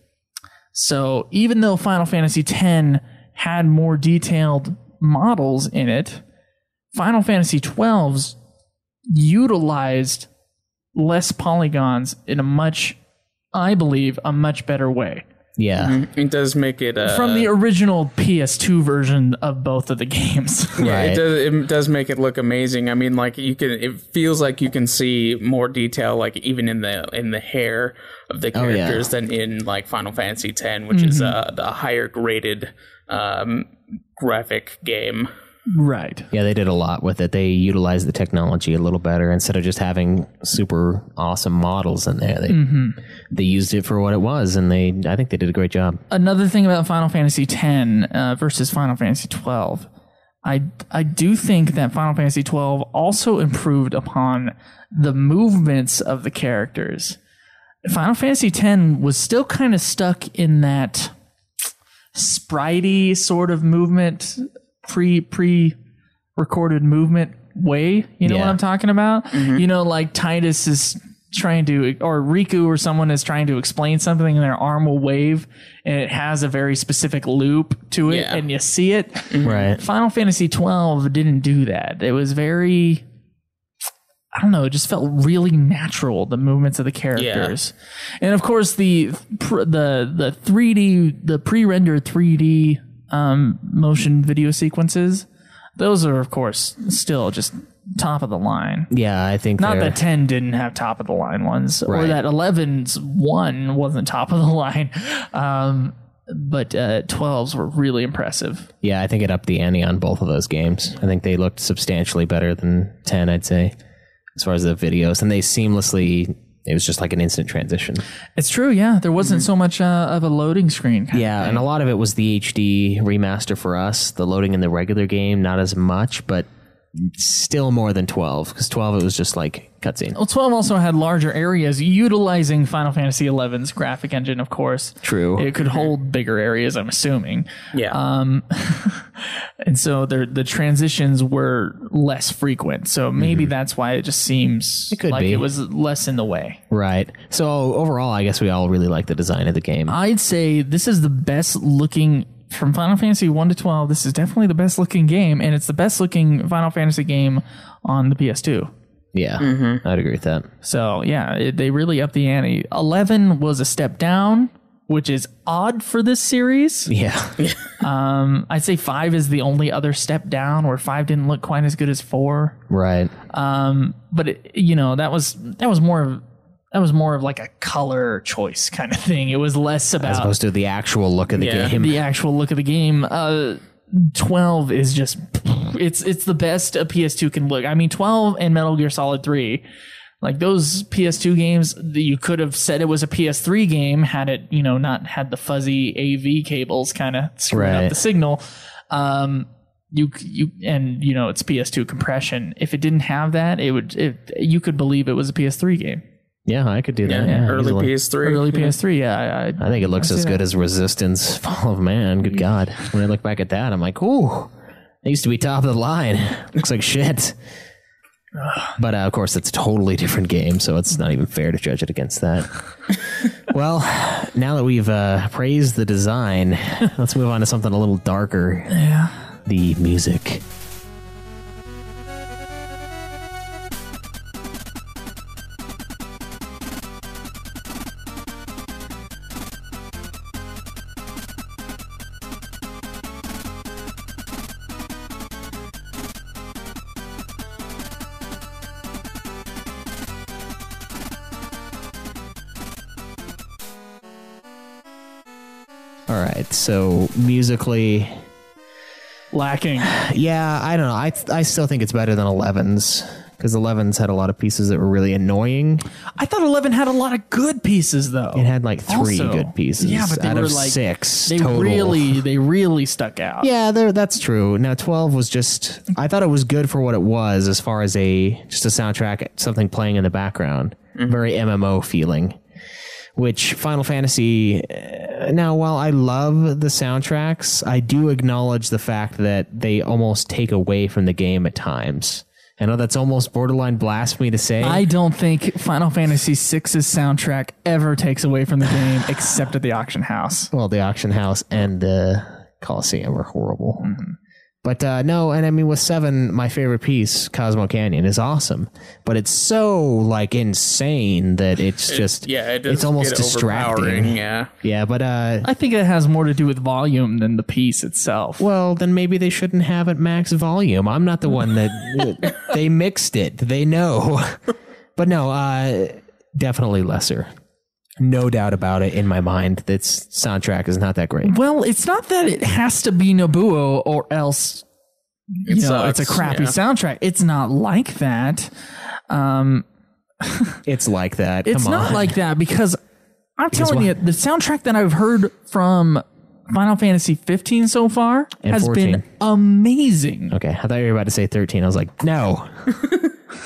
So even though Final Fantasy X had more detailed models in it, Final Fantasy XII's utilized less polygons in I believe, a much better way. Yeah. It does make it from the original PS2 version of both of the games. Yeah, it does make it look amazing. I mean, like it feels like you can see more detail, like even in the hair of the characters than in like Final Fantasy X, which is the higher graded graphic game. Right. Yeah, they did a lot with it. They utilized the technology a little better instead of just having super awesome models in there. They used it for what it was, and I think they did a great job. Another thing about Final Fantasy X versus Final Fantasy XII, I do think that Final Fantasy XII also improved upon the movements of the characters. Final Fantasy X was still kind of stuck in that spritey sort of movement, pre-recorded movement way. You know what I'm talking about? You know, like Tidus is trying to, or Riku or someone is trying to explain something and their arm will wave and it has a very specific loop to it and you see it. Right. Final Fantasy 12 didn't do that. It was very, I don't know, it just felt really natural, the movements of the characters. And of course the 3D, the pre-rendered 3D motion video sequences, those are of course still just top of the line. Yeah, I think not that 10 didn't have top of the line ones, or that 11's one wasn't top of the line. But 12s were really impressive. Yeah, I think it upped the ante on both of those games. I think they looked substantially better than 10, I'd say, as far as the videos. And they seamlessly, it was just like an instant transition. It's true, yeah. There wasn't so much of a loading screen. Yeah, and a lot of it was the HD remaster for us. The loading in the regular game, not as much, but still more than 12, because 12 it was just like cutscene. Well, 12 also had larger areas utilizing Final Fantasy XI's graphic engine, of course. True. It could hold bigger areas, I'm assuming. Yeah. And so the transitions were less frequent. So maybe that's why it just seems like it was less in the way. Right. So overall, I guess we all really like the design of the game. I'd say this is the best looking. From Final Fantasy 1 to 12, this is definitely the best looking game, and it's the best looking Final Fantasy game on the PS2. Yeah, I'd agree with that. So, yeah, they really upped the ante. 11 was a step down, which is odd for this series. Yeah. I'd say 5 is the only other step down, where 5 didn't look quite as good as 4. Right. But, that was more of like a color choice kind of thing. It was less about... As opposed to the actual look of the game. The actual look of the game. 12 is just... It's the best a PS2 can look. I mean, 12 and Metal Gear Solid 3, like those PS2 games, you could have said it was a PS3 game had it, not had the fuzzy AV cables kind of screwing up the signal. You it's PS2 compression. If it didn't have that, you could believe it was a PS3 game. Yeah, I could do that. Yeah, early PS3. Early PS3, yeah. I think it looks as good as Resistance Fall of Man. Good God. When I look back at that, I'm like, ooh, it used to be top of the line. Looks like shit. But of course, it's a totally different game, so it's not even fair to judge it against that. Well, now that we've praised the design, let's move on to something a little darker. Yeah. The music. All right, so musically... Lacking. Yeah, I don't know. I still think it's better than 11's, because 11's had a lot of pieces that were really annoying. I thought 11 had a lot of good pieces, though. It had like 3 good pieces but they out were of like, 6 they total. They really stuck out. Yeah, that's true. Now 12 was just, I thought it was good for what it was as far as just a soundtrack, something playing in the background. Very MMO feeling. Which Final Fantasy, now while I love the soundtracks, I do acknowledge the fact that they almost take away from the game at times. I know that's almost borderline blasphemy to say. I don't think Final Fantasy VI's soundtrack ever takes away from the game except at the auction house. Well, the auction house and the Coliseum are horrible. But no, and I mean with 7, my favorite piece, Cosmo Canyon, is awesome. But it's so like insane that it's just it's almost distracting. Yeah, but I think it has more to do with volume than the piece itself. Well, then maybe they shouldn't have it max volume. I'm not the one that they mixed it. They know. But no, definitely lesser. No doubt about it in my mind. This soundtrack is not that great. Well, it's not that it has to be Nobuo or else it's a crappy soundtrack. It's not like that. It's like that. It's not like that because I'm telling you, the soundtrack that I've heard from Final Fantasy 15 so far and has 14. been amazing. Okay, I thought you were about to say 13. I was like, no.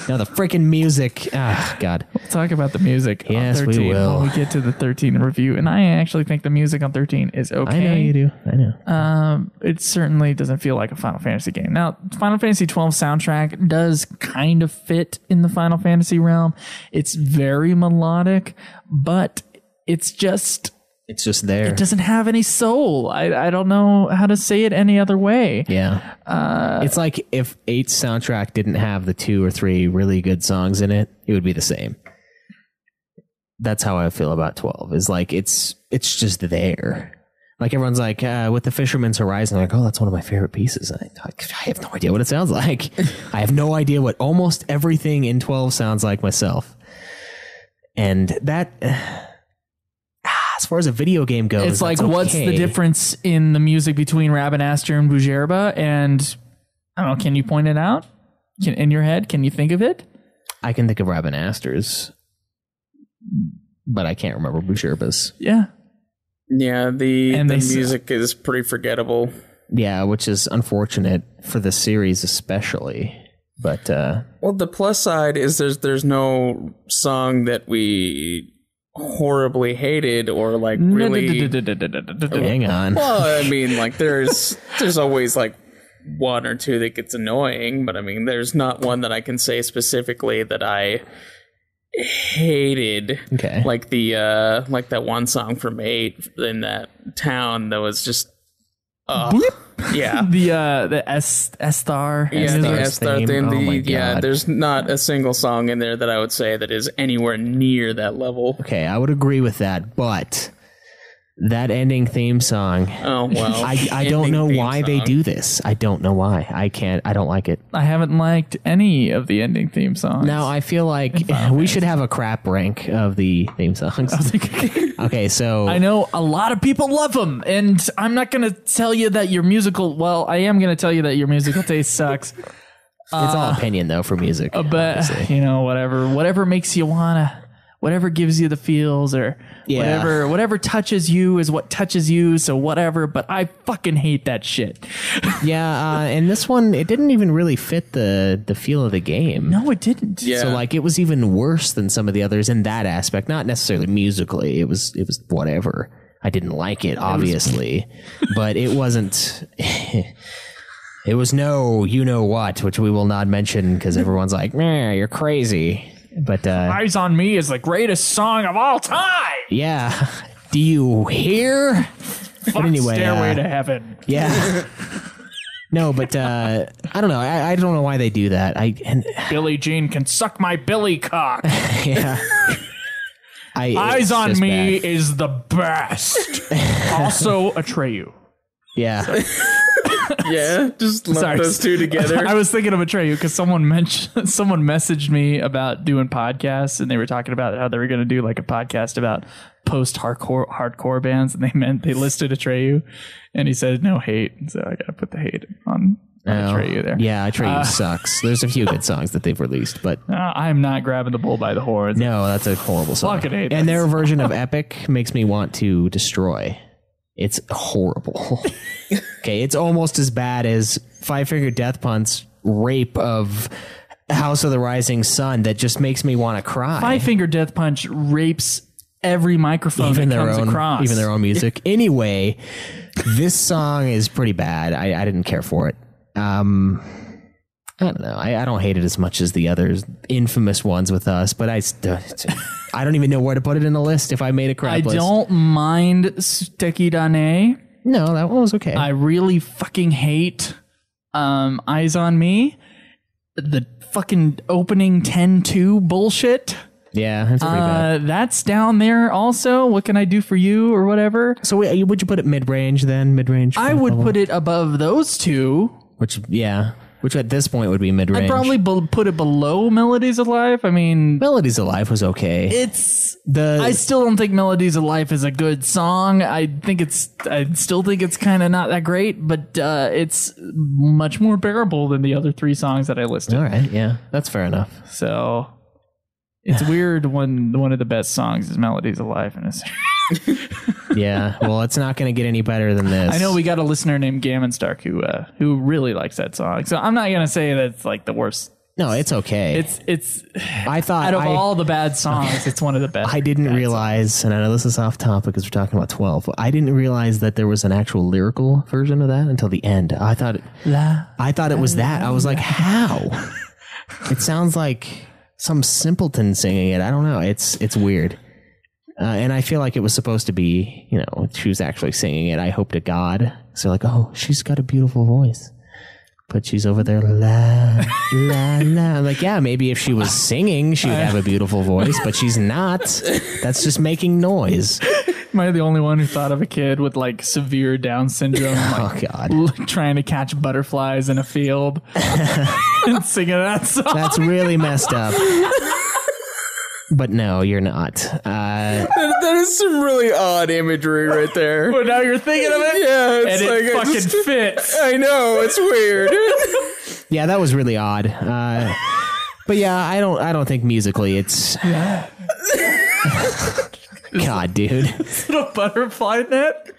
No, the freaking music. Ah, God. We'll talk about the music Yes, on we 13 will. when we get to the 13 review. And I actually think the music on 13 is okay. I know you do. I know. It certainly doesn't feel like a Final Fantasy game. Now, Final Fantasy 12 soundtrack does kind of fit in the Final Fantasy realm. It's very melodic, but it's just there. it doesn't have any soul. I don't know how to say it any other way. Yeah. It's like if 8's soundtrack didn't have the 2 or 3 really good songs in it, it would be the same. That's how I feel about 12. Is like it's just there. Like everyone's like, with the Fisherman's Horizon, like, oh, that's one of my favorite pieces. I have no idea what it sounds like. I have no idea what almost everything in 12 sounds like myself. And that... as far as a video game goes, It's like, what's the difference in the music between Rabanastre and Bujerba? And I don't know, can you point it out? In your head, can you think of it? I can think of Rabanastre's, but I can't remember Bujerba's. Yeah. Yeah, the music is pretty forgettable. Yeah, which is unfortunate for the series especially. But well, the plus side is there's no song that we horribly hated or like really hang on. Well, I mean, like there's always like one or two that gets annoying, but I mean there's not one that I can say specifically that I hated. Okay. Like like that one song from 8 in that town that was just yeah. The S-Star. Yeah, the S-Star theme. Oh my yeah, God. there's not a single song in there that I would say that is anywhere near that level. Okay, I would agree with that, but that ending theme song. Oh, well. I don't know why they do this. I don't know why. I don't like it. I haven't liked any of the ending theme songs. Now, I feel like we should have a crap rank of the theme songs. Okay, so... I know a lot of people love them, and I'm not going to tell you that your musical... Well, I am going to tell you that your musical taste sucks. It's all opinion, though, for music. But, obviously. you know, whatever makes you want to... Whatever gives you the feels or whatever touches you is what touches you. So whatever, but I fucking hate that shit. Yeah, and this one, it didn't even really fit the feel of the game. No, it didn't. Yeah. So like it was even worse than some of the others in that aspect. Not necessarily musically. It was whatever. I didn't like it, obviously, but it wasn't. It was no, you know what, which we will not mention because everyone's like, "Man, you're crazy." But Eyes on Me is the greatest song of all time. yeah, do you hear? But anyway, Stairway to Heaven. Yeah. No, but I don't know. I don't know why they do that. Billie Jean can suck my billy cock. Yeah. Eyes on just Me bad. is the best. Also, Atreyu. Yeah. Yeah, just lump those two together. I was thinking of Atreyu because someone messaged me about doing podcasts, and they were talking about how they were going to do like a podcast about post-hardcore bands, and they listed Atreyu, and he said no hate, so I got to put the hate on Atreyu there. Yeah, Atreyu sucks. There's a few good songs that they've released, but I'm not grabbing the bull by the horns. no, that's a horrible song. Fucking hate and that their version of Epic makes me want to destroy. It's horrible. Okay, it's almost as bad as Five Finger Death Punch's rape of House of the Rising Sun that just makes me want to cry. Five Finger Death Punch rapes every microphone even that comes across. Even their own music. Anyway, this song is pretty bad. I didn't care for it. I don't know. I don't hate it as much as the others, infamous ones with us, but I don't even know where to put it in the list if I made a crap list. I don't mind Steki Dane. No, that one was okay. I really fucking hate Eyes on Me. The fucking opening 10-2 bullshit. Yeah, that's pretty bad. That's down there also. What can I do for you or whatever? So would you put it mid-range then? Mid-range? I would put it above those two. Which at this point would be mid-range. I'd probably put it below Melodies of Life. I mean, Melodies of Life was okay. I still don't think Melodies of Life is a good song. I still think it's kind of not that great, but it's much more bearable than the other three songs that I listed. All right, yeah, that's fair enough. So it's weird when one of the best songs is Melodies of Life, and it's Yeah, well, it's not going to get any better than this. I know we got a listener named Gammon Stark who really likes that song. So I'm not gonna say that it's like the worst No, it's okay. It's. I thought out of all the bad songs, it's one of the best. I didn't realize, and I know this is off topic because we're talking about 12. But I didn't realize that there was an actual lyrical version of that until the end. I thought it was that. I was like, how? It sounds like some simpleton singing it. I don't know. It's weird. And I feel like it was supposed to be, she was actually singing it. I hope to God. So like, oh, she's got a beautiful voice. But she's over there, la, la, la. Like, yeah, maybe if she was singing, she would have a beautiful voice, but she's not. That's just making noise. Am I the only one who thought of a kid with like severe Down syndrome? Oh, God. Trying to catch butterflies in a field and singing that song. That's really messed up. But no, you're not. That is some really odd imagery right there. Well, now you're thinking of it? Yeah, and it fucking fits. I know, it's weird. Yeah, that was really odd. But yeah, I don't think musically it's... God, dude. Is it a butterfly net?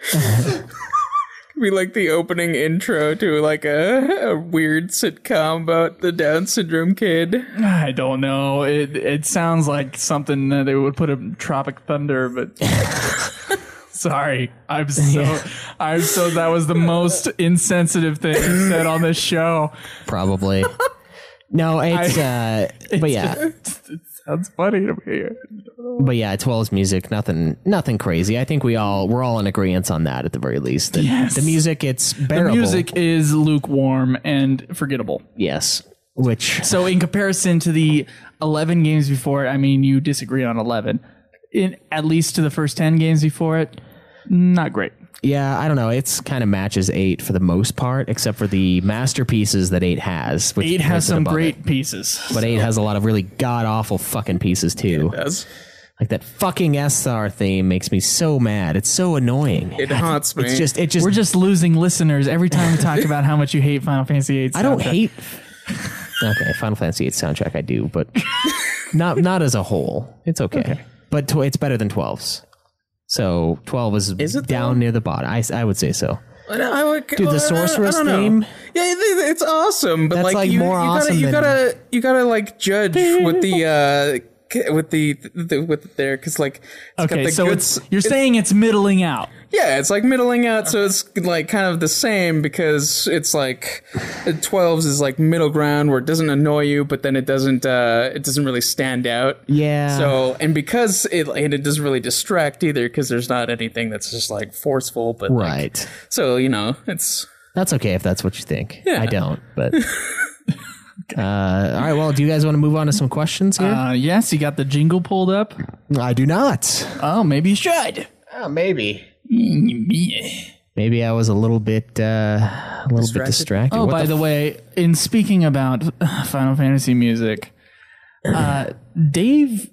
Be like the opening intro to like a weird sitcom about the Down syndrome kid. I don't know. It sounds like something that they would put in Tropic Thunder, but sorry. I'm so that was the most insensitive thing said on this show. Probably. No, it's but yeah. It sounds funny to me. But yeah, 12's music, nothing crazy. I think we're all in agreement on that at the very least. The music, it's bearable. The music is lukewarm and forgettable. Yes. So in comparison to the 11 games before it, I mean, you disagree on 11. At least to the first 10 games before it, not great. Yeah, I don't know. It's kind of matches 8 for the most part, except for the masterpieces that 8 has. 8 has some great pieces. But 8 has a lot of really god-awful fucking pieces, too. It does. Like that fucking SR theme makes me so mad. It's so annoying. It haunts me. It just We're just losing listeners every time we talk about how much you hate Final Fantasy VIII. I don't hate... Okay, Final Fantasy VIII soundtrack I do, but not as a whole. It's okay. But it's better than 12's. So 12 is it down near the bottom. I would say so. Dude, the Sorceress theme. Yeah, it's awesome, but that's like you awesome you gotta like judge with the there because like okay, so you're saying it's middling out. Yeah, it's like middling out, so it's like kind of the same because it's like 12s is like middle ground where it doesn't annoy you, but then it doesn't really stand out. Yeah. So and because it doesn't really distract either because there's not anything that's just like forceful, but right. Like, so that's okay if that's what you think. Yeah. I don't, but. All right, well, do you guys want to move on to some questions here? Yes, you got the jingle pulled up? I do not. Oh, maybe you should. Maybe. Maybe I was a little bit distracted. Oh, by the way, in speaking about Final Fantasy music, Dave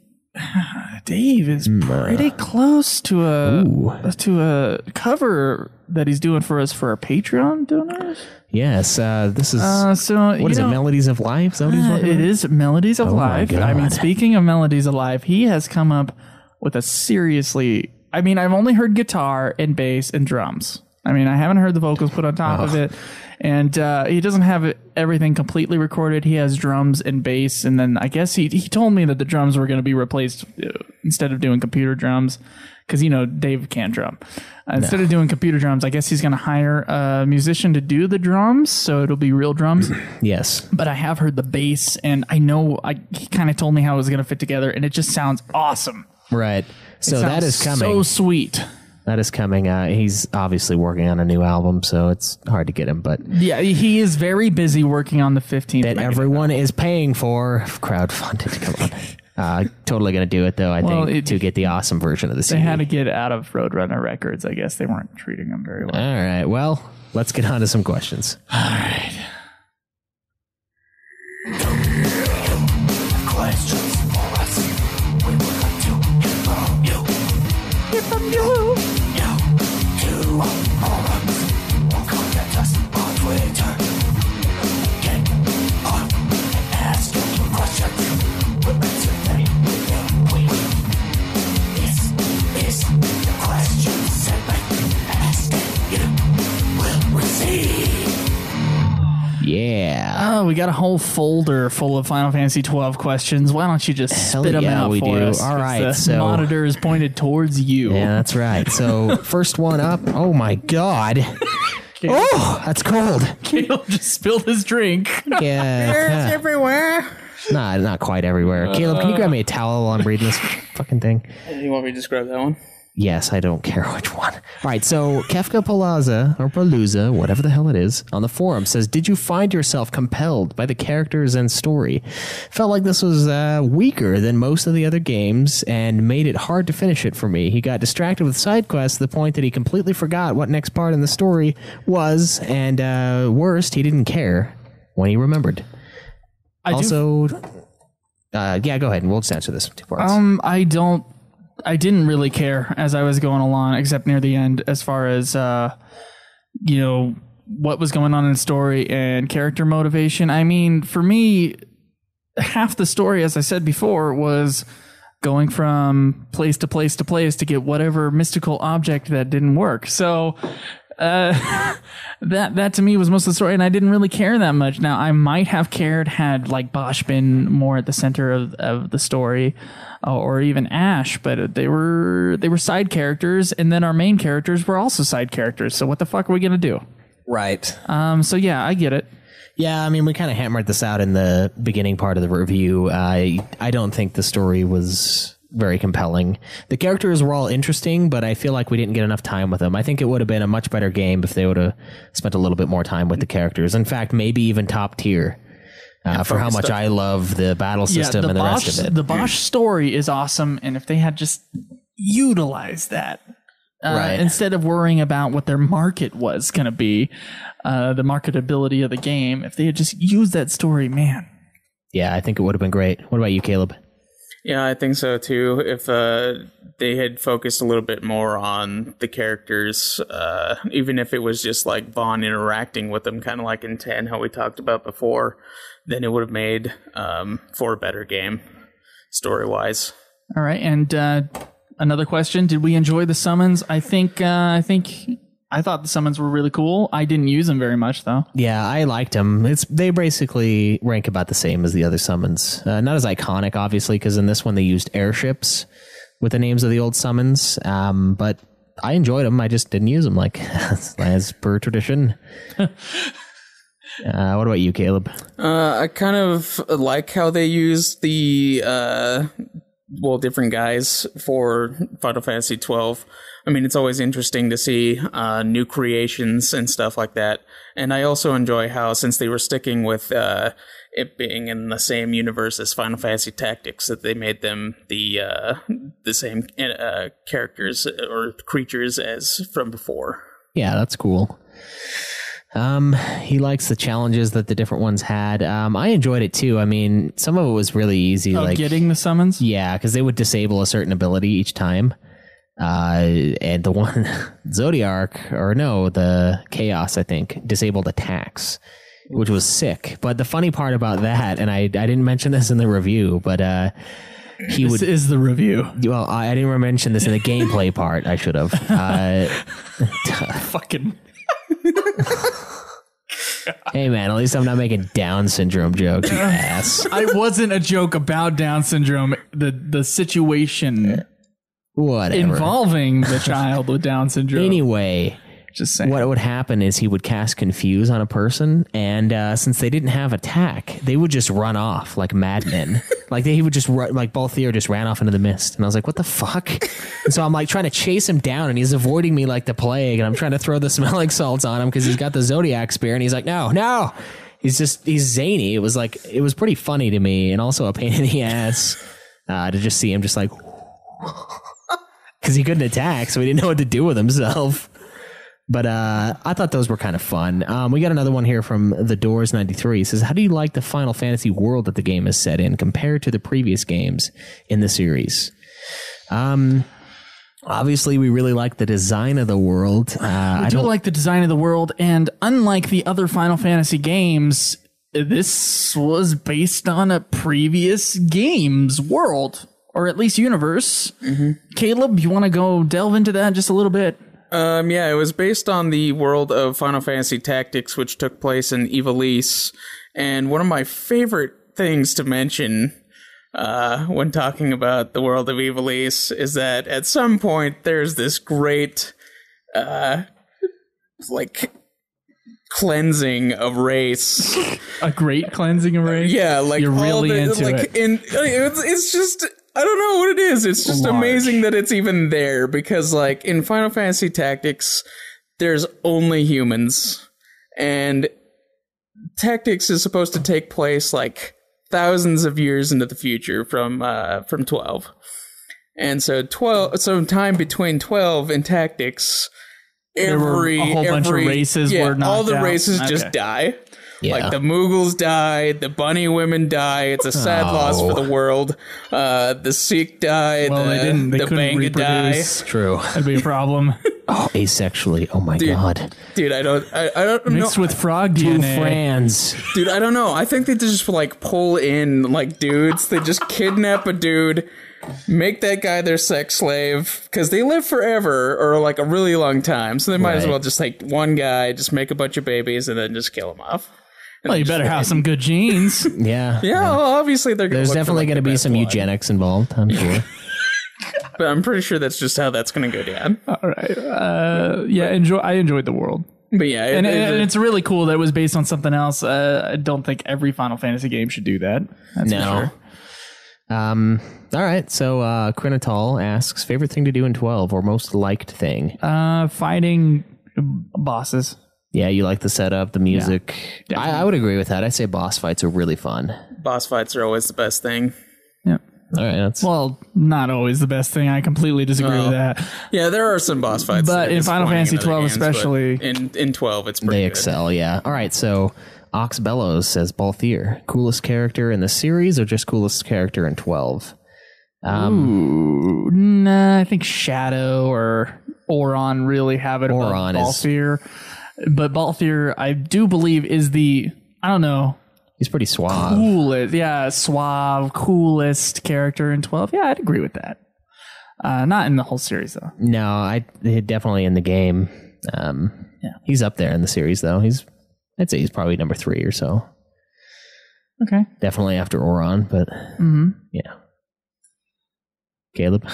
is pretty close to a cover that he's doing for us for our Patreon donors. Yes, this is what is it? Melodies of Life? Is that what he's it is Melodies of Life. I mean, speaking of Melodies of Life, he has come up with a seriously. I mean, I've only heard guitar and bass and drums. I mean, I haven't heard the vocals put on top of it. And he doesn't have everything completely recorded. He has drums and bass. And then I guess he told me that the drums were going to be replaced instead of doing computer drums. Because, Dave can't drum. Instead of doing computer drums, I guess he's going to hire a musician to do the drums. So it'll be real drums. Yes. But I have heard the bass. And I know he kind of told me how it was going to fit together. And it just sounds awesome. Right. So that is coming. So sweet. That is coming. He's obviously working on a new album, so it's hard to get him. But yeah, he is very busy working on the 15th. That everyone is paying for crowdfunded. Come on, totally gonna do it though. I think to get the awesome version of the CD. They had to get out of Roadrunner Records. I guess they weren't treating them very well. All right. Well, let's get on to some questions. All right. Questions for us. We would like to hear from you. Hear from you. To our forums or contact us on Twitter. Get on and ask your questions. We'll answer them within a week. This is the question segment. Ask and you will receive. Yeah. Oh, we got a whole folder full of Final Fantasy 12 questions. Why don't you just spit them out for us? All right, The so monitor is pointed towards you. yeah, that's right. So first one up. Oh my god. Oh, that's cold. Caleb just spilled his drink. Yeah. everywhere. Nah, not quite everywhere. Caleb, can you grab me a towel while I'm reading this fucking thing? You want me to just grab that one? Yes, I don't care which one. All right, so Kefka Palooza, or Palooza, whatever the hell it is, on the forum says, did you find yourself compelled by the characters and story? Felt like this was weaker than most of the other games and made it hard to finish it for me. He got distracted with side quests to the point that he completely forgot what next part in the story was, and worst, he didn't care when he remembered. Yeah, go ahead, and we'll just answer this in 2 parts. I didn't really care as I was going along, except near the end, as far as what was going on in the story and character motivation. I mean, for me, half the story, as I said before, was going from place to place to place to get whatever mystical object that didn't work. So that to me was most of the story, and I didn't really care that much. Now, I might have cared had like Bosch been more at the center of the story, or even Ash, but they were side characters, and then our main characters were also side characters. So what the fuck are we gonna do? Right. So yeah, I get it. Yeah, I mean, we kind of hammered this out in the beginning part of the review. I don't think the story was very compelling. The characters were all interesting, but I feel like we didn't get enough time with them. I think it would have been a much better game if they would have spent a little bit more time with the characters. In fact, maybe even top tier for how much I love the battle system and the rest of it. The Bosch story is awesome, and if they had just utilized that, right, instead of worrying about what their market was going to be, the marketability of the game, if they had just used that story, man. Yeah, I think it would have been great. What about you, Caleb? Yeah, I think so too. If they had focused a little bit more on the characters, even if it was just like Vaughn interacting with them, kind of like in 10, how we talked about before, then it would have made for a better game, story-wise. All right, and another question: did we enjoy the summons? I thought the summons were really cool. I didn't use them very much, though. Yeah, I liked them. They basically rank about the same as the other summons. Not as iconic, obviously, because in this one they used airships with the names of the old summons. But I enjoyed them. I just didn't use them, like as per tradition. What about you, Caleb? I kind of like how they used the different guys for Final Fantasy 12. I mean, it's always interesting to see new creations and stuff like that. And I also enjoy how, since they were sticking with it being in the same universe as Final Fantasy Tactics, that they made them the same characters or creatures as from before. Yeah, that's cool. He likes the challenges that the different ones had. I enjoyed it too. I mean, some of it was really easy. Like getting the summons? Yeah, because they would disable a certain ability each time. And the one the Chaos, I think, disabled attacks, which was sick. But the funny part about that, and I didn't mention this in the review, but this is the review. Well, I didn't mention this in the gameplay part. I should have. Fucking. Hey man, at least I'm not making Down syndrome jokes, you ass. I wasn't a joke about Down syndrome. The situation. Whatever. Involving the child with Down syndrome. Anyway, just saying. What would happen is he would cast Confuse on a person, and since they didn't have attack, they would just run off like madmen. He would just run, like Balthier just ran off into the mist, and I was like, "What the fuck?" And so I'm like trying to chase him down, and he's avoiding me like the plague, and I'm trying to throw the smelling salts on him because he's got the Zodiac spear, and he's like, "No." He's zany. It was pretty funny to me, and also a pain in the ass to just see him just like. Because he couldn't attack, so he didn't know what to do with himself. But I thought those were kind of fun. We got another one here from The Doors 93. He says, how do you like the Final Fantasy world that the game is set in compared to the previous games in the series? Obviously, we really like the design of the world. I do like the design of the world, and unlike the other Final Fantasy games, this was based on a previous game's world. Or at least universe. Mm-hmm. Caleb, you want to go delve into that just a little bit? Yeah, it was based on the world of Final Fantasy Tactics, which took place in Ivalice. And one of my favorite things to mention when talking about the world of Ivalice is that at some point there's this great, cleansing of race. A great cleansing of race? Yeah, like you're really into it. It's just, I don't know what it is. It's just amazing that it's even there because, like, in Final Fantasy Tactics, there's only humans, and Tactics is supposed to take place like thousands of years into the future from 12, and so time between 12 and Tactics, there were a whole bunch of races were knocked all the out. races just die. Yeah. Like the Mughals die, the bunny women die. It's a sad loss for the world. The Sikh die. Well, they didn't. They the couldn't Banga die. reproduce. True. That'd be a problem. Oh, asexually. Oh my God. Dude, I don't Mixed know. with frog Two DNA. friends. Dude, I don't know. I think they just like pull in like dudes. They just kidnap a dude, make that guy their sex slave because they live forever or like a really long time. So they might as Right. well just take one guy, just make a bunch of babies, and then just kill him off. Well, you better have some good genes. Yeah. Yeah, well, obviously they're. There's definitely going to be some eugenics. eugenics involved, I'm sure. But I'm pretty sure that's just how that's going to go down. All right. I enjoyed the world. But yeah, And it's really cool that it was based on something else. I don't think every Final Fantasy game should do that. That's for No. sure. All right. So Krinatal asks, favorite thing to do in 12 or most liked thing? Fighting bosses. Yeah, you like the setup, the music. definitely. I would agree with that. I say boss fights are really fun. boss fights are always the best thing. Yeah. All right. That's Well, not always the best thing. I completely disagree with that. Yeah, there are some boss fights, But that are in Final disappointing Fantasy other 12 games, but especially- in 12 it's pretty they good. excel. Yeah. All right. So Ox Bellows says Balthier, coolest character in the series or just coolest character in 12? Ooh, nah, I think Shadow or Oron really have it above Oron is- Balthier. But Balthier, I do believe, is the, I don't know, He's pretty suave. coolest, suave, coolest character in 12. Yeah, I'd agree with that. Not in the whole series, though. No, definitely in the game. He's up there in the series though. I'd say he's probably number 3 or so. Okay. Definitely after Oron, but yeah. Caleb.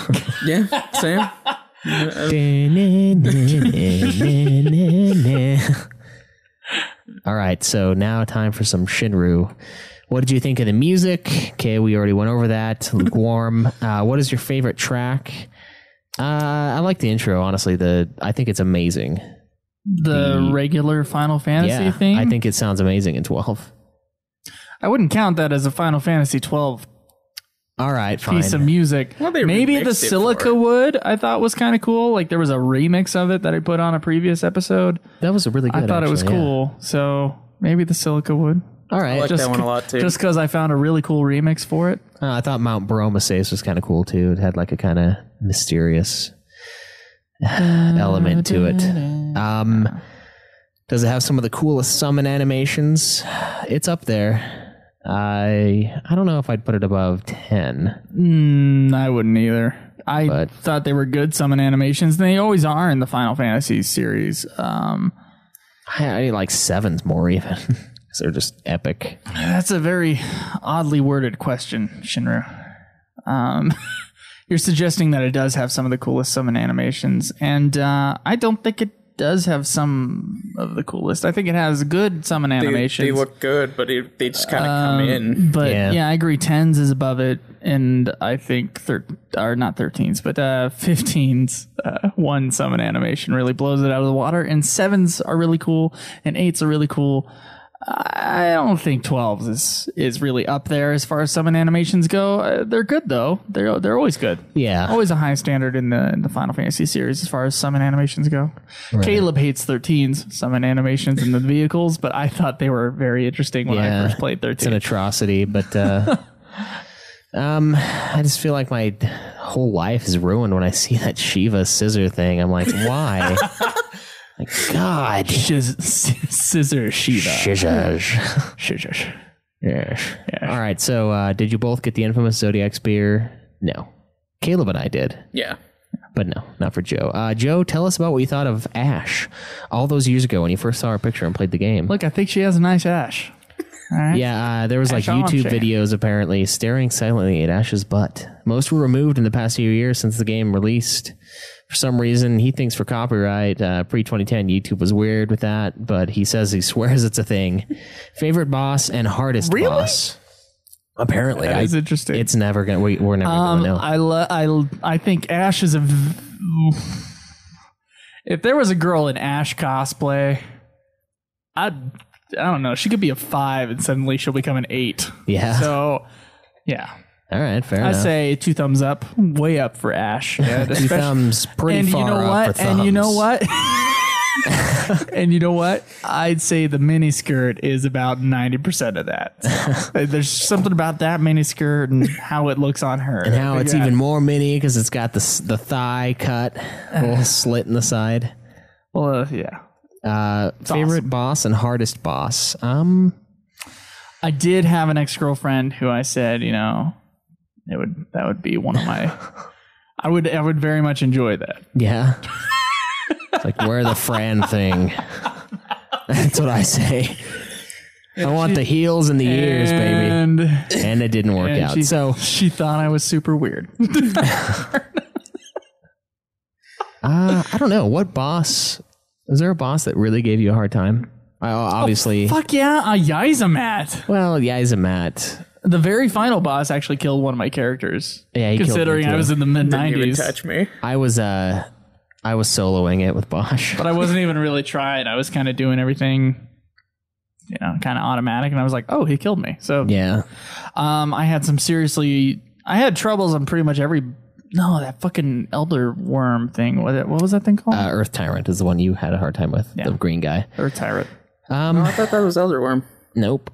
Yeah, same. All right, so now time for some Shinru. What did you think of the music? Okay, we already went over that. Lukewarm. What is your favorite track? I like the intro, honestly. I think it's amazing. The regular Final Fantasy Yeah, theme? I think it sounds amazing in 12. I wouldn't count that as a Final Fantasy 12 All right, fine. piece of music. Well, they Maybe the remixed it Silica for it. Wood I thought was kind of cool. Like there was a remix of it that I put on a previous episode. That was a really good. I thought it was actually, yeah. cool. So maybe the Silica Wood. All right. I like Just that one a c- lot too. Just because I found a really cool remix for it. I thought Mount Bromosace was kind of cool too. It had like a kind of mysterious element to it. Does it have some of the coolest summon animations? It's up there. I don't know if I'd put it above 10. I wouldn't either. I But- thought they were good summon animations. They always are in the Final Fantasy series. I like 7's more even. 'Cause they're just epic. That's a very oddly worded question, Shinru. You're suggesting that it does have some of the coolest summon animations, and I don't think it does have some of the coolest. I think it has good summon animations. They look good, but they just kind of come in. But Yeah. yeah. I agree. 10s is above it, and I think not 13s, but 15s. One summon animation really blows it out of the water, and 7s are really cool, and 8s are really cool. I don't think 12s is really up there as far as summon animations go. They're good though. They're always good. Yeah. Always a high standard in the Final Fantasy series as far as summon animations go. Caleb hates 13s summon animations in the vehicles, but I thought they were very interesting when I first played 13. It's an atrocity, but I just feel like my whole life is ruined when I see that Shiva scissor thing. I'm like, why? Like, God. Scissor Shiva. Shizzazh. Yes. All right, so did you both get the infamous Zodiac Spear? No. Caleb and I did. Yeah. But no, not for Joe. Joe, tell us about what you thought of Ash all those years ago when you first saw her picture and played the game. Look, I think she has a nice Ash. All right. Yeah, there was like Ash YouTube Armchair. videos apparently staring silently at Ash's butt. Most were removed in the past few years since the game released. For some reason, he thinks for copyright, pre-2010, YouTube was weird with that, but he says he swears it's a thing. Favorite boss and hardest boss. Apparently, That is interesting. It's never gonna. We're never gonna know. I think Ash is if there was a girl in Ash cosplay, I don't know. She could be a 5 and suddenly she'll become an 8. Yeah. So, yeah. All right, fair I enough. say 2 thumbs up, way up for Ash. Yeah, 2 thumbs, pretty and far you know up what? for thumbs. And you know what? And you know what? I'd say the miniskirt is about 90% of that. So, there's something about that miniskirt and how it looks on her. And how it's Yeah. even more mini because it's got the thigh cut, a little slit in the side. Well, yeah. Favorite boss and hardest boss. I did have an ex-girlfriend who I said, that would be one of my. I would very much enjoy that. Yeah. It's like wear the Fran thing. That's what I say. I want the heels and the ears, baby. And it didn't work out. So she thought I was super weird. I don't know. What boss? Was there a boss that really gave you a hard time? Obviously. Fuck yeah, Yzamat. Well, Yzamat. The very final boss actually killed one of my characters. Yeah, he killed me considering too. I was in the mid Didn't even 90s. touch me. I was soloing it with Bosch. But I wasn't even really trying. I was kind of doing everything, kind of automatic. And I was like, oh, he killed me. So Yeah. I had troubles on pretty much every. No, that fucking elder worm thing. What was that thing called? Earth Tyrant is the one you had a hard time with. Yeah. The green guy. Earth Tyrant. Oh, I thought that was Elderworm. Nope.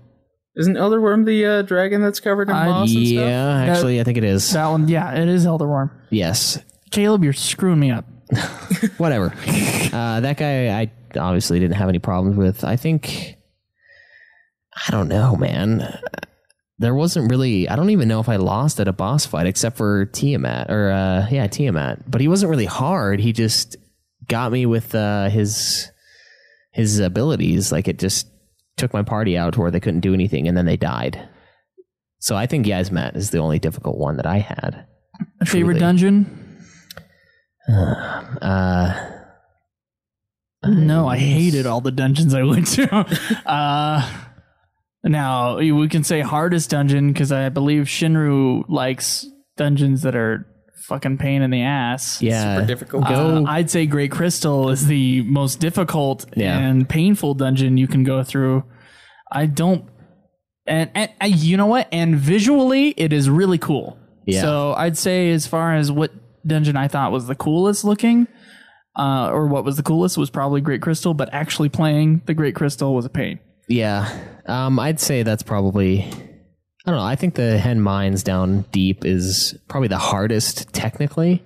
Isn't Elderworm the dragon that's covered in moss and stuff? Yeah, actually, I think it is. That one, yeah, it is elder worm. Yes. Caleb, you're screwing me up. Whatever. That guy, I obviously didn't have any problems with. I think, I don't know, man. There wasn't really, I don't even know if I lost at a boss fight except for Tiamat, Tiamat. But he wasn't really hard. He just got me with his abilities. Like it just took my party out to where they couldn't do anything and then they died. So I think Yzamat is the only difficult one that I had. Favorite Truly. dungeon? No, I hated all the dungeons I went to. Now, we can say hardest dungeon because I believe Shinru likes dungeons that are fucking pain in the ass. Yeah. Super difficult. I'd say Great Crystal is the most difficult Yeah. and painful dungeon you can go through. I don't, and you know what? And visually, it is really cool. Yeah. So I'd say as far as what dungeon I thought was the coolest looking, or what was the coolest was probably Great Crystal, but actually playing the Great Crystal was a pain. Yeah. I'd say that's probably, I don't know. I think the Hen Mines down deep is probably the hardest technically.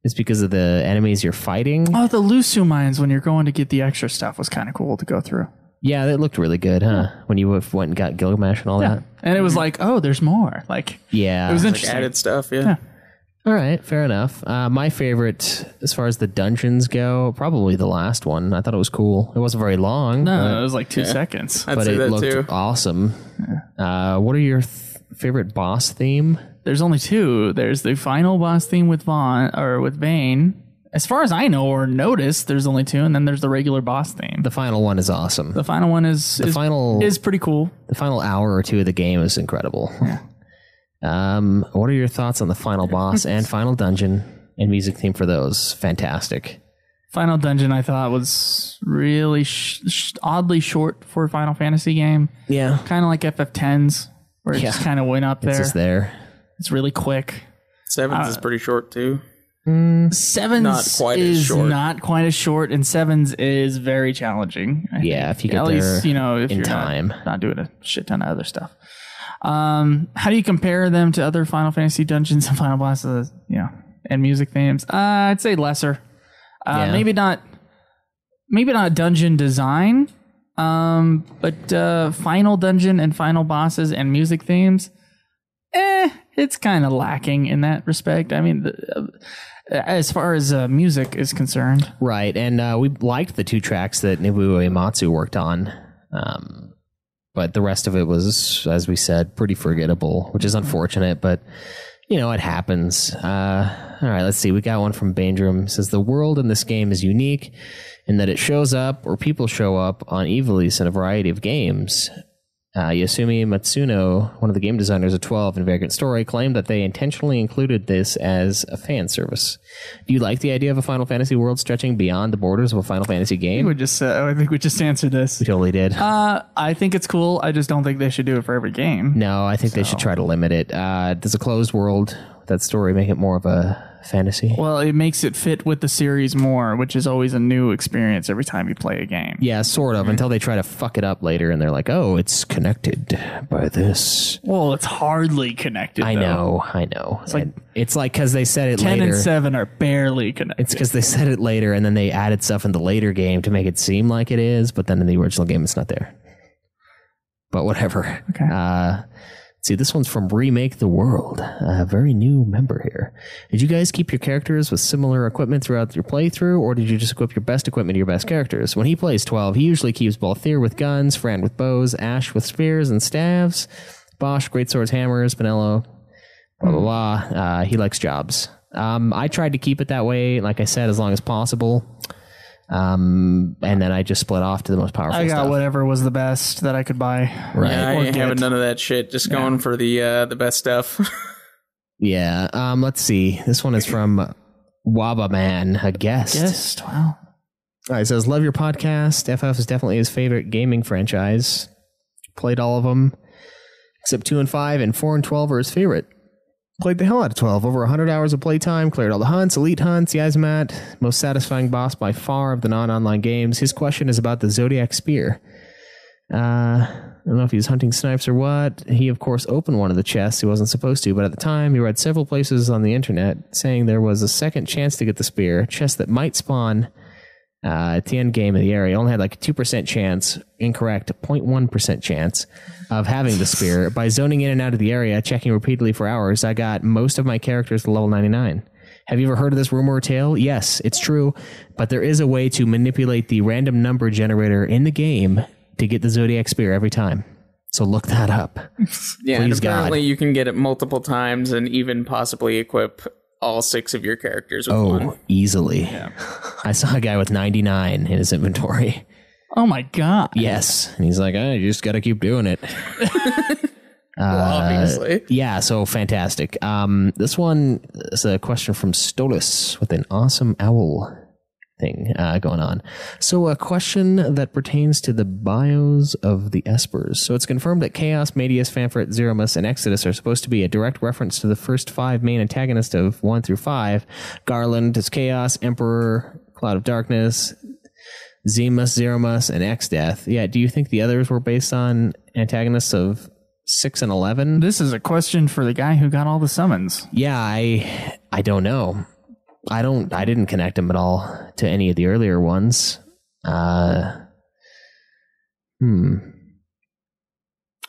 It's because of the enemies you're fighting. Oh, the Lusu mines when you're going to get the extra stuff was kind of cool to go through. Yeah, that looked really good, huh? When you went and got Gilgamesh and all that. And it was like, oh, there's more. Like, Yeah. it was Like interesting. added stuff, yeah. Yeah. All right, fair enough. My favorite, as far as the dungeons go, probably the last one. I thought it was cool. It wasn't very long, No, it was like 2 seconds. I'd but say it that looked too. awesome. What are your favorite boss theme? There's only 2. There's the final boss theme with Vane. As far as I know or noticed, there's only 2, and then there's the regular boss theme. The final one is awesome. The final one is pretty cool. The final hour or two of the game is incredible. What are your thoughts on the final boss and final dungeon and music theme for those? Fantastic. Final dungeon I thought was really oddly short for a Final Fantasy game. Yeah. Kind of like FF10's, where it just kind of went up there. It's just there. It's really quick. 7th is pretty short too. 7's Not quite as is short. not quite as short, and 7's is very challenging. I Yeah, think. if you get at there least, if in you're time. not doing a shit ton of other stuff. How do you compare them to other Final Fantasy dungeons and final bosses? And music themes. I'd say lesser. Yeah. Maybe not dungeon design, but final dungeon and final bosses and music themes. It's kind of lacking in that respect. I mean, as far as music is concerned. Right, and we liked the 2 tracks that Nobuo Uematsu worked on, but the rest of it was, as we said, pretty forgettable, which is unfortunate, but, it happens. All right, let's see. We got one from Bandrum. It says, the world in this game is unique in that it shows up, or people show up, on Evilise in a variety of games. Yasumi Matsuno, one of the game designers of 12 and Vagrant Story, claimed that they intentionally included this as a fan service. Do you like the idea of a Final Fantasy world stretching beyond the borders of a Final Fantasy game? I think we just answered this. We totally did. I think it's cool. I just don't think they should do it for every game. No, I think they should try to limit it. Does a closed world, that story, make it more of a fantasy? Well, it makes it fit with the series more, which is always a new experience every time you play a game. Yeah, sort of, until they try to fuck it up later and they're like, oh, it's connected by this. Well, it's hardly connected, I know. It's like because they said it 10 later. 10 and 7 are barely connected. It's because they said it later and then they added stuff in the later game to make it seem like it is, but then in the original game it's not there. But whatever. Okay. See, this one's from Remake the World, a very new member here. Did you guys keep your characters with similar equipment throughout your playthrough, or did you just equip your best equipment to your best characters? When he plays 12, he usually keeps Balthier with guns, Fran with bows, Ash with spears and staves, Bosch, greatswords, hammers, Pinello, blah, blah, blah. He likes jobs. I tried to keep it that way, like I said, as long as possible. And then I just split off to the most powerful I got stuff. whatever was the best that I could buy. Right. Yeah, I Or ain't get. having none of that shit. Just going for the best stuff. Yeah. Let's see. This one is from Waba Man, a guest. Wow. All right, it says, love your podcast. FF is definitely his favorite gaming franchise. Played all of them, except 2 and 5, and 4 and 12 are his favorite. Played the hell out of 12. Over 100 hours of playtime. Cleared all the hunts, elite hunts, Yasmat. Most satisfying boss by far of the non-online games. His question is about the Zodiac Spear. I don't know if he was hunting snipes or what. He, of course, opened one of the chests. He wasn't supposed to, but at the time, he read several places on the internet saying there was a second chance to get the spear, a chest that might spawn at the end game of the area. Only had like a 2% chance, incorrect, 0.1% chance of having the spear. By zoning in and out of the area, checking repeatedly for hours, I got most of my characters to level 99. Have you ever heard of this rumor or tale? Yes, it's true, but there is a way to manipulate the random number generator in the game to get the Zodiac Spear every time. So look that up. Yeah, and Please, apparently God. you can get it multiple times and even possibly equip all 6 of your characters with one. Easily. Yeah. I saw a guy with 99 in his inventory. Oh my God. Yes. And he's like, you just got to keep doing it. Well, obviously. Yeah, so fantastic. This one is a question from Stolas with an awesome owl thing going on. So a question that pertains to the bios of the Espers. So it's confirmed that Chaos, Medius, Fanfret, Zeromus, and Exodus are supposed to be a direct reference to the first 5 main antagonists of 1 through 5. Garland is Chaos, Emperor, Cloud of Darkness, Zemus, Zeromus, and X-Death. Yeah, do you think the others were based on antagonists of 6 and 11? This is a question for the guy who got all the summons. Yeah, I don't know. I didn't connect them at all to any of the earlier ones. I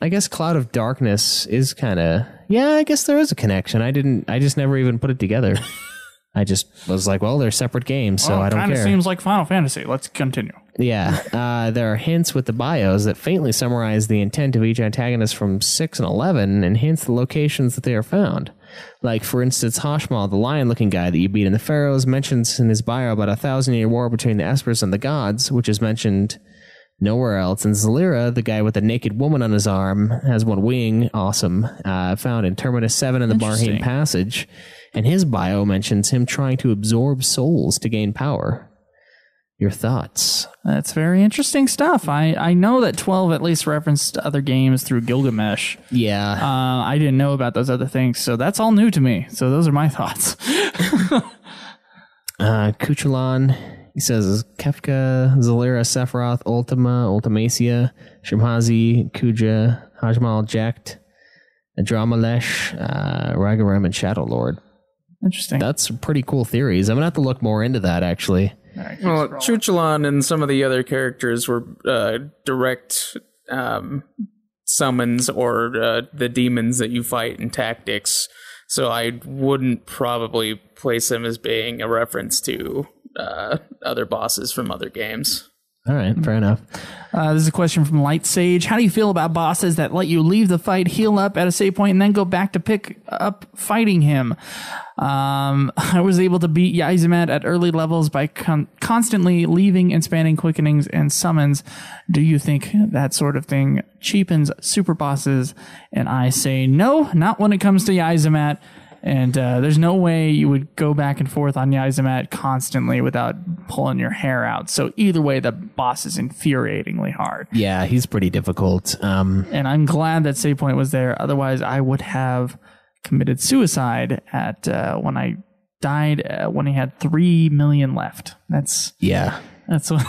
guess Cloud of Darkness is kind of, yeah, I guess there is a connection. I just never even put it together. I just was like, well, they're separate games, so I don't care. Kind of seems like Final Fantasy. Let's continue. Yeah, there are hints with the bios that faintly summarize the intent of each antagonist from 6 and 11 and hints the locations that they are found. Like, for instance, Hashmal, the lion-looking guy that you beat in the Pharaohs, mentions in his bio about a 1,000-year war between the Espers and the gods, which is mentioned nowhere else. And Zalira, the guy with the naked woman on his arm, has one wing, awesome, found in Terminus 7 in the Barhane Passage. And his bio mentions him trying to absorb souls to gain power. Your thoughts? That's very interesting stuff. I know that 12 at least referenced other games through Gilgamesh. Yeah. I didn't know about those other things, so that's all new to me. So those are my thoughts. Kuchulan, he says, Kefka, Zalira, Sephiroth, Ultima, Ultimacia, Shemhazi, Kuja, Hajmal, Jekt, Adramalesh, Ragaram, and Shadow Lord. Interesting. That's pretty cool theories. I'm going to have to look more into that, actually. Right, Well, Chuchulan and some of the other characters were direct summons or the demons that you fight in tactics. So I wouldn't probably place him as being a reference to other bosses from other games. All right, fair enough. This is a question from Light Sage. How do you feel about bosses that let you leave the fight, heal up at a save point, and then go back to pick up fighting him? I was able to beat Yaizamat at early levels by constantly leaving and spamming quickenings and summons. Do you think that sort of thing cheapens super bosses? And I say no, not when it comes to Yaizamat. And there's no way you would go back and forth on Yaizamat constantly without pulling your hair out. So either way, the boss is infuriatingly hard. Yeah, he's pretty difficult. And I'm glad that save point was there. Otherwise, I would have committed suicide at when I died when he had 3 million left. That's what.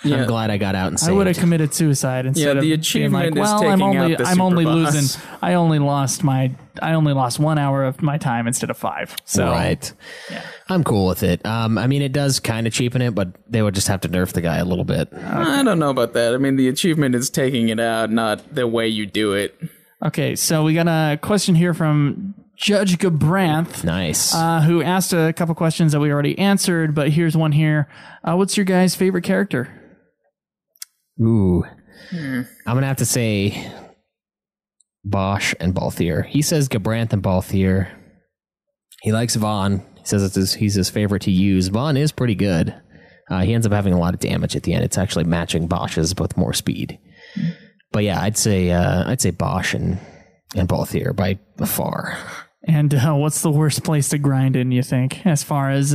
I'm glad I got out and saved. I would have committed suicide instead of the achievement being like, is well, taking out the I'm only super boss. losing. I only lost 1 hour of my time instead of 5. So right. Yeah. I'm cool with it. I mean, it does kind of cheapen it, but they would just have to nerf the guy a little bit. I don't know about that. I mean, the achievement is taking it out, not the way you do it. Okay, so we got a question here from Judge Gabranth. Nice. Who asked a couple questions that we already answered, but here's one here. What's your guys' favorite character? Ooh. I'm going to have to say Bosch and Balthier. He says Gabranth and Balthier. He likes Vaughn. He says he's his favorite to use. Vaughn is pretty good. He ends up having a lot of damage at the end. It's actually matching Bosch's with more speed. But yeah, I'd say Bosch and Balthier by far. And what's the worst place to grind in, you think, as far as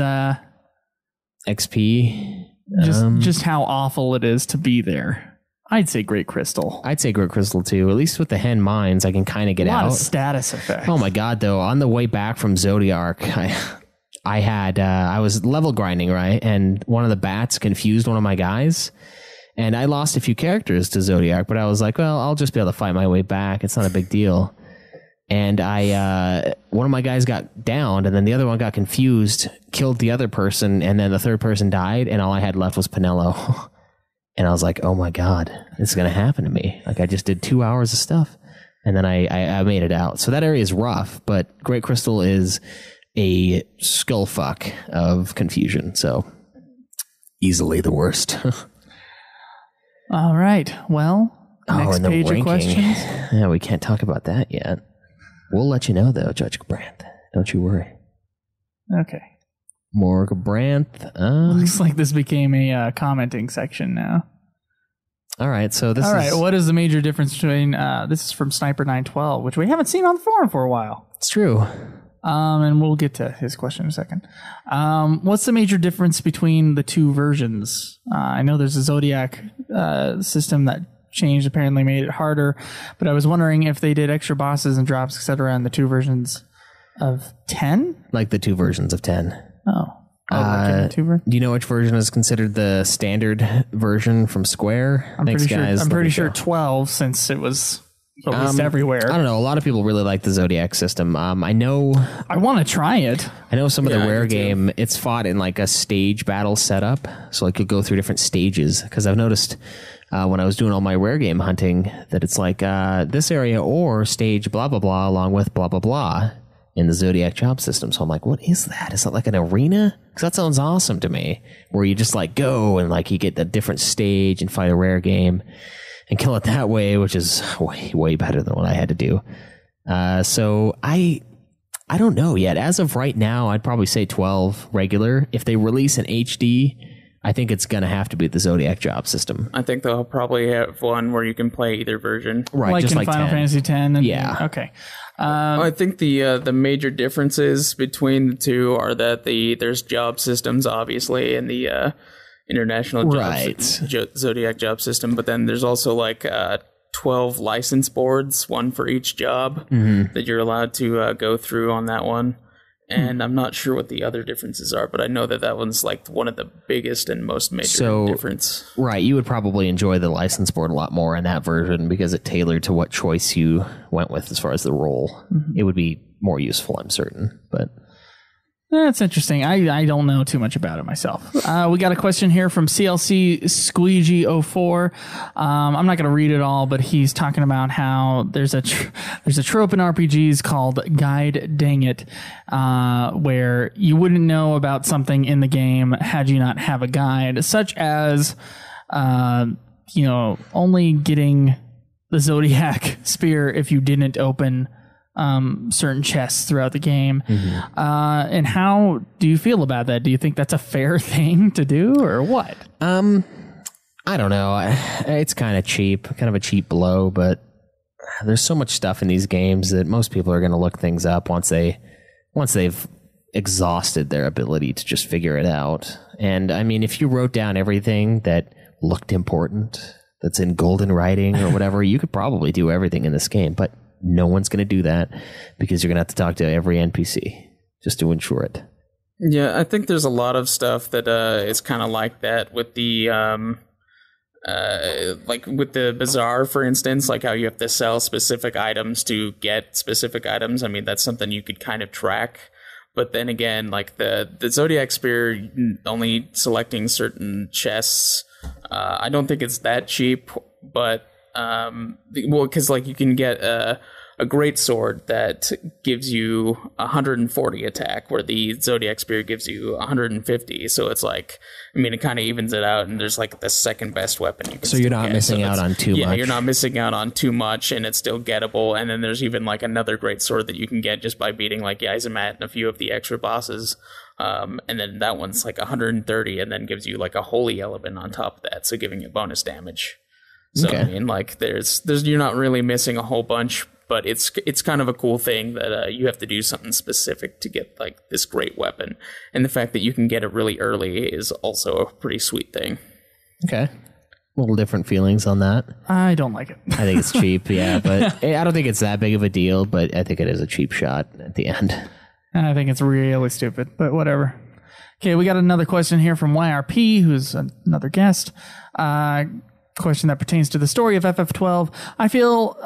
XP? Just how awful it is to be there. I'd say Great Crystal. I'd say Great Crystal too. At least with the Hen Mines, I can kind of get out. A lot of status effects. Oh my god, though! On the way back from Zodiac, I was level grinding, right, and one of the bats confused one of my guys, and I lost a few characters to Zodiac. But I was like, well, I'll just be able to fight my way back. It's not a big deal. And one of my guys got downed, and then the other one got confused, killed the other person, and then the third person died, and all I had left was Pinello. And I was like, oh my god, this is going to happen to me. Like, I just did 2 hours of stuff, and then I made it out. So that area is rough, but Great Crystal is a skull fuck of confusion, so easily the worst. All right, well, next page of questions. Yeah, we can't talk about that yet. We'll let you know, though, Judge Gabranth. Don't you worry. Okay. More Gabranth. Looks like this became a commenting section now. All right, so this All right, is... what is the major difference between... this is from Sniper912, which we haven't seen on the forum for a while. It's true. And we'll get to his question in a second. What's the major difference between the two versions? I know there's a Zodiac system that changed, apparently made it harder, but I was wondering if they did extra bosses and drops, etc. in the two versions of 10? Like the two versions of 10. Oh. Do you know which version is considered the standard version from Square? I'm pretty sure 12, since it was released everywhere. I don't know. A lot of people really like the Zodiac system. I want to try it. I know some of the Rare game, it's fought in like a stage battle setup. So like you go through different stages. Because I've noticed when I was doing all my Rare game hunting that it's like this area or stage blah, blah, blah, along with blah, blah, blah in the Zodiac job system. So I'm like, what is that? Is that like an arena? Because that sounds awesome to me. Where you just like go and like you get a different stage and fight a Rare game and kill it that way, which is way, way better than what I had to do. So I don't know yet. As of right now, I'd probably say 12 regular. If they release an HD, I think it's going to have to be the Zodiac job system. I think they'll probably have one where you can play either version. Right, like just in like Final 10. Fantasy X. And, Yeah. Okay. I think the major differences between the two are that there's job systems, obviously, in the international Zodiac job system, but then there's also like 12 license boards, one for each job that you're allowed to go through on that one. And I'm not sure what the other differences are, but I know that one's like one of the biggest and most major difference. Right, you would probably enjoy the license board a lot more in that version because it tailored to what choice you went with as far as the role. It would be more useful, I'm certain. But That's interesting. I don't know too much about it myself. We got a question here from CLC Squeegee 04. I'm not going to read it all, but he's talking about how there's a trope in RPGs called Guide Dang It, where you wouldn't know about something in the game had you not have a guide, such as only getting the Zodiac Spear if you didn't open certain chests throughout the game. And how do you feel about that? Do you think that's a fair thing to do, or what? I don't know. It's kind of a cheap blow, but there's so much stuff in these games that most people are going to look things up once they've exhausted their ability to just figure it out. And I mean, if you wrote down everything that looked important, that's in golden writing or whatever, you could probably do everything in this game, but no one's going to do that because you're going to have to talk to every NPC just to ensure it. Yeah, I think there's a lot of stuff that is kind of like that with the like with the bazaar, for instance, like how you have to sell specific items to get specific items. I mean, that's something you could kind of track. But then again, like the Zodiac Spear, only selecting certain chests, I don't think it's that cheap, but because like you can get a great sword that gives you 140 attack, where the Zodiac Spear gives you 150. So it's like, I mean, it kind of evens it out, and there's like the second best weapon you can. So you're not missing out on too much. Yeah, you're not missing out on too much, and it's still gettable. And then there's even like another great sword that you can get just by beating like Yzamat and a few of the extra bosses. And then that one's like 130, and then gives you like a holy element on top of that, so giving you bonus damage. So okay. I mean, like there's you're not really missing a whole bunch, but it's kind of a cool thing that you have to do something specific to get like this great weapon, and the fact that you can get it really early is also a pretty sweet thing. Okay, a little different feelings on that. I don't like it. I think it's cheap, yeah, but I don't think it's that big of a deal. But I think it is a cheap shot at the end. I think it's really stupid, but whatever. Okay, we got another question here from YRP, who's another guest. Question that pertains to the story of FF12. I feel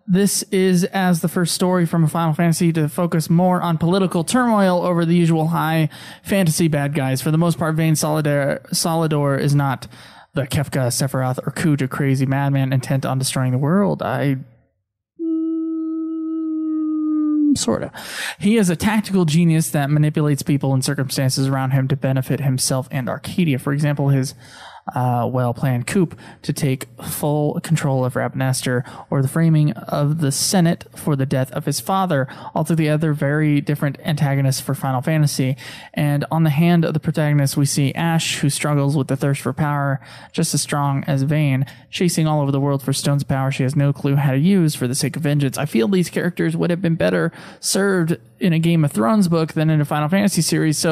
this is as the first story from a Final Fantasy to focus more on political turmoil over the usual high fantasy bad guys. For the most part, Vayne Solidor is not the Kefka, Sephiroth, or Kuja crazy madman intent on destroying the world. Sorta. He is a tactical genius that manipulates people and circumstances around him to benefit himself and Arcadia. For example, his well-planned coup to take full control of Rabnester, or the framing of the Senate for the death of his father, altogether very different antagonists for Final Fantasy. And on the hand of the protagonist, we see Ash, who struggles with the thirst for power, just as strong as Vayne, chasing all over the world for stones of power she has no clue how to use for the sake of vengeance. I feel these characters would have been better served in a Game of Thrones book than in a Final Fantasy series.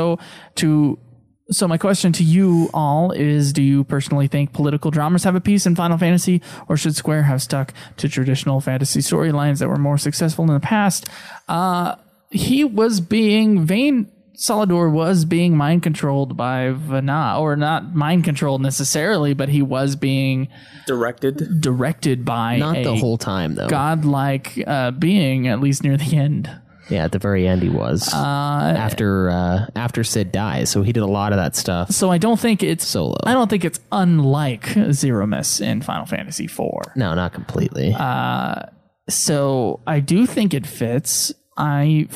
So my question to you all is, do you personally think political dramas have a place in Final Fantasy, or should Square have stuck to traditional fantasy storylines that were more successful in the past? Vayne Solidor was being mind controlled by Vana, or not mind controlled necessarily, but he was being directed by not the whole time though, godlike being, at least near the end. Yeah, at the very end he was. After Sid dies, so he did a lot of that stuff. So I don't think it's solo. I don't think it's unlike Zeromus in Final Fantasy IV. No, not completely. So I do think it fits. I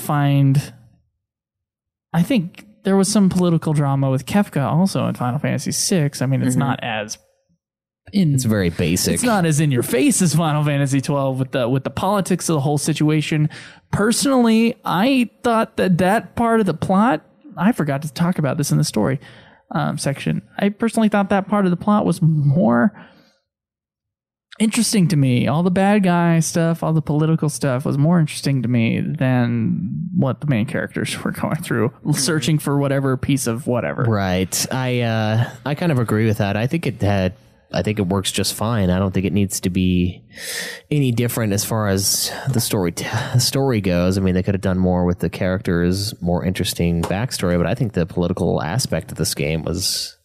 think there was some political drama with Kefka also in Final Fantasy VI. I mean, it's not as it's very basic. It's not as in your face as Final Fantasy 12 with the politics of the whole situation. Personally, I thought that part of the plot, I forgot to talk about this in the story section. I personally thought that part of the plot was more interesting to me. All the bad guy stuff, all the political stuff was more interesting to me than what the main characters were going through, searching for whatever piece of whatever. Right. I kind of agree with that. I think it works just fine. I don't think it needs to be any different as far as the story goes. I mean, they could have done more with the characters, more interesting backstory, but I think the political aspect of this game was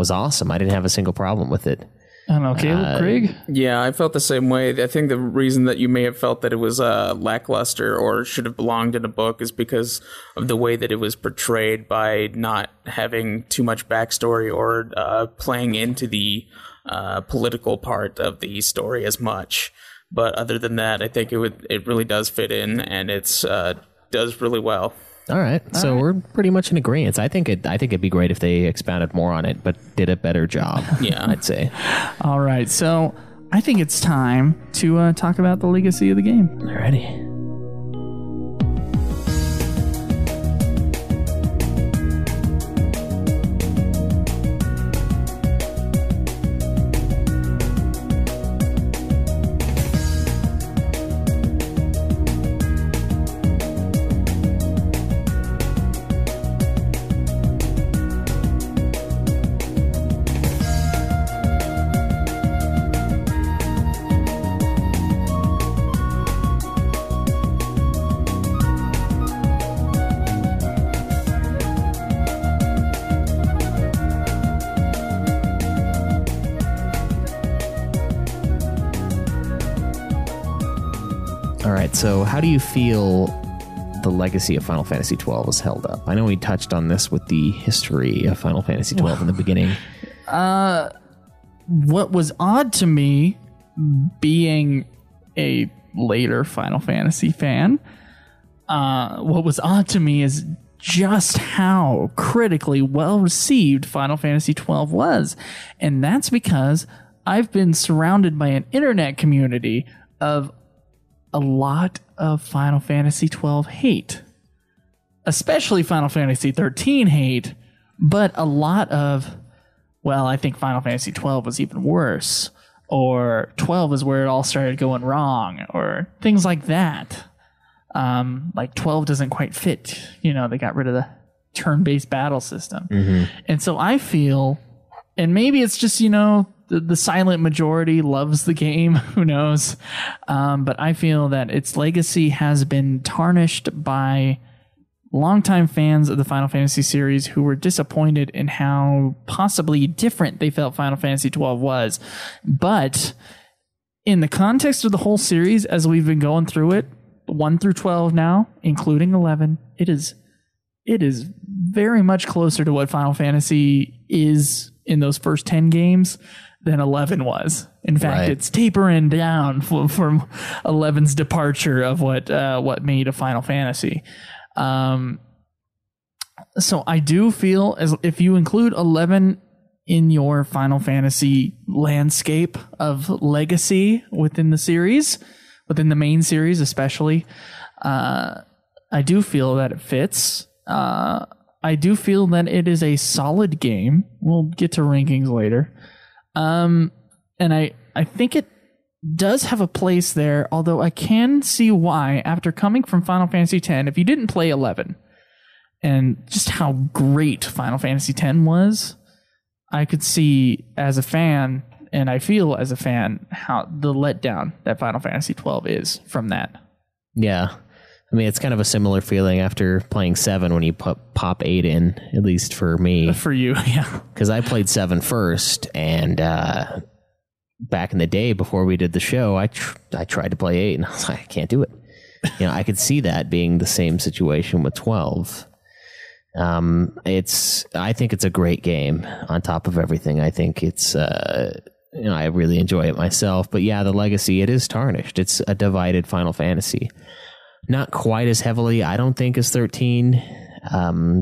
awesome. I didn't have a single problem with it. I don't know, Caleb, Craig? Yeah, I felt the same way. I think the reason that you may have felt that it was lackluster or should have belonged in a book is because of the way that it was portrayed by not having too much backstory or playing into the political part of the story as much. But other than that, I think it really does fit in, and it's does really well. All right, so we're pretty much in agreement. I think it'd be great if they expounded more on it, but did a better job. Yeah, I'd say. All right, so I think it's time to talk about the legacy of the game. Alrighty. All right, so how do you feel the legacy of Final Fantasy XII is held up? I know we touched on this with the history of Final Fantasy XII in the beginning. What was odd to me, being a later Final Fantasy fan, what was odd to me is just how critically well received Final Fantasy XII was. And that's because I've been surrounded by an internet community of a lot of Final Fantasy XII hate, especially Final Fantasy XIII hate, but a lot of, well, I think Final Fantasy XII was even worse, or 12 is where it all started going wrong, or things like that. Like 12 doesn't quite fit, they got rid of the turn-based battle system. And so I feel, and maybe it's just, the silent majority loves the game, who knows? But I feel that its legacy has been tarnished by longtime fans of the Final Fantasy series who were disappointed in how possibly different they felt Final Fantasy XII was. But in the context of the whole series, as we've been going through it, 1 through 12 now, including 11, it is very much closer to what Final Fantasy is in those first 10 games than 11 was. In fact, it's tapering down from 11's departure of what made a Final Fantasy. So I do feel as if you include 11 in your Final Fantasy landscape of legacy within the series, within the main series especially, I do feel that it fits. I do feel that it is a solid game. We'll get to rankings later. And I think it does have a place there, although I can see why, after coming from Final Fantasy X, if you didn't play 11, and just how great Final Fantasy X was, I could see as a fan, and I feel as a fan, how the letdown that Final Fantasy XII is from that. Yeah. I mean, it's kind of a similar feeling after playing 7 when you pop 8 in, at least for me. For you, yeah. Because I played 7 first, and back in the day before we did the show, I tried to play 8, and I was like, I can't do it. I could see that being the same situation with 12. I think it's a great game on top of everything. I think it's, I really enjoy it myself. But yeah, the legacy, it is tarnished. It's a divided Final Fantasy. Not quite as heavily, I don't think, as 13,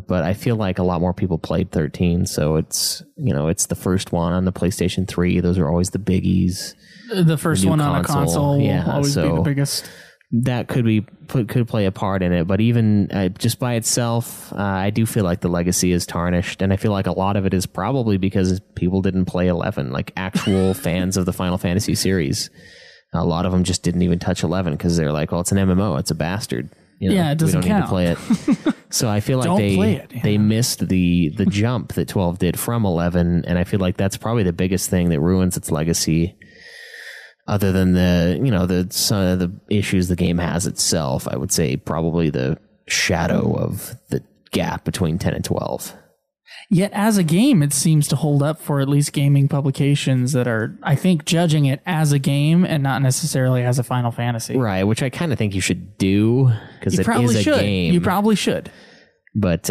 but I feel like a lot more people played 13, so it's the first one on the PlayStation 3. Those are always the biggies. The first one on a console will always be the biggest. That could play a part in it, but even just by itself, I do feel like the legacy is tarnished, and I feel like a lot of it is probably because people didn't play 11, like actual fans of the Final Fantasy series. A lot of them just didn't even touch 11 because they're like, well, it's an MMO. It's a bastard. Yeah, it doesn't count. We don't need to play it. So I feel like they missed the jump that 12 did from 11, and I feel like that's probably the biggest thing that ruins its legacy, other than some of the issues the game has itself. I would say probably the shadow of the gap between 10 and 12. Yet as a game, it seems to hold up for at least gaming publications that are, I think, judging it as a game and not necessarily as a Final Fantasy. Right, which I kind of think you should do because it is a game. You probably should. But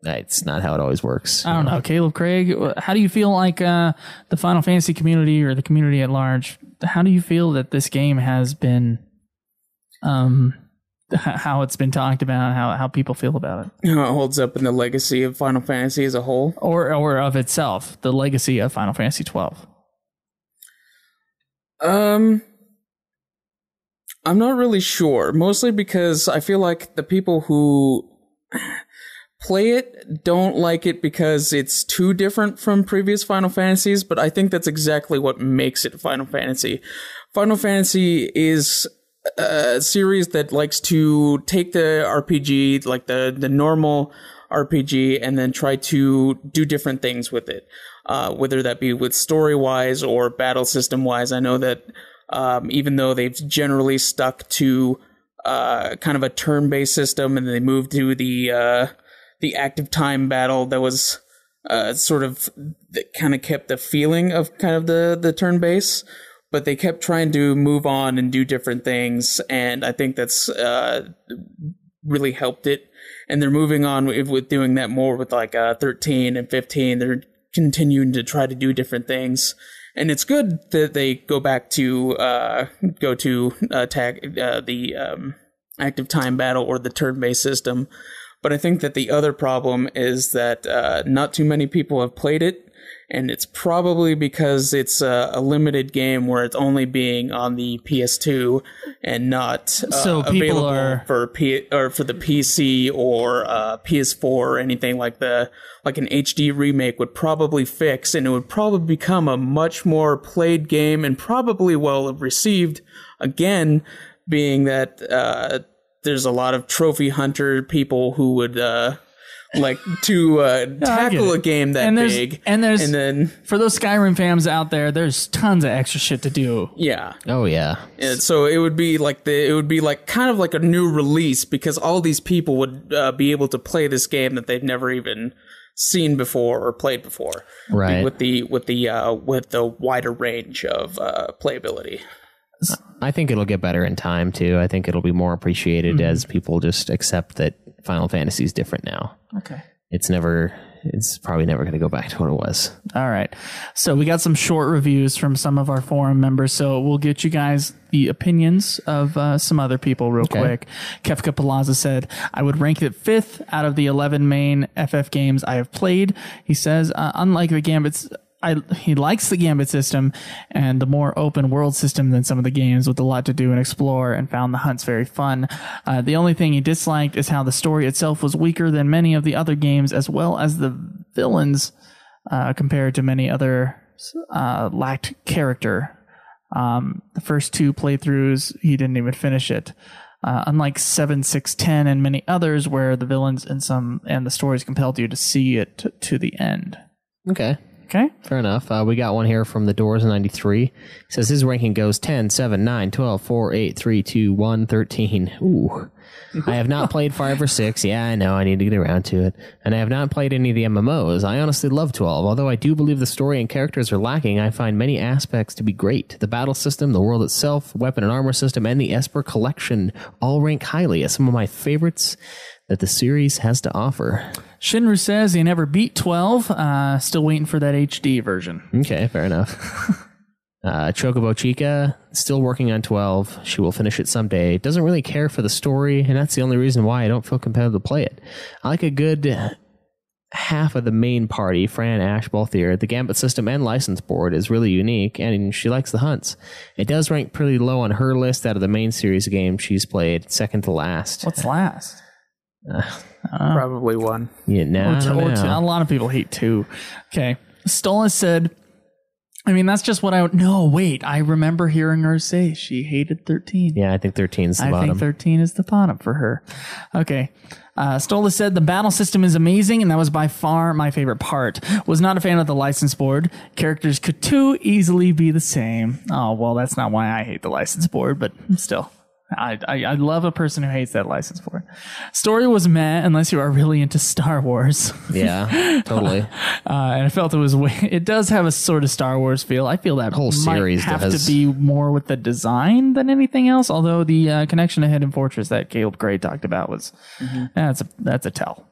it's not how it always works. I don't know. Caleb, Craig, how do you feel like the Final Fantasy community or the community at large, how do you feel that this game has been, how it's been talked about, how people feel about it? How it holds up in the legacy of Final Fantasy as a whole? Or of itself, the legacy of Final Fantasy 12. I'm not really sure. Mostly because I feel like the people who play it don't like it because it's too different from previous Final Fantasies, but I think that's exactly what makes it Final Fantasy. Final Fantasy is a series that likes to take the RPG, like the normal RPG, and then try to do different things with it, whether that be with story-wise or battle system-wise. I know that even though they've generally stuck to kind of a turn-based system, and they moved to the active time battle that was sort of that kind of kept the feeling of kind of the turn-based, but they kept trying to move on and do different things, and I think that's really helped it. And they're moving on with doing that more with like 13 and 15. They're continuing to try to do different things, and it's good that they go back to attack the active time battle or the turn-based system. But I think that the other problem is that not too many people have played it, and it's probably because it's a limited game where it's only being on the PS2 and not available for the PC or PS4 or anything like an HD remake would probably fix, and it would probably become a much more played game and probably well received. Again, being that there's a lot of trophy hunter people who would like to tackle a game that big. And then for those Skyrim fans out there, there's tons of extra shit to do. Yeah. Oh yeah. And so it would be like kind of like a new release, because all these people would be able to play this game that they've never even seen before or played before. Right. With the wider range of playability. I think it'll get better in time too. I think it'll be more appreciated as people just accept that Final Fantasy is different now. Okay. It's probably never going to go back to what it was. All right. So we got some short reviews from some of our forum members. So we'll get you guys the opinions of some other people real quick. Kefka Palaza said, I would rank it 5th out of the 11 main FF games I have played. He says, unlike the Gambit's, he likes the Gambit system and the more open world system than some of the games with a lot to do and explore, and found the hunts very fun. The only thing he disliked is how the story itself was weaker than many of the other games, as well as the villains compared to many other lacked character. The first 2 playthroughs, he didn't even finish it. Unlike 7, 6, 10, and many others where the villains and the stories compelled you to see it to the end. Okay. Okay. Fair enough. We got one here from the Doors 93. He says his ranking goes 10, 7, 9, 12, 4, 8, 3, 2, 1, 13. Ooh. I have not played 5 or 6. Yeah, I know. I need to get around to it. And I have not played any of the MMOs. I honestly love 12. Although I do believe the story and characters are lacking, I find many aspects to be great. The battle system, the world itself, weapon and armor system, and the Esper collection all rank highly as some of my favorites that the series has to offer. Shinru says he never beat 12. Still waiting for that HD version. Okay, fair enough. Chocobo Chica, still working on 12. She will finish it someday. Doesn't really care for the story, and that's the only reason why I don't feel compelled to play it. I like a good half of the main party, Fran, Ash, Balthier. The Gambit system and license board is really unique, and she likes the hunts. It does rank pretty low on her list out of the main series games she's played, second to last. What's last? Probably 1. Yeah, no, A lot of people hate 2. Okay. Stola said, I mean, that's just what I remember hearing her say she hated 13. Yeah, I think 13 is the bottom. I think 13 is the bottom for her. Okay. Stola said the battle system is amazing, and that was by far my favorite part. Was not a fan of the license board. Characters could too easily be the same. Oh, well, that's not why I hate the license board, but still. I love a person who hates that license for it. Story was meh unless you are really into Star Wars. Yeah, totally. And I felt it does have a sort of Star Wars feel. I feel that whole series might have does. to be more with the design than anything else. Although the connection to Hidden Fortress that Caleb Gray talked about was that's a tell.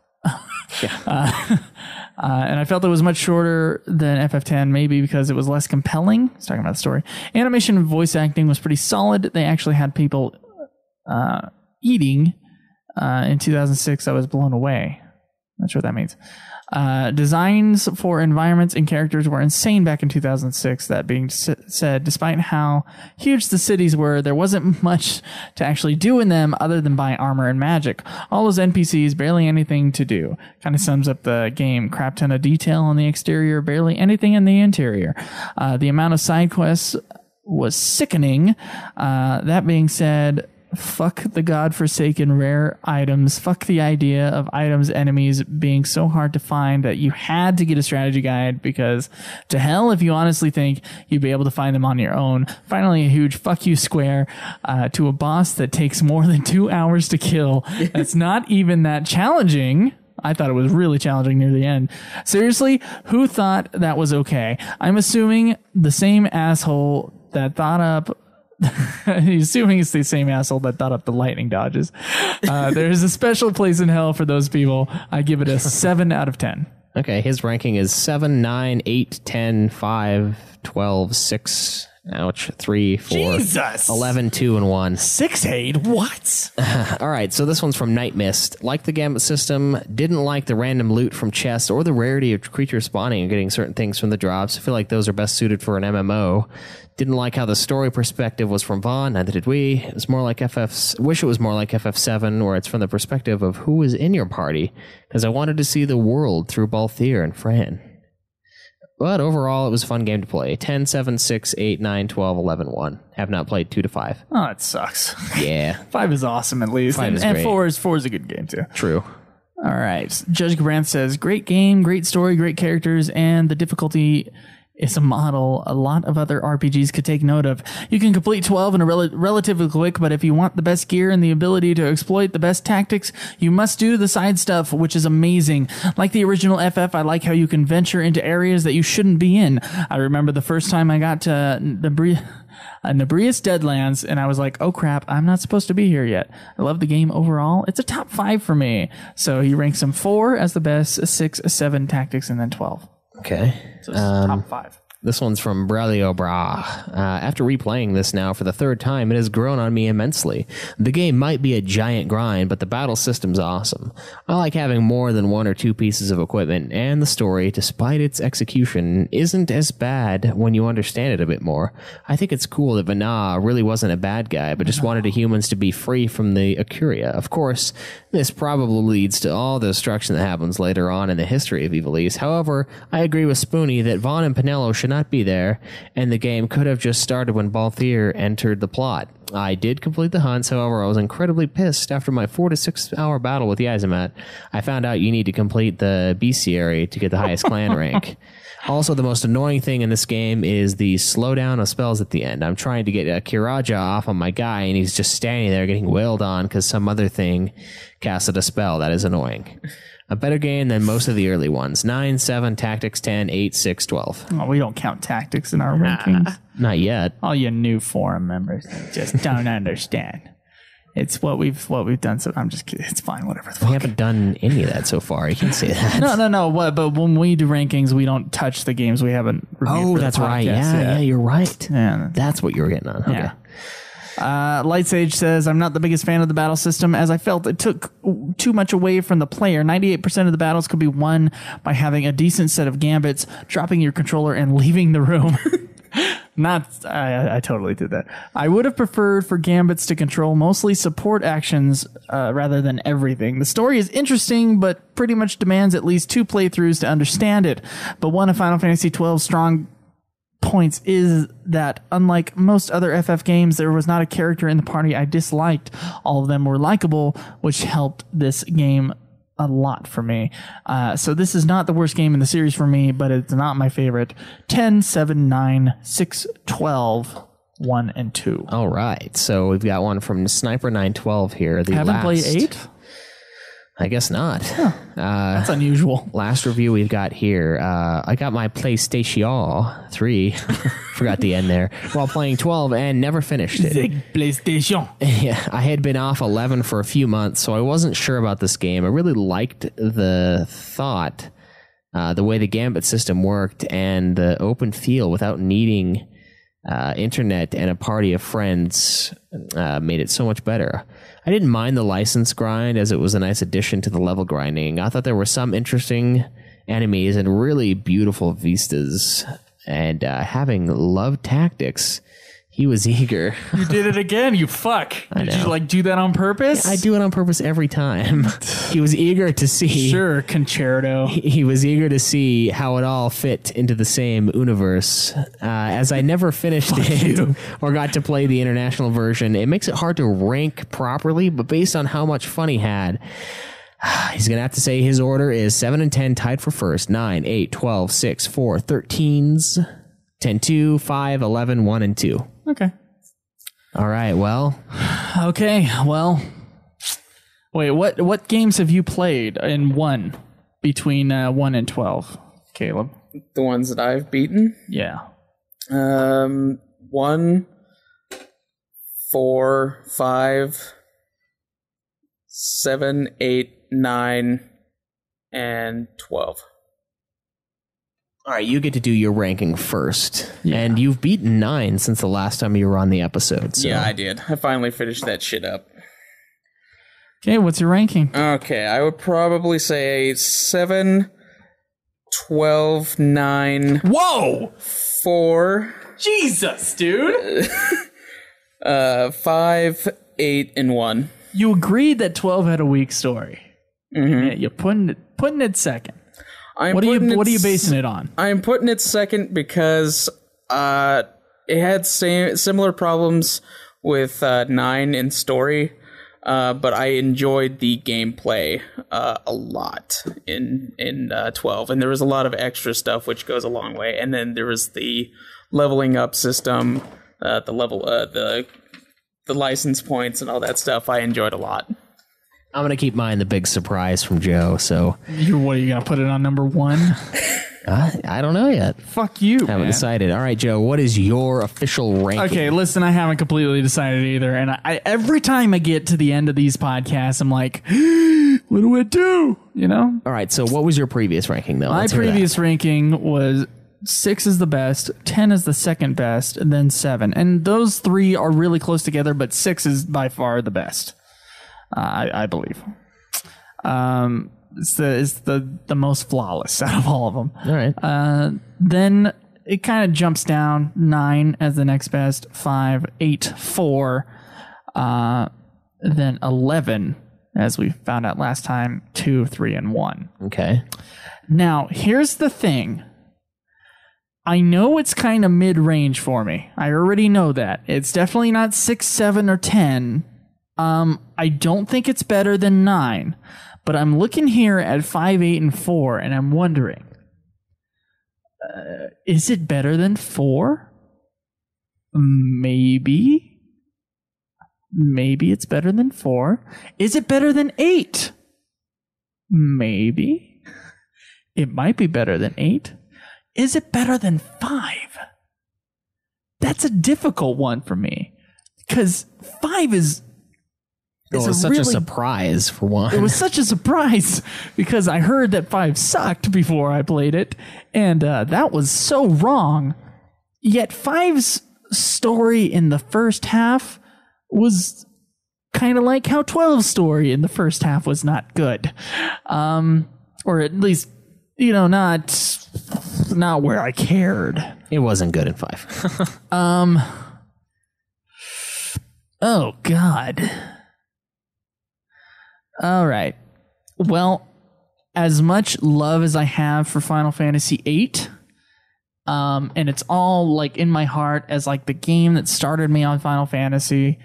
And I felt it was much shorter than FF10, maybe because it was less compelling. It's talking about the story. Animation and voice acting was pretty solid. They actually had people eating in 2006. I was blown away. Not sure what that means. Designs for environments and characters were insane back in 2006. That being said, despite how huge the cities were, there wasn't much to actually do in them other than buy armor and magic. All those NPCs, barely anything to do. Kind of sums up the game. Crap ton of detail on the exterior, barely anything in the interior. The amount of side quests was sickening. That being said, fuck the godforsaken rare items. Fuck the idea of items enemies being so hard to find that you had to get a strategy guide, because to hell if you honestly think you'd be able to find them on your own. Finally, a huge fuck you Square to a boss that takes more than 2 hours to kill. That's not even that challenging. I thought it was really challenging near the end. Seriously, who thought that was okay? I'm assuming the same asshole that thought up assuming it's the same asshole that thought up the lightning dodges. There's a special place in hell for those people. I give it a 7 out of 10. Okay, his ranking is 7, 9, 8, 10, 5, 12, 6, ouch, 3, 4, Jesus. 11, 2, and 1. 6-8? What? All right, so this one's from Night Mist. Like the Gambit system, didn't like the random loot from chests or the rarity of creatures spawning and getting certain things from the drops. I feel like those are best suited for an MMO. Didn't like how the story perspective was from Vaughn, neither did we. It was more like wish it was more like FF7, where it's from the perspective of who is in your party, because I wanted to see the world through Balthier and Fran. But overall, it was a fun game to play. 10, 7, 6, 8, 9, 12, 11, 1. Have not played 2 to 5. Oh, it sucks. Yeah. 5 is awesome, at least. 5 is and great. 4 is a good game, too. True. All right. Judge Grant says, great game, great story, great characters, and the difficulty is a model a lot of other RPGs could take note of. You can complete 12 in a relatively quick, but if you want the best gear and the ability to exploit the best tactics, you must do the side stuff, which is amazing. Like the original FF, I like how you can venture into areas that you shouldn't be in. I remember the first time I got to Nebrius Deadlands, and I was like, oh crap, I'm not supposed to be here yet. I love the game overall. It's a top 5 for me. So he ranks him 4 as the best, 6, 7 tactics, and then 12. Okay. So it's top 5. This one's from Braulio Bra. After replaying this now for the 3rd time, it has grown on me immensely. The game might be a giant grind, but the battle system's awesome. I like having more than 1 or 2 pieces of equipment, and the story, despite its execution, isn't as bad when you understand it a bit more. I think it's cool that Vanna really wasn't a bad guy, but just wanted the humans to be free from the Acuria. Of course, this probably leads to all the destruction that happens later on in the history of Ivalice. However, I agree with Spoonie that Vaughn and Pinello should not be there, and the game could have just started when Balthier entered the plot. I did complete the hunts, however, I was incredibly pissed after my 4 to 6 hour battle with Yazimat. I found out you need to complete the bestiary to get the highest clan rank. Also, the most annoying thing in this game is the slowdown of spells at the end. I'm trying to get a Kiraja off on my guy, and he's just standing there getting wailed on because some other thing casted a spell. That is annoying. A better game than most of the early ones. 9, 7, Tactics 10, 8, 6, 12. Oh, we don't count tactics in our rankings. Not yet. All you new forum members just don't understand. It's what we've done. So I'm just kidding. It's fine. Whatever. The fuck. We haven't done any of that so far. You can't say that. No. But when we do rankings, we don't touch the games we haven't reviewed. Oh, for the that's right. podcast. Yeah, you're right. Yeah. That's what you were getting on. Okay. Yeah. Light Sage says, I'm not the biggest fan of the battle system, as I felt it took too much away from the player. 98% of the battles could be won by having a decent set of gambits, dropping your controller, and leaving the room. I totally did that. I would have preferred for gambits to control mostly support actions rather than everything. The story is interesting, but pretty much demands at least 2 playthroughs to understand it. But one of Final Fantasy XII's strong points is that, unlike most other FF games, there was not a character in the party I disliked. All of them were likable, which helped this game a lot for me. So this is not the worst game in the series for me, but it's not my favorite. 10, 7, 9, 6, 12. 1 and 2. All right. So we've got one from Sniper 912 here. Haven't played 8? I guess not. That's unusual. Last review we've got here. I got my PlayStation 3. Forgot the end there. While playing 12 and never finished it. The PlayStation. Yeah, I had been off 11 for a few months, so I wasn't sure about this game. I really liked the thought, the way the Gambit system worked, and the open feel without needing internet and a party of friends made it so much better. I didn't mind the license grind as it was a nice addition to the level grinding. I thought there were some interesting enemies and really beautiful vistas. And having loved tactics, he was eager. You did it again, you fuck. I Did know. you do that on purpose? I do it on purpose every time. He was eager to see. Sure, Concerto. He was eager to see how it all fit into the same universe. As I never finished it or got to play the international version, it makes it hard to rank properly, but based on how much fun he had, he's going to have to say his order is 7 and 10 tied for first, 9, 8, 12, 6, 4, 13s, 10, 2, 5, 11, 1, and 2. Okay. All right, well. Okay, well. Wait, what games have you played in 1 between 1 and 12, Caleb? The ones that I've beaten? Yeah. 1, 4, 5, 7, 8, 9, and 12. All right, you get to do your ranking first. Yeah. And you've beaten 9 since the last time you were on the episode. So. Yeah, I did. I finally finished that shit up. Okay, what's your ranking? Okay, I would probably say 7, 12, 9. Whoa! 4. Jesus, dude! 5, 8, and 1. You agreed that 12 had a weak story. Mm-hmm. Yeah, you're putting it second. What are you basing it on? I'm putting it second because it had similar problems with 9 in story, but I enjoyed the gameplay a lot in 12, and there was a lot of extra stuff which goes a long way. And then there was the leveling up system, the license points and all that stuff. I enjoyed a lot. I'm going to keep mine the big surprise from Joe, so... What, are you going to put it on number 1? I don't know yet. Fuck you, Haven't decided. All right, Joe, what is your official ranking? Okay, listen, I haven't completely decided either, and I every time I get to the end of these podcasts, I'm like, what do I do? You know? All right, so what was your previous ranking, though? My previous ranking was 6 is the best, 10 is the second best, and then 7. And those 3 are really close together, but 6 is by far the best. I believe. It's the most flawless out of all of them. All right. Then it kind of jumps down. 9 as the next best. 5, 8, 4. Then 11, as we found out last time. 2, 3, and 1. Okay. Now, here's the thing. I know it's kind of mid-range for me. I already know that. It's definitely not 6, 7, or 10. I don't think it's better than 9, but I'm looking here at 5, 8, and 4, and I'm wondering, is it better than 4? Maybe. Maybe it's better than 4. Is it better than 8? Maybe. It might be better than 8. Is it better than 5? That's a difficult one for me, because 5 is... It was such a surprise for one. It was such a surprise because I heard that 5 sucked before I played it, and that was so wrong. Yet 5's story in the first half was kind of like how 12's story in the first half was not good, or at least not where I cared. It wasn't good in 5. Oh God. All right. Well, as much love as I have for Final Fantasy VIII, and it's all like in my heart as like the game that started me on Final Fantasy,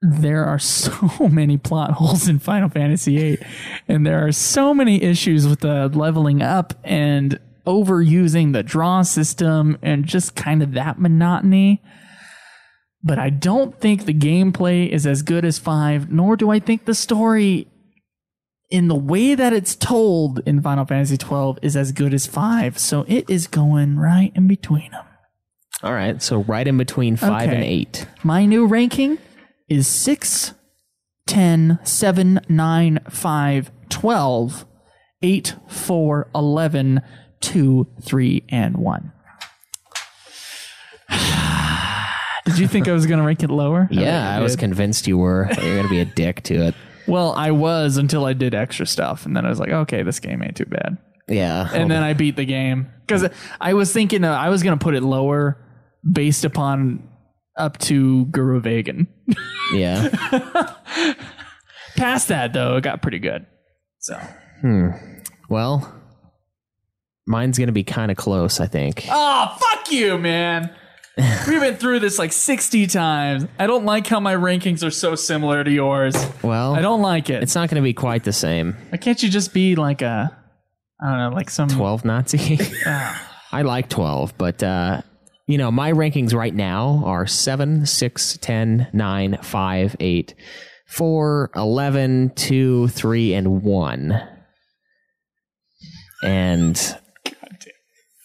there are so many plot holes in Final Fantasy VIII, and there are so many issues with the leveling up and overusing the draw system and just kind of that monotony. but I don't think the gameplay is as good as 5, nor do I think the story in the way that it's told in Final Fantasy 12 is as good as 5. So it is going right in between them. All right, so right in between 5 and Okay. 8. My new ranking is 6, 10, 7, 9, 5, 12, 8, 4, 11, 2, 3, and 1. Did you think I was going to rank it lower? Yeah, I was did. convinced you were. I thought you were going to be a dick to it. Well, I was until I did extra stuff, and then I was like, okay, this game ain't too bad. Yeah. And then I beat the game because I was thinking I was going to put it lower based upon up to Guru Vagan. Yeah. Past that, though, it got pretty good. So, Well, mine's going to be kind of close, I think. oh, fuck you, man. We've been through this like 60 times. I don't like how my rankings are so similar to yours. Well, I don't like it. it's not going to be quite the same. Why can't you just be like I don't know, like some 12 Nazi. I like 12, but my rankings right now are 7, 6, 10, 9, 5, 8, 4, 11, 2, 3, and 1. And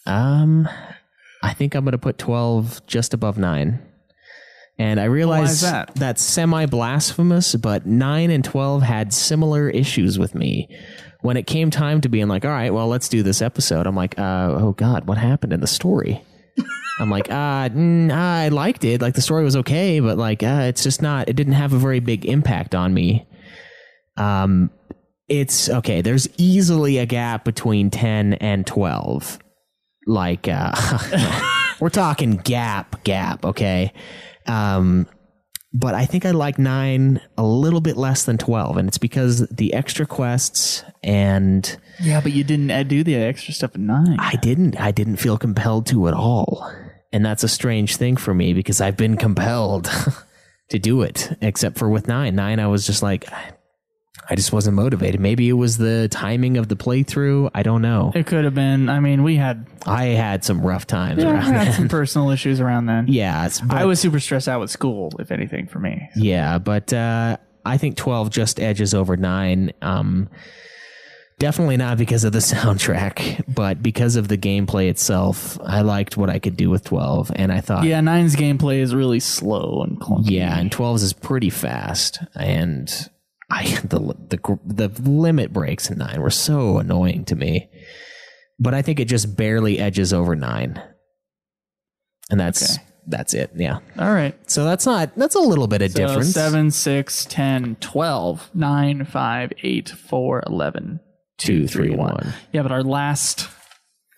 I think I'm going to put 12 just above 9. And I realize Why is that? that's semi-blasphemous, but 9 and 12 had similar issues with me. When it came time to being like, all right, well, let's do this episode, I'm like, oh God, what happened in the story? I'm like, I liked it. Like, the story was okay, but like, it's just not, it didn't have a very big impact on me. It's okay. There's easily a gap between 10 and 12. Like, we're talking gap, okay? But I think I like 9 a little bit less than 12, and it's because the extra quests and Yeah, but you didn't do the extra stuff at 9. I didn't feel compelled to at all. And that's a strange thing for me because I've been compelled to do it, except for with 9. 9, I was just like, I just wasn't motivated. Maybe it was the timing of the playthrough. I don't know. It could have been. I mean, I had some rough times I around had then. some personal issues around then. Yeah, I was super stressed out with school, if anything, for me. Yeah, but I think 12 just edges over 9. Definitely not because of the soundtrack, but because of the gameplay itself. I liked what I could do with 12, and I thought, Yeah, 9's gameplay is really slow and clunky. yeah, and 12's is pretty fast, and the limit breaks in 9 were so annoying to me. But I think it just barely edges over 9, and that's it. Yeah. All right. So that's a little bit of So difference. 7, 6, 10, 12, 9, 5, 8, 4, 11, 2, 3, 1. Yeah, but our last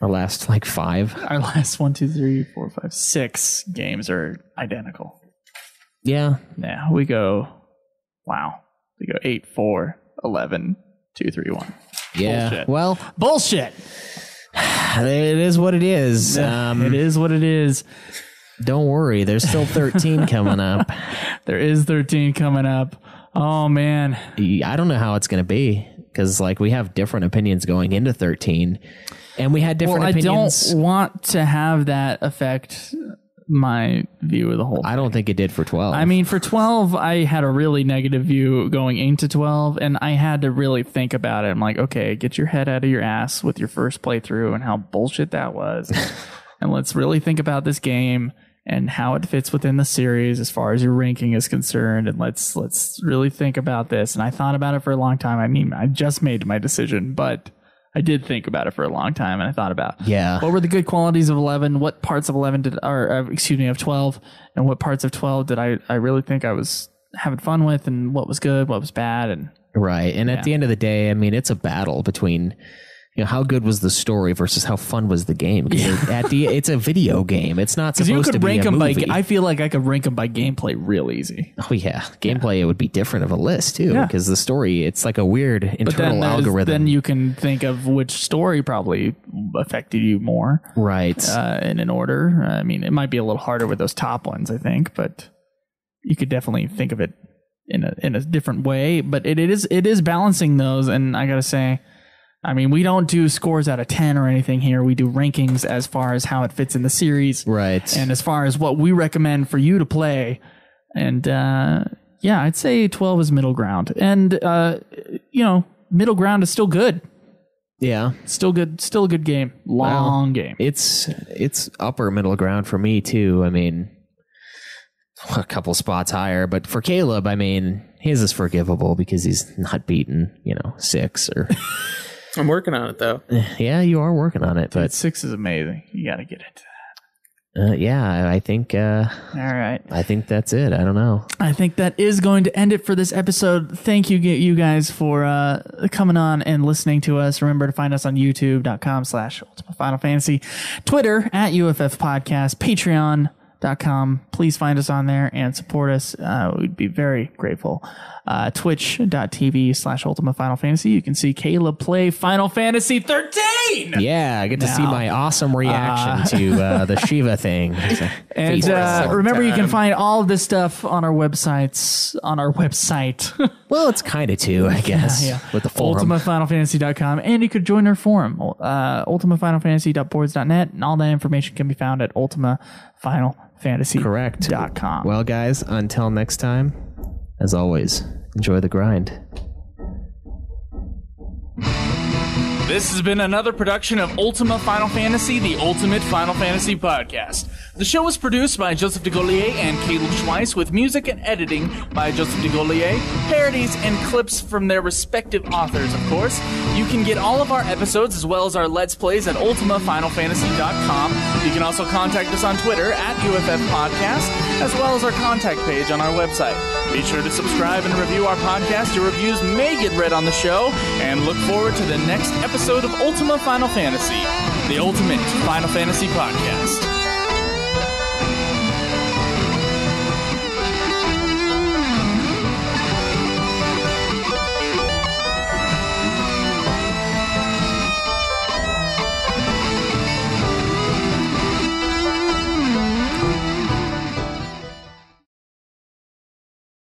Our last like 5. 1, 2, 3, 4, 5, 6 games are identical. Yeah. Yeah, we go 8, 4, 11, 2, 3, 1. Yeah. Bullshit. Well, Bullshit. it is what it is. It is what it is. Don't worry. There's still 13 coming up. There is 13 coming up. Oh, man. I don't know how it's going to be because like we have different opinions going into 13 and we had different opinions. I don't want to have that affect my view of the whole thing. I don't think it did for 12. I mean, for 12, I had a really negative view going into 12, and I had to really think about it. I'm like, okay, get your head out of your ass with your first playthrough and how bullshit that was. And let's really think about this game and how it fits within the series as far as your ranking is concerned. And let's really think about this. And I thought about it for a long time. I mean, I just made my decision, but I did think about it for a long time, and I thought about what were the good qualities of 11, what parts of 11 of 12, and what parts of 12 did I really think I was having fun with, and what was good, what was bad, and right. And at the end of the day, I mean, it's a battle between how good was the story versus how fun was the game. It's a video game. It's not supposed to be a movie. I feel like I could rank them by gameplay real easy. Oh yeah, gameplay it would be different of a list too because the story it's like a weird internal algorithm. Then you can think of which story probably affected you more, right? In an order. I mean, it might be a little harder with those top ones, I think, but you could definitely think of it in a different way. But it is balancing those, and I gotta say, I mean, we don't do scores out of 10 or anything here. We do rankings as far as how it fits in the series. Right. And as far as what we recommend for you to play. And yeah, I'd say 12 is middle ground. And, you know, middle ground is still good. Yeah. Still good. Still a good game. Long game. It's upper middle ground for me, too. I mean, a couple spots higher. But for Caleb, I mean, his is forgivable because he's not beaten, 6 or... I'm working on it, though. Yeah, you are working on it. But 6 is amazing. You got to get it. Yeah, I think... all right. I think that's it. I don't know. I think that is going to end it for this episode. Thank you guys for coming on and listening to us. Remember to find us on youtube.com/Ultimate Final Fantasy, Twitter @UFF Podcast, Patreon.com. Please find us on there and support us. We'd be very grateful. Twitch.tv/Ultimate Final Fantasy. You can see Caleb play Final Fantasy 13. Yeah, I get to see my awesome reaction to the Shiva thing. And remember, you can find all of this stuff on our websites. Well, it's kind of too, I guess, with the forum. UltimateFinalFantasy.com. And you could join our forum, UltimateFinalFantasy.boards.net. And all that information can be found at UltimateFinalFantasy.com. Correct. Well, guys, until next time, as always, enjoy the grind. This has been another production of Ultima Final Fantasy, the Ultimate Final Fantasy Podcast. The show was produced by Joseph DeGollier and Caleb Schweiss, with music and editing by Joseph DeGollier, parodies and clips from their respective authors, of course. You can get all of our episodes as well as our Let's Plays at UltimaFinalFantasy.com. You can also contact us on Twitter @UFF Podcast, as well as our contact page on our website. Be sure to subscribe and review our podcast. Your reviews may get read on the show, and look forward to the next episode of Ultima Final Fantasy, the Ultimate Final Fantasy Podcast.